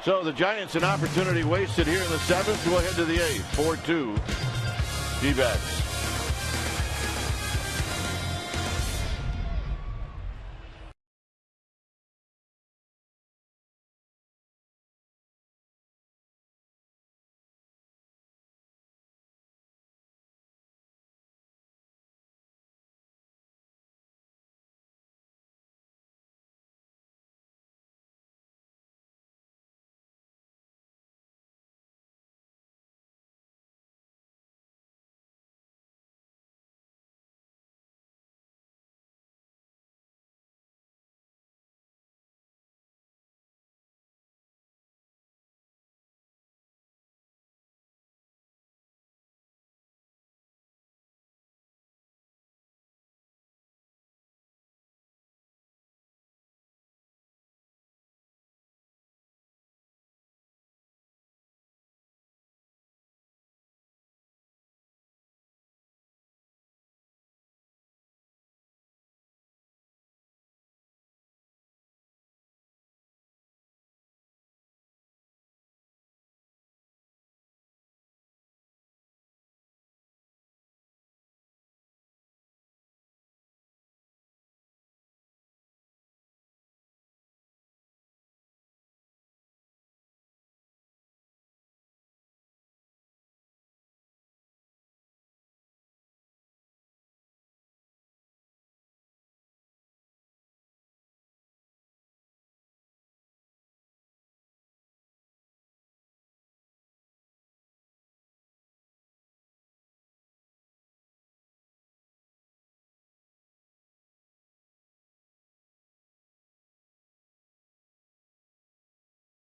So the Giants an opportunity wasted here in the 7th. We'll head to the 8th. 4-2 D-backs.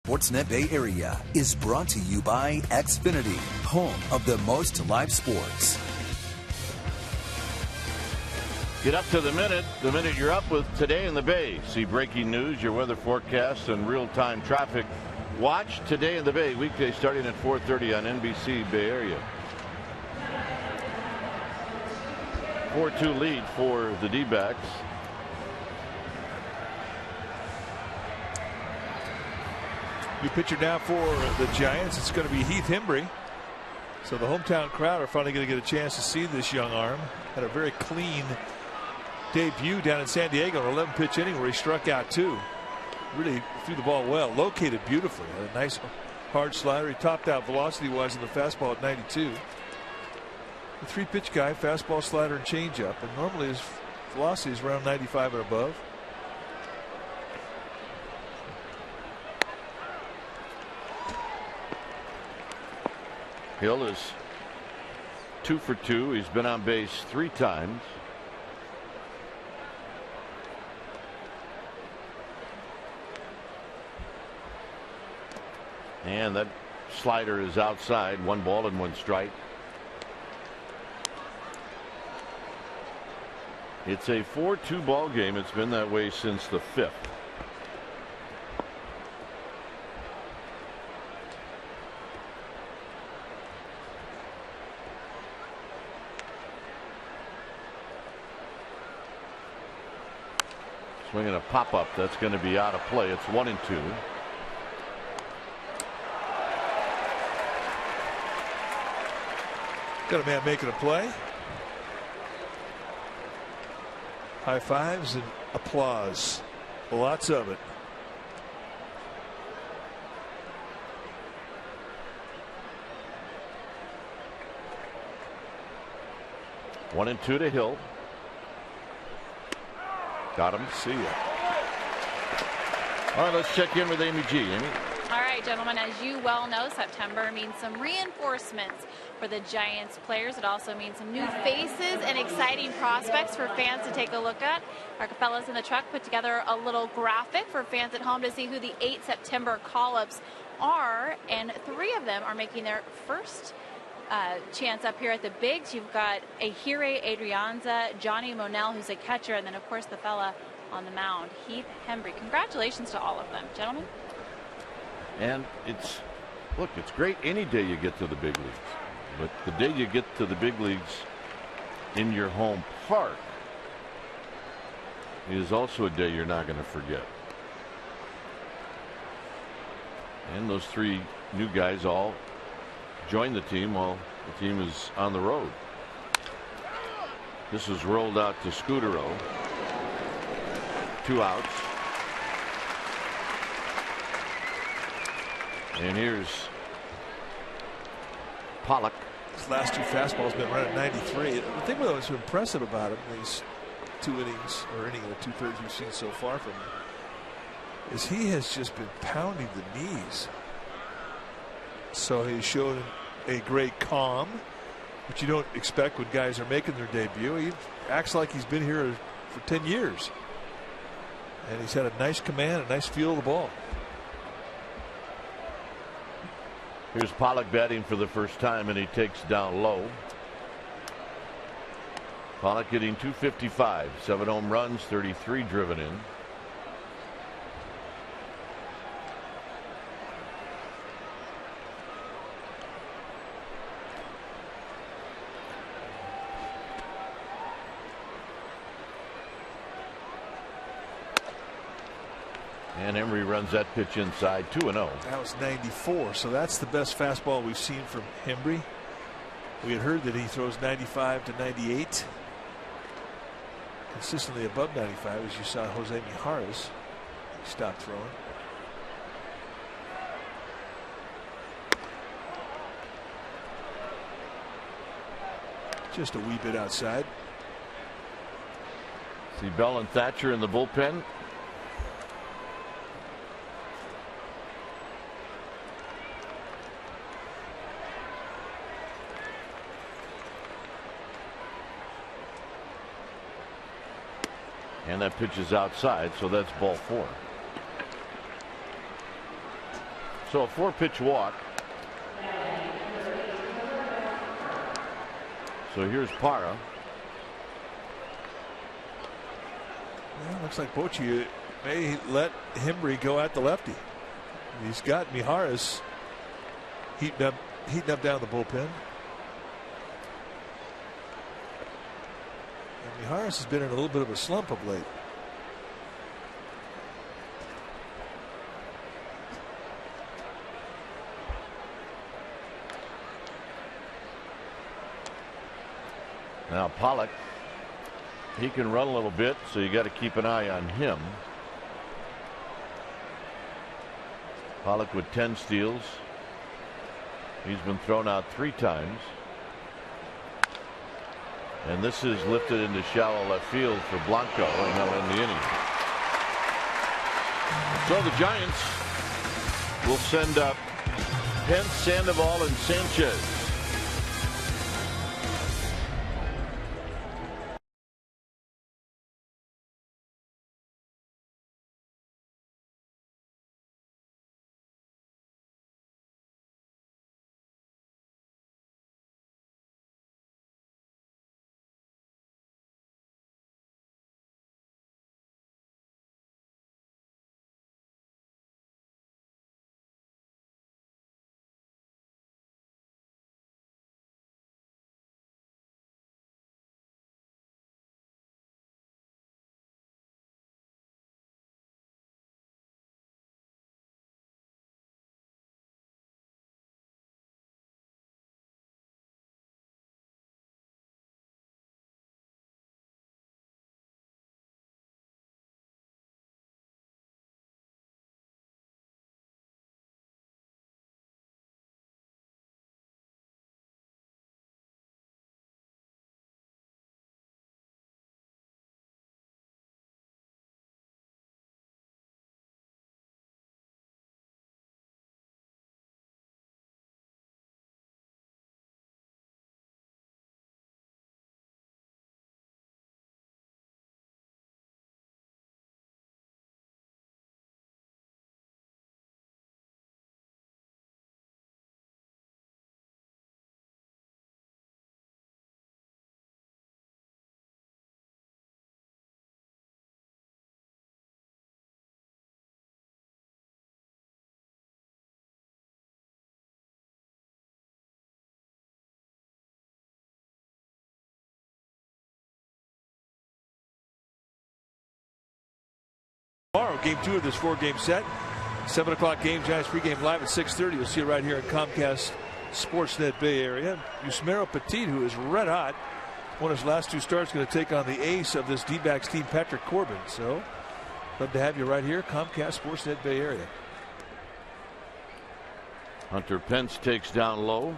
Sportsnet Bay Area is brought to you by Xfinity, home of the most live sports. Get up to the minute you're up with Today in the Bay. See breaking news, your weather forecast, and real-time traffic. Watch Today in the Bay, weekday starting at 4:30 on NBC Bay Area. 4-2 lead for the D-backs. New pitcher now for the Giants. It's going to be Heath Hembry. So the hometown crowd are finally going to get a chance to see this young arm. Had a very clean debut down in San Diego, an 11-pitch inning where he struck out 2. Really threw the ball well, located beautifully. Had a nice hard slider. He topped out velocity-wise in the fastball at 92. The 3-pitch guy, fastball, slider, and changeup, and normally his velocity is around 95 and above. Hill is 2 for 2. He's been on base 3 times. And that slider is outside. 1 ball and 1 strike. It's a 4-2 ball game. It's been that way since the 5th. Swinging a pop-up that's going to be out of play. It's 1-2. Got a man making a play. High fives and applause. Lots of it. One and two to Hill. Got him. See ya. All right, let's check in with Amy G. Amy? All right, gentlemen, as you well know, September means some reinforcements for the Giants players. It also means some new faces and exciting prospects for fans to take a look at. Our fellows in the truck put together a little graphic for fans at home to see who the 8 September call-ups are, and 3 of them are making their first chance up here at the bigs. You've got Ahire Adrianza, Johnny Monell, who's a catcher, and then, of course, the fella on the mound, Heath Hembree. Congratulations to all of them, gentlemen. And it's great any day you get to the big leagues, but the day you get to the big leagues in your home park is also a day you're not going to forget. And those 3 new guys all joined the team while the team is on the road. This is rolled out to Scudero. 2 outs. And here's Pollock. His last 2 fastballs been running 93. The thing that was impressive about him these 2 innings, or inning and the 2/3 we've seen so far from him, is he has just been pounding the knees. So he showed a great calm, which you don't expect when guys are making their debut. He acts like he's been here for 10 years. And he's had a nice command, a nice feel of the ball. Here's Pollock batting for the first time, and he takes down low. Pollock hitting .255, 7 home runs, 33 driven in. And Emery runs that pitch inside, 2-0. That was 94, so that's the best fastball we've seen from Hembree. We had heard that he throws 95 to 98. Consistently above 95, as you saw Jose Mijares stop throwing. Just a wee bit outside. See Bell and Thatcher in the bullpen. And that pitch is outside, so that's ball 4. So a 4-pitch walk. So here's Parra. Well, looks like Bochy may let Hembree go at the lefty. He's got Mijares heating up down the bullpen. Mijares has been in a little bit of a slump of late. Now Pollock, he can run a little bit, so you got to keep an eye on him. Pollock with 10 steals. He's been thrown out 3 times. And this is lifted into shallow left field for Blanco, and he'll end the inning. So the Giants will send up Pence, Sandoval, and Sanchez. game 2 of this 4-game set. 7 o'clock game, Giants pregame live at 6:30. You'll see it right here at Comcast Sportsnet Bay Area. Yusmeiro Petit, who is red hot, won his last 2 starts, going to take on the ace of this D-backs team, Patrick Corbin. So, love to have you right here, Comcast Sportsnet Bay Area. Hunter Pence takes down low.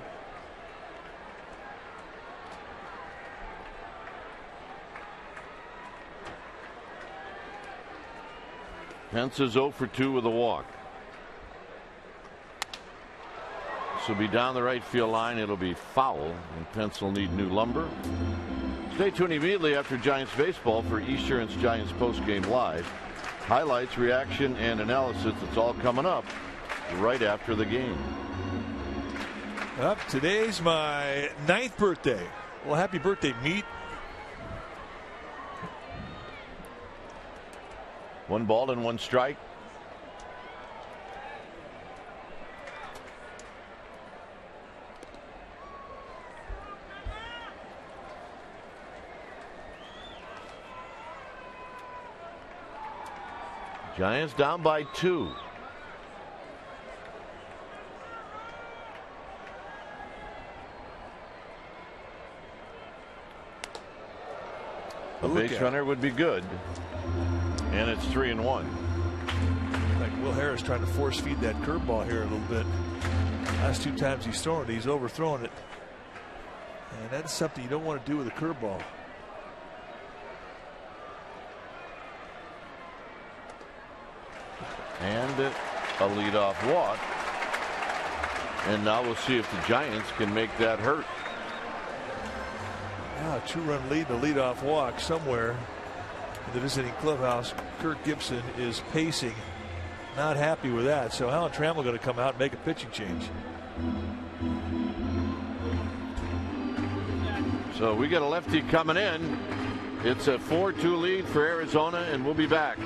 Pence is 0 for 2 with a walk. This will be down the right field line. It'll be foul, and Pence will need new lumber. Stay tuned immediately after Giants baseball for Esurance Giants postgame live. Highlights, reaction, and analysis. It's all coming up right after the game. Today's my 9th birthday. Well, happy birthday, Meat. 1 ball and 1 strike. Giants down by 2. A base runner would be good. And it's 3-1. Like Will Harris trying to force feed that curveball here a little bit. Last 2 times he's thrown it, he's overthrown it. And that's something you don't want to do with a curveball. And a leadoff walk. And now we'll see if the Giants can make that hurt. Now a 2-run lead and a leadoff walk somewhere in the visiting clubhouse. Kirk Gibson is pacing. Not happy with that. So Alan Trammell going to come out and make a pitching change. So we got a lefty coming in. It's a 4-2 lead for Arizona, and we'll be back.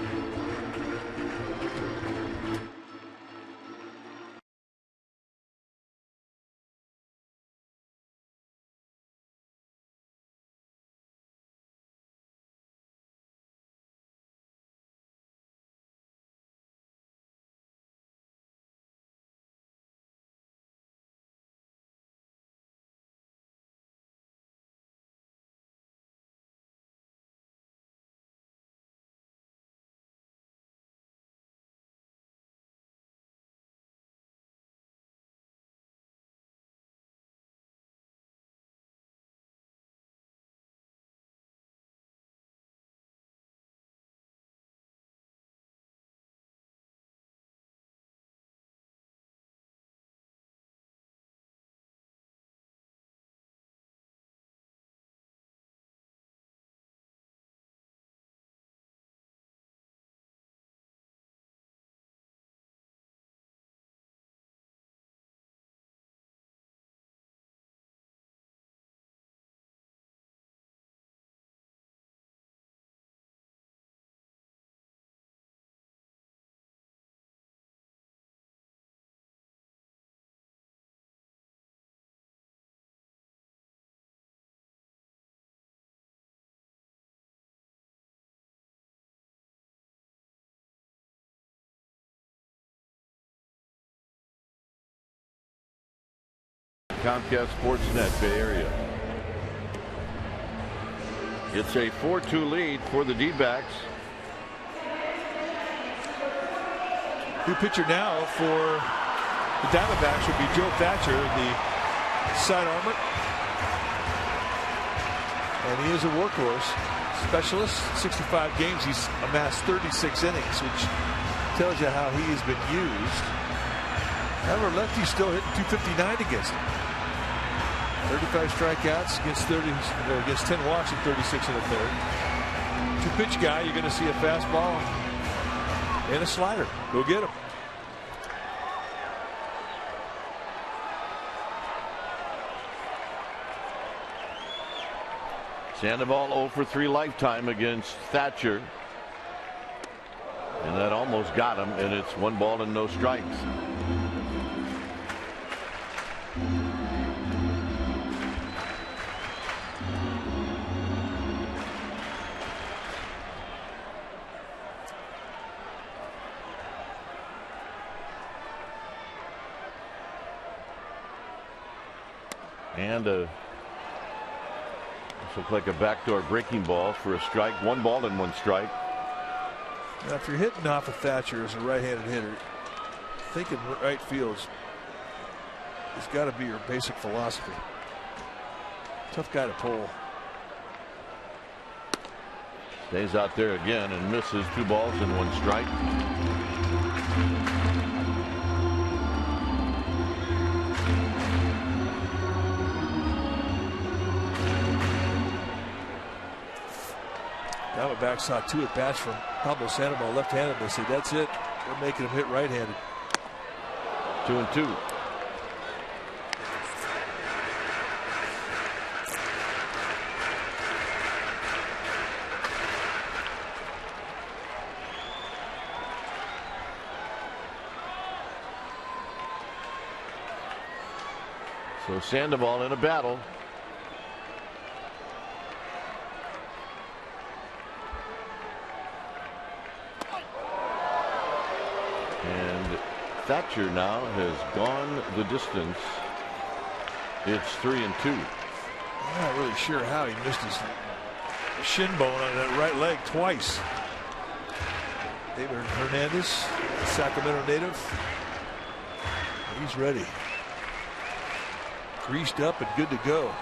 Comcast Sportsnet Bay Area. It's a 4-2 lead for the D-backs. New pitcher now for the Diamondbacks would be Joe Thatcher in the side armor. And he is a workhorse specialist. 65 games, he's amassed 36 innings, which tells you how he has been used. However, lefty's still hitting .259 against him. 35 strikeouts against 10 walks in 36 and a third. 2-pitch guy, you're going to see a fastball and a slider. Go get him. Sandoval 0 for 3 lifetime against Thatcher. And that almost got him, and it's 1 ball and no strikes. And this looks like a backdoor breaking ball for a strike. 1 ball and 1 strike. Now, if you're hitting off of Thatcher as a right-handed hitter, thinking right field has got to be your basic philosophy. Tough guy to pull. Stays out there again and misses. 2 balls and 1 strike. Diamondbacks saw 2 at bats from Pablo Sandoval left-handed. They said, that's it. We're making him hit right-handed. 2-2. So Sandoval in a battle. And Thatcher now has gone the distance. It's 3-2. I'm not really sure how he missed his shin bone on that right leg twice. David Hernandez, Sacramento native. He's ready. Greased up and good to go.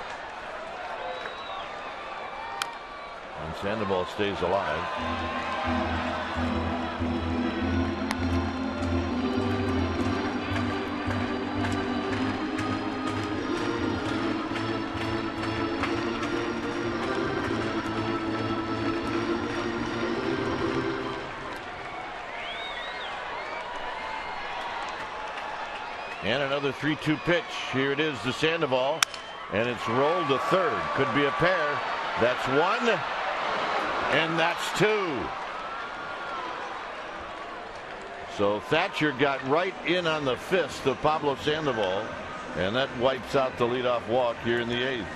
And Sandoval stays alive. And another 3-2 pitch. Here it is to Sandoval. And it's rolled to third. Could be a pair. That's 1. And that's 2. So Thatcher got right in on the fist of Pablo Sandoval. And that wipes out the leadoff walk here in the 8th.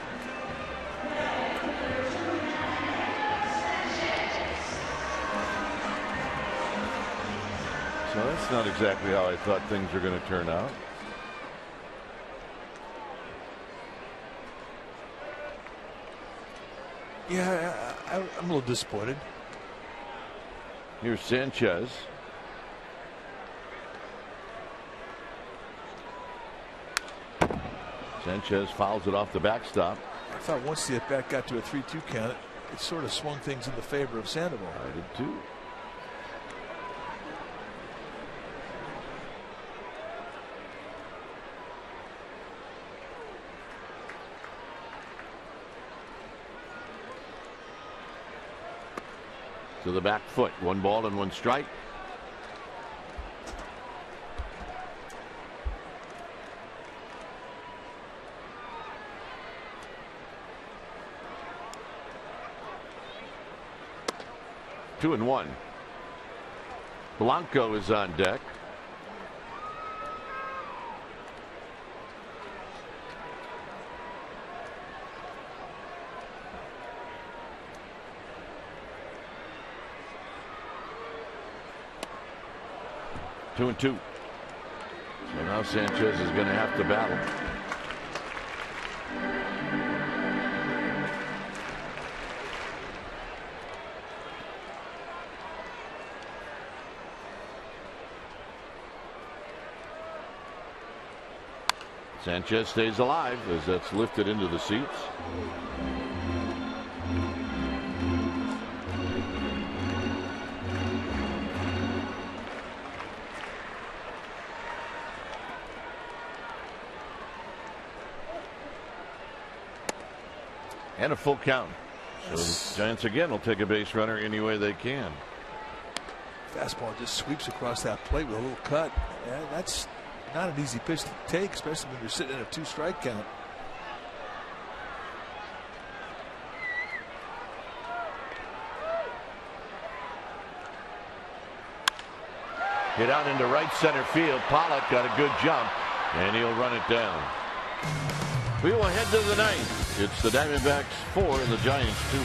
So that's not exactly how I thought things were going to turn out. Yeah, I'm a little disappointed. Here's Sanchez. Sanchez fouls it off the backstop. I thought once the at-bat got to a 3-2 count, it sort of swung things in the favor of Sandoval. I did too. To the back foot. 1 ball and 1 strike. Two and 1. Blanco is on deck. Two and 2. So now Sanchez is going to have to battle. Sanchez stays alive as that's lifted into the seats. And a full count. So the Giants again will take a base runner any way they can. Fastball just sweeps across that plate with a little cut. Yeah, that's not an easy pitch to take, especially when you're sitting in a 2-strike count. Hit out into right center field. Pollock got a good jump, and he'll run it down. We will head to the 9th. It's the Diamondbacks 4 and the Giants 2.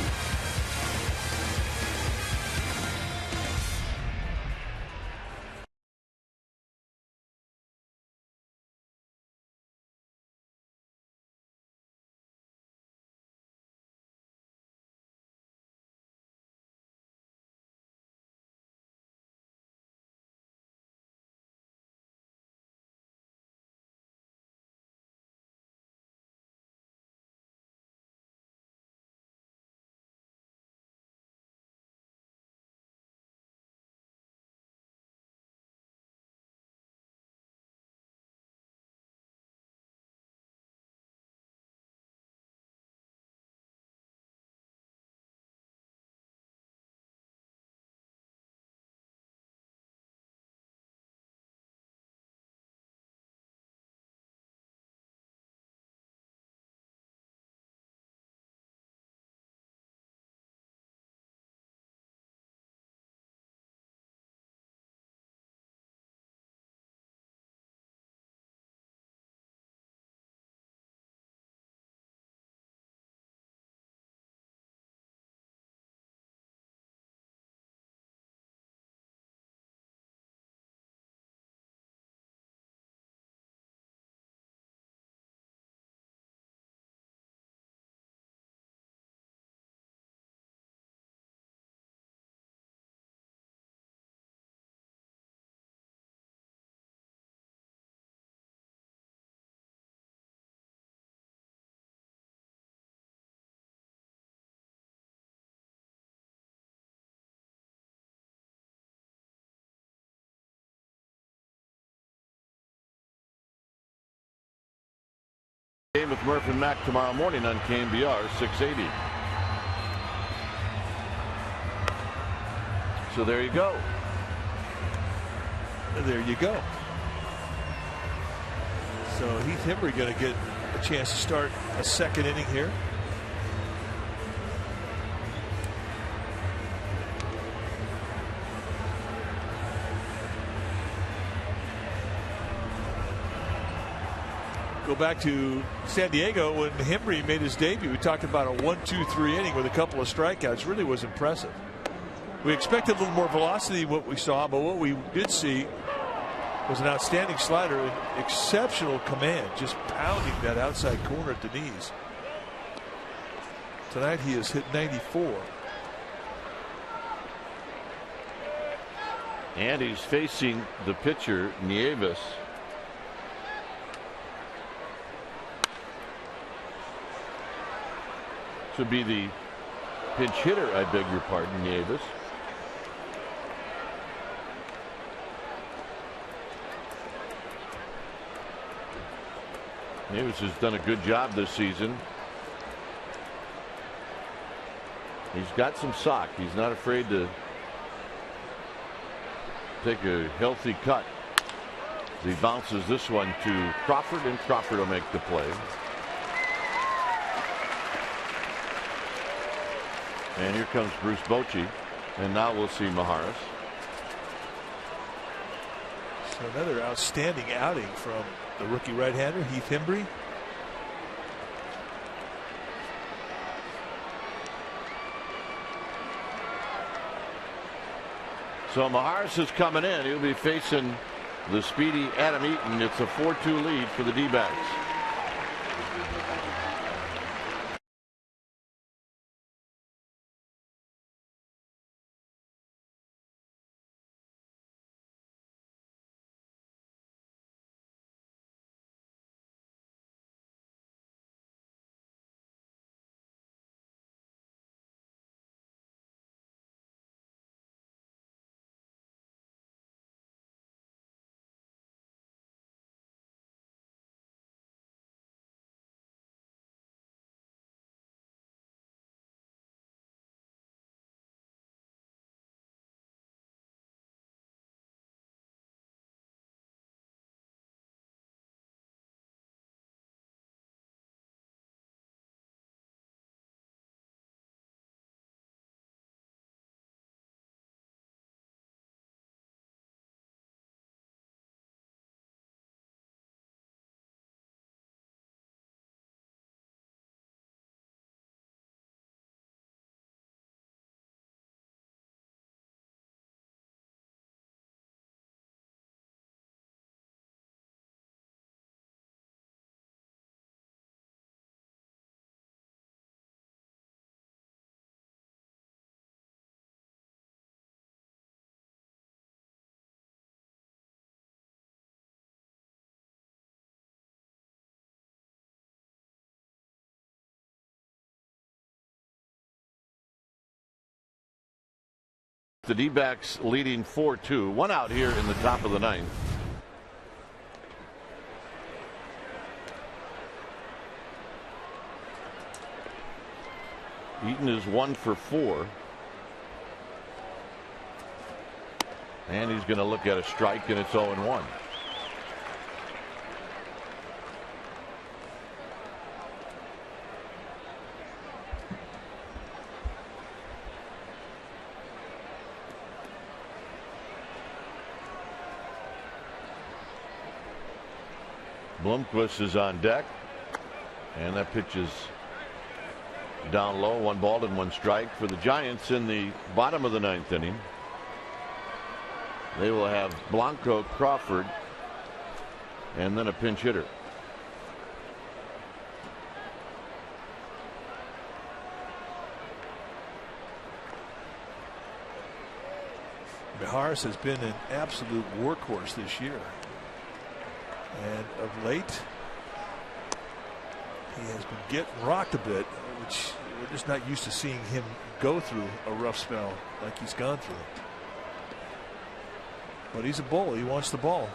Game with Murph and Mac tomorrow morning on KMBR 680. So there you go. There you go. So Heath Hembree going to get a chance to start a second inning here. Go back to San Diego when Hembree made his debut. We talked about a 1-2-3 inning with a couple of strikeouts. Really was impressive. We expected a little more velocity than what we saw, but what we did see was an outstanding slider and exceptional command, just pounding that outside corner at the knees. Tonight he has hit 94. And he's facing the pitcher, Nieves. To be the pinch hitter, I beg your pardon, Nieves. Nieves has done a good job this season. He's got some sock. He's not afraid to take a healthy cut. He bounces this one to Crawford, and Crawford will make the play. And here comes Bruce Bochy, and now we'll see Maharis. So another outstanding outing from the rookie right-hander, Heath Hembree. So Maharis is coming in. He'll be facing the speedy Adam Eaton. It's a 4-2 lead for the D-backs. The D-backs leading 4-2. One out here in the top of the ninth. Eaton is 1 for 4. And he's going to look at a strike, and it's 0-1. Blomquist is on deck, and that pitch is down low. 1 ball and 1 strike for the Giants in the bottom of the ninth inning. They will have Blanco, Crawford, and then a pinch hitter. Maharis has been an absolute workhorse this year. And of late, he has been getting rocked a bit, which we're just not used to seeing him go through a rough spell like he's gone through. But he's a bull. He wants the ball.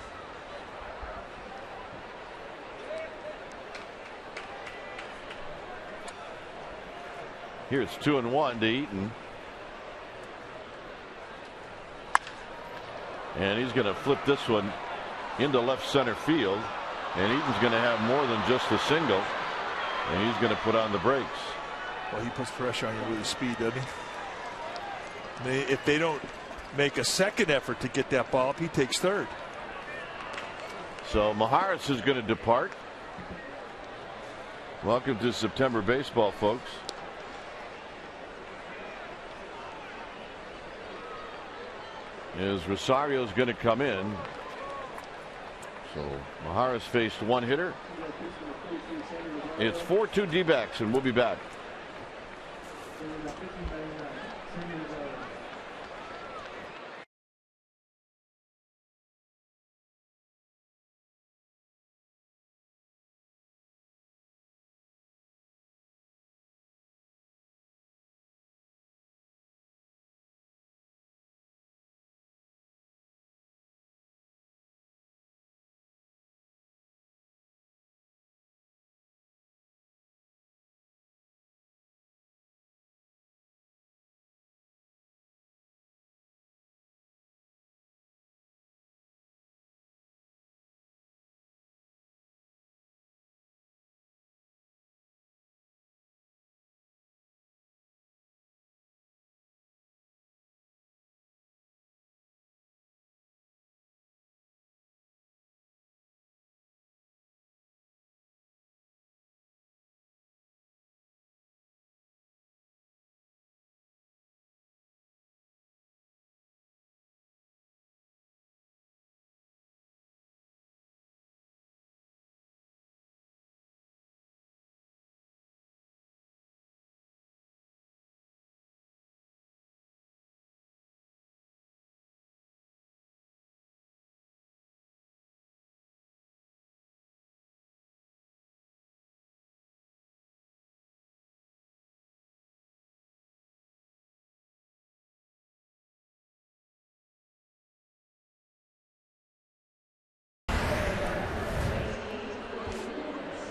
Here's 2-1 to Eaton. And he's going to flip this one into left center field. And Eaton's going to have more than just a single. And he's going to put on the brakes. Well, he puts pressure on you with his speed, doesn't he? If they don't make a second effort to get that ball up, he takes third. So Maharis is going to depart. Welcome to September baseball, folks. As Rosario's going to come in. So Maharis faced one hitter. It's 4-2 D-backs, and we'll be back.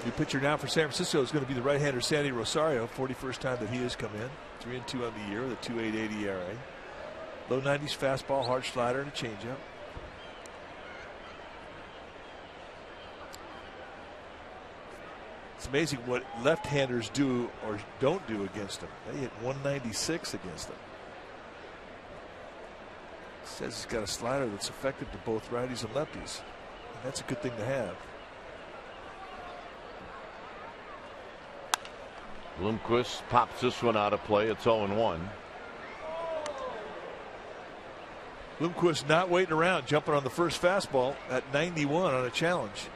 New pitcher now for San Francisco is going to be the right-hander Sandy Rosario. 41st time that he has come in. 3-2 on the year with a 2.88 ERA. Low 90s fastball, hard slider, and a changeup. It's amazing what left-handers do or don't do against him. They hit 196 against him. Says he's got a slider that's effective to both righties and lefties. And that's a good thing to have. Bloomquist pops this one out of play. It's 0-1. Bloomquist not waiting around, jumping on the first fastball at 91 on a challenge.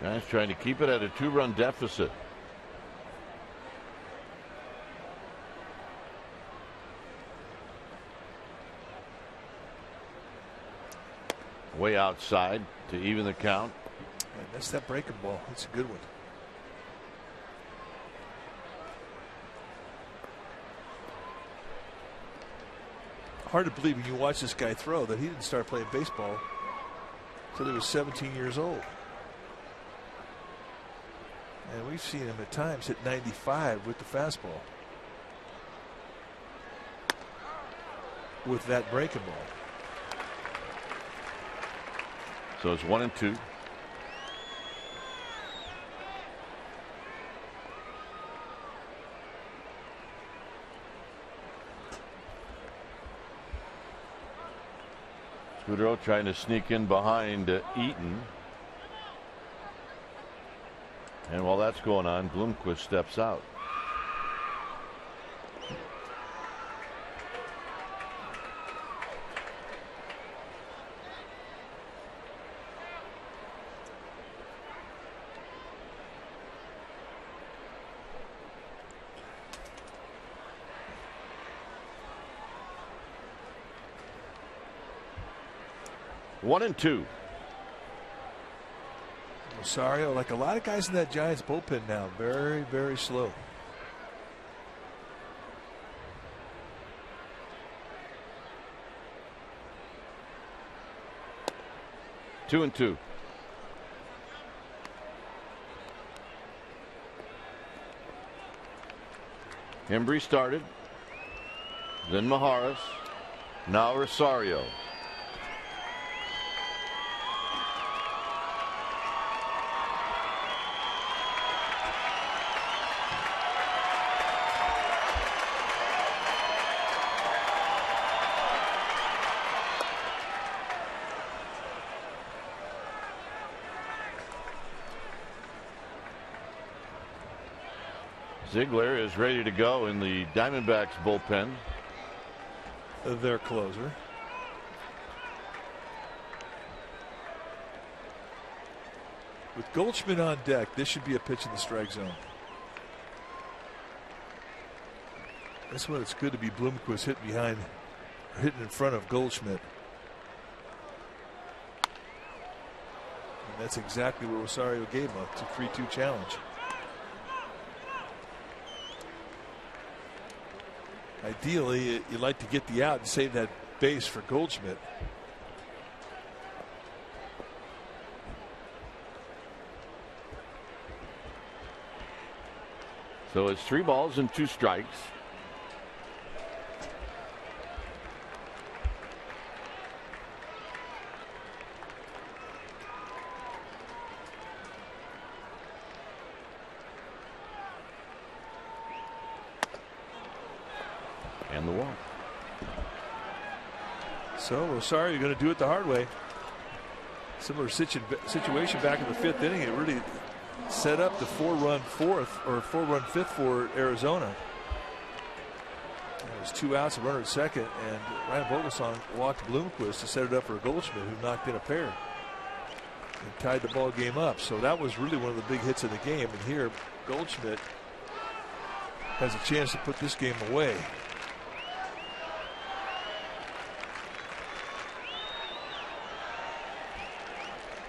Guys trying to keep it at a 2-run deficit. Way outside to even the count. And that's that breaking ball. It's a good one. Hard to believe when you watch this guy throw that he didn't start playing baseball until he was 17 years old. And we've seen him at times hit 95 with the fastball. With that breaking ball. So it's 1-2. Scudero trying to sneak in behind Eaton. And while that's going on, Bloomquist steps out. One and two. Rosario, like a lot of guys in that Giants bullpen now, very, very slow. 2-2. Embry started. Then Maharis. Now Rosario. Ziegler is ready to go in the Diamondbacks bullpen. Their closer. With Goldschmidt on deck, this should be a pitch in the strike zone. That's when it's good to be Bloomquist hitting in front of Goldschmidt. And that's exactly what Rosario gave him, a 3-2 challenge. Ideally, you'd like to get the out and save that base for Goldschmidt. So it's 3 balls and 2 strikes. And the walk. So Rosario, you're going to do it the hard way. Similar situation back in the 5th inning. It really set up the 4-run 4th or 4-run 5th for Arizona. There was 2 outs, a runner at second, and Ryan Vogelsong walked Bloomquist to set it up for Goldschmidt, who knocked in a pair and tied the ball game up. So that was really one of the big hits of the game. And here, Goldschmidt has a chance to put this game away.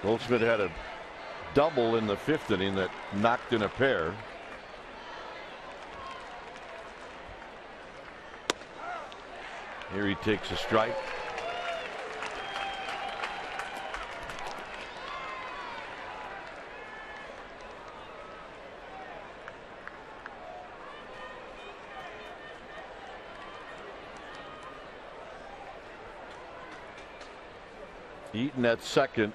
Goldschmidt had a double in the 5th inning that knocked in a pair. Here he takes a strike. Eaton at second.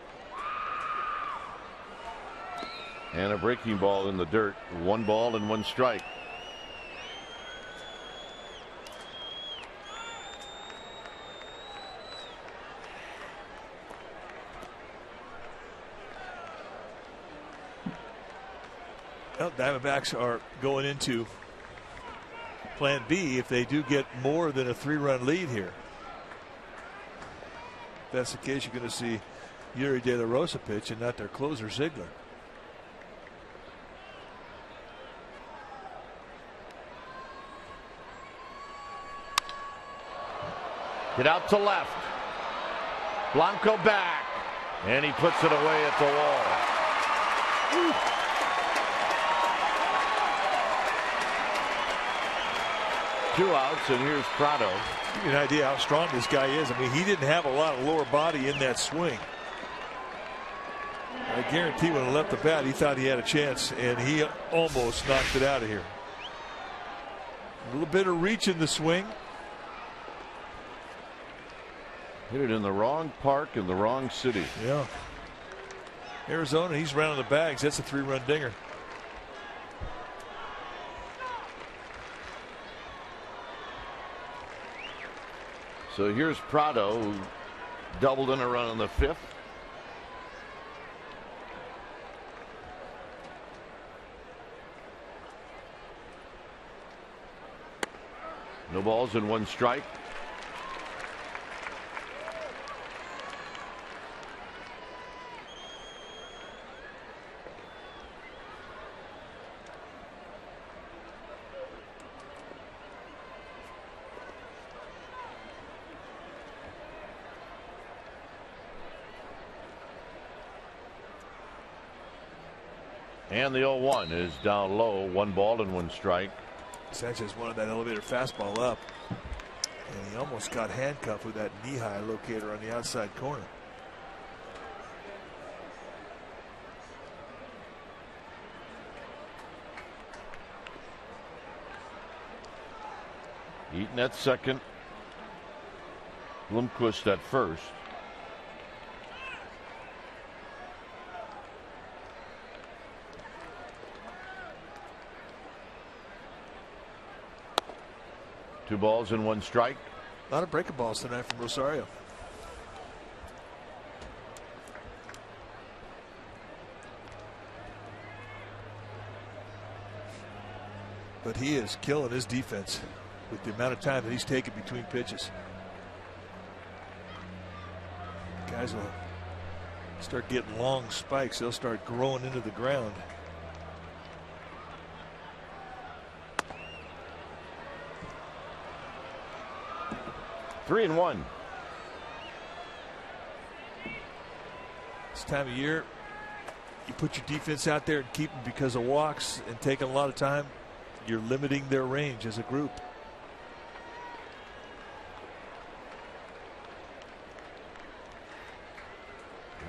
And a breaking ball in the dirt. 1 ball and 1 strike. Well, Diamondbacks are going into plan B if they do get more than a 3-run lead here. If that's the case, you're going to see Yuri De La Rosa pitch and not their closer Ziegler. Get out to left. Blanco back. And he puts it away at the wall. Woo. 2 outs, and here's Prado. Give you an idea how strong this guy is. I mean, he didn't have a lot of lower body in that swing. I guarantee when he left the bat, he thought he had a chance, and he almost knocked it out of here. A little bit of reach in the swing. Hit it in the wrong park in the wrong city. Yeah. Arizona, he's rounding the bags. That's a 3-run dinger. So here's Prado, who doubled in a run in the 5th. No balls and 1 strike. And the 0-1 is down low. 1 ball and 1 strike. Sanchez wanted that elevator fastball up, and he almost got handcuffed with that knee-high locator on the outside corner. Eaton at second. Blomquist at first. Two balls and one strike. A lot of breaking balls tonight from Rosario. But he is killing his defense with the amount of time that he's taken between pitches. Guys will start getting long spikes. They'll start growing into the ground. Three and one. This time of year, you put your defense out there and keep them because of walks and taking a lot of time. You're limiting their range as a group.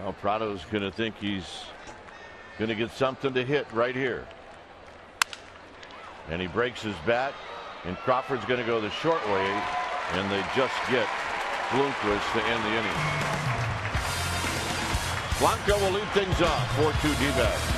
Well, Prado's going to think he's going to get something to hit right here. And he breaks his bat, and Crawford's going to go the short way, and they just get Blomquist to end the inning. Blanco will lead things off. 4-2 D-backs.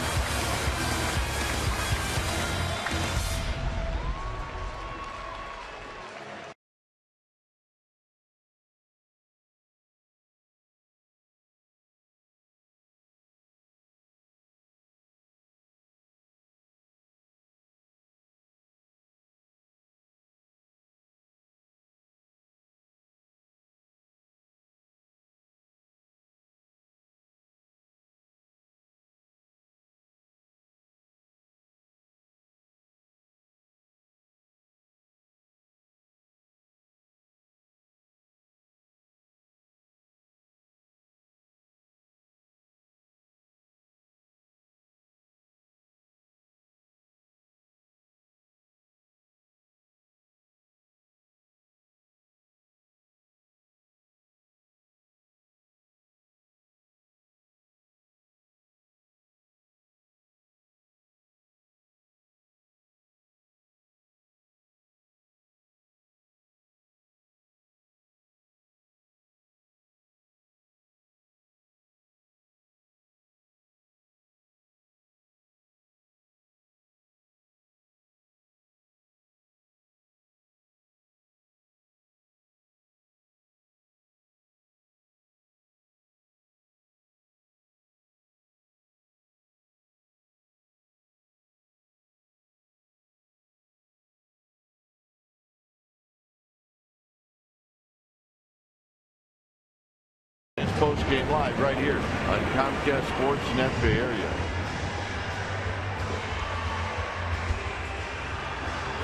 Post-game live right here on Comcast Sports Net Bay Area.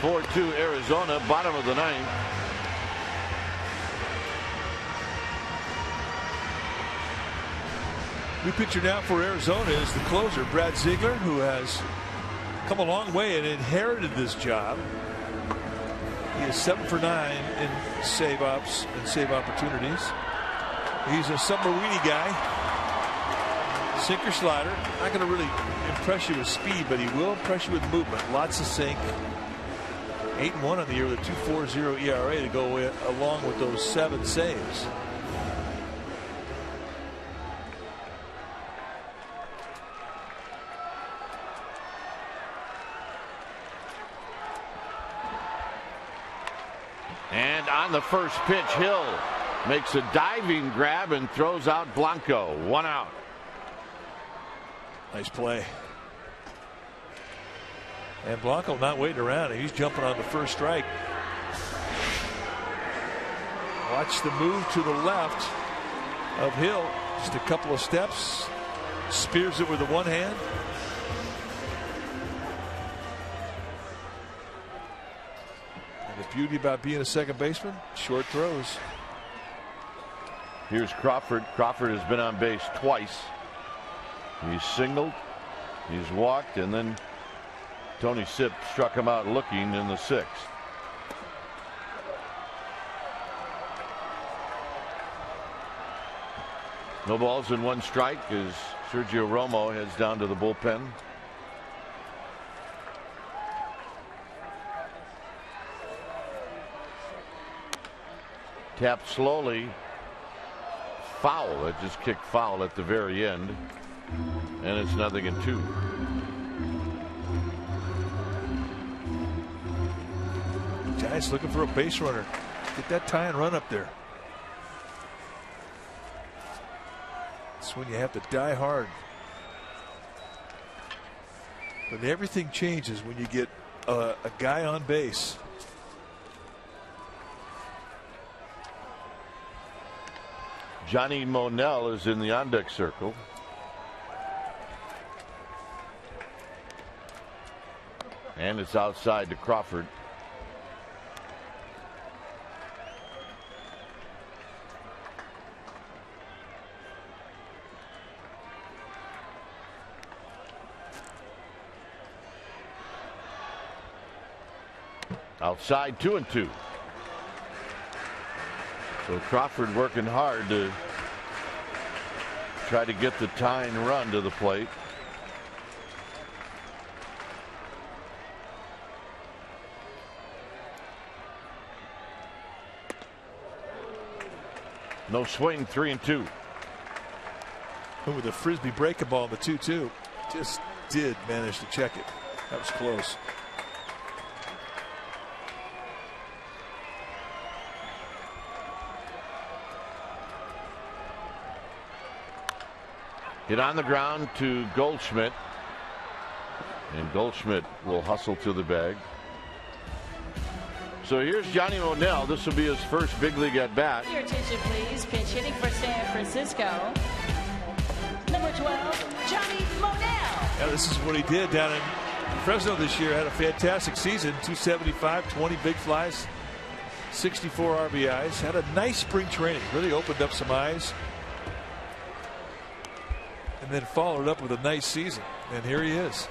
4-2 Arizona, bottom of the ninth. New pitcher now for Arizona is the closer, Brad Ziegler, who has come a long way and inherited this job. He is 7 for 9 in save ups and save opportunities. He's a submarine guy. Sinker slider. Not going to really impress you with speed, but he will impress you with movement. Lots of sink. 8-1 on the year with a 2.40 ERA to go along with those 7 saves. And on the first pitch, Hill makes a diving grab and throws out Blanco. 1 out. Nice play. And Blanco not waiting around. He's jumping on the first strike. Watch the move to the left of Hill. Just a couple of steps. Spears it with the one hand. And the beauty about being a second baseman, short throws. Here's Crawford. Crawford has been on base twice. He's singled, he's walked, and then Tony Sipp struck him out looking in the 6th. No balls and 1 strike as Sergio Romo heads down to the bullpen. Tapped slowly. Foul. It just kicked foul at the very end. And it's 0-2. Giants looking for a base runner. Get that tie and run up there. That's when you have to die hard. But everything changes when you get a guy on base. Johnny Monell is in the on-deck circle. And it's outside to Crawford. Outside 2-2. So Crawford working hard to try to get the tying run to the plate. No swing, 3-2. With a frisbee breaking ball in the 2-2. Just did manage to check it. That was close. Hit on the ground to Goldschmidt. And Goldschmidt will hustle to the bag. So here's Johnny Monell. This will be his first big league at bat. Your attention, please. Pinch hitting for San Francisco. Number 12, Johnny Monell. Yeah, this is what he did down in Fresno this year. Had a fantastic season. 275, 20 big flies, 64 RBIs. Had a nice spring training. Really opened up some eyes. And then followed up with a nice season. And here he is,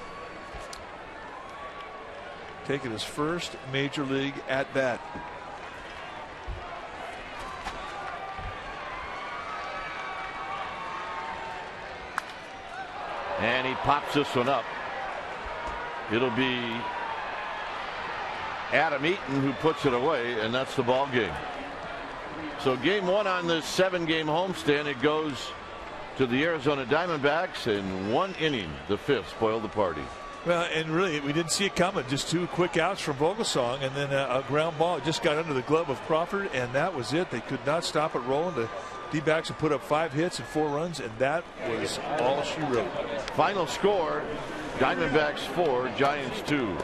taking his first major league at bat. And he pops this one up. It'll be Adam Eaton who puts it away, and that's the ball game. So game one on this 7-game homestand, it goes to the Arizona Diamondbacks in 1 inning. The 5th spoiled the party. Well, and really, we didn't see it coming. Just 2 quick outs from Vogelsong, and then a ground ball. It just got under the glove of Crawford, and that was it. They could not stop it rolling. The D-backs have put up 5 hits and 4 runs, and that was all she wrote. Final score, Diamondbacks 4, Giants 2.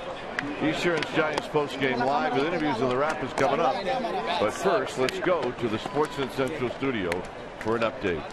Esurance Giants postgame live with interviews in the Rapids coming up. But first, let's go to the Sportsnet Central studio for an update.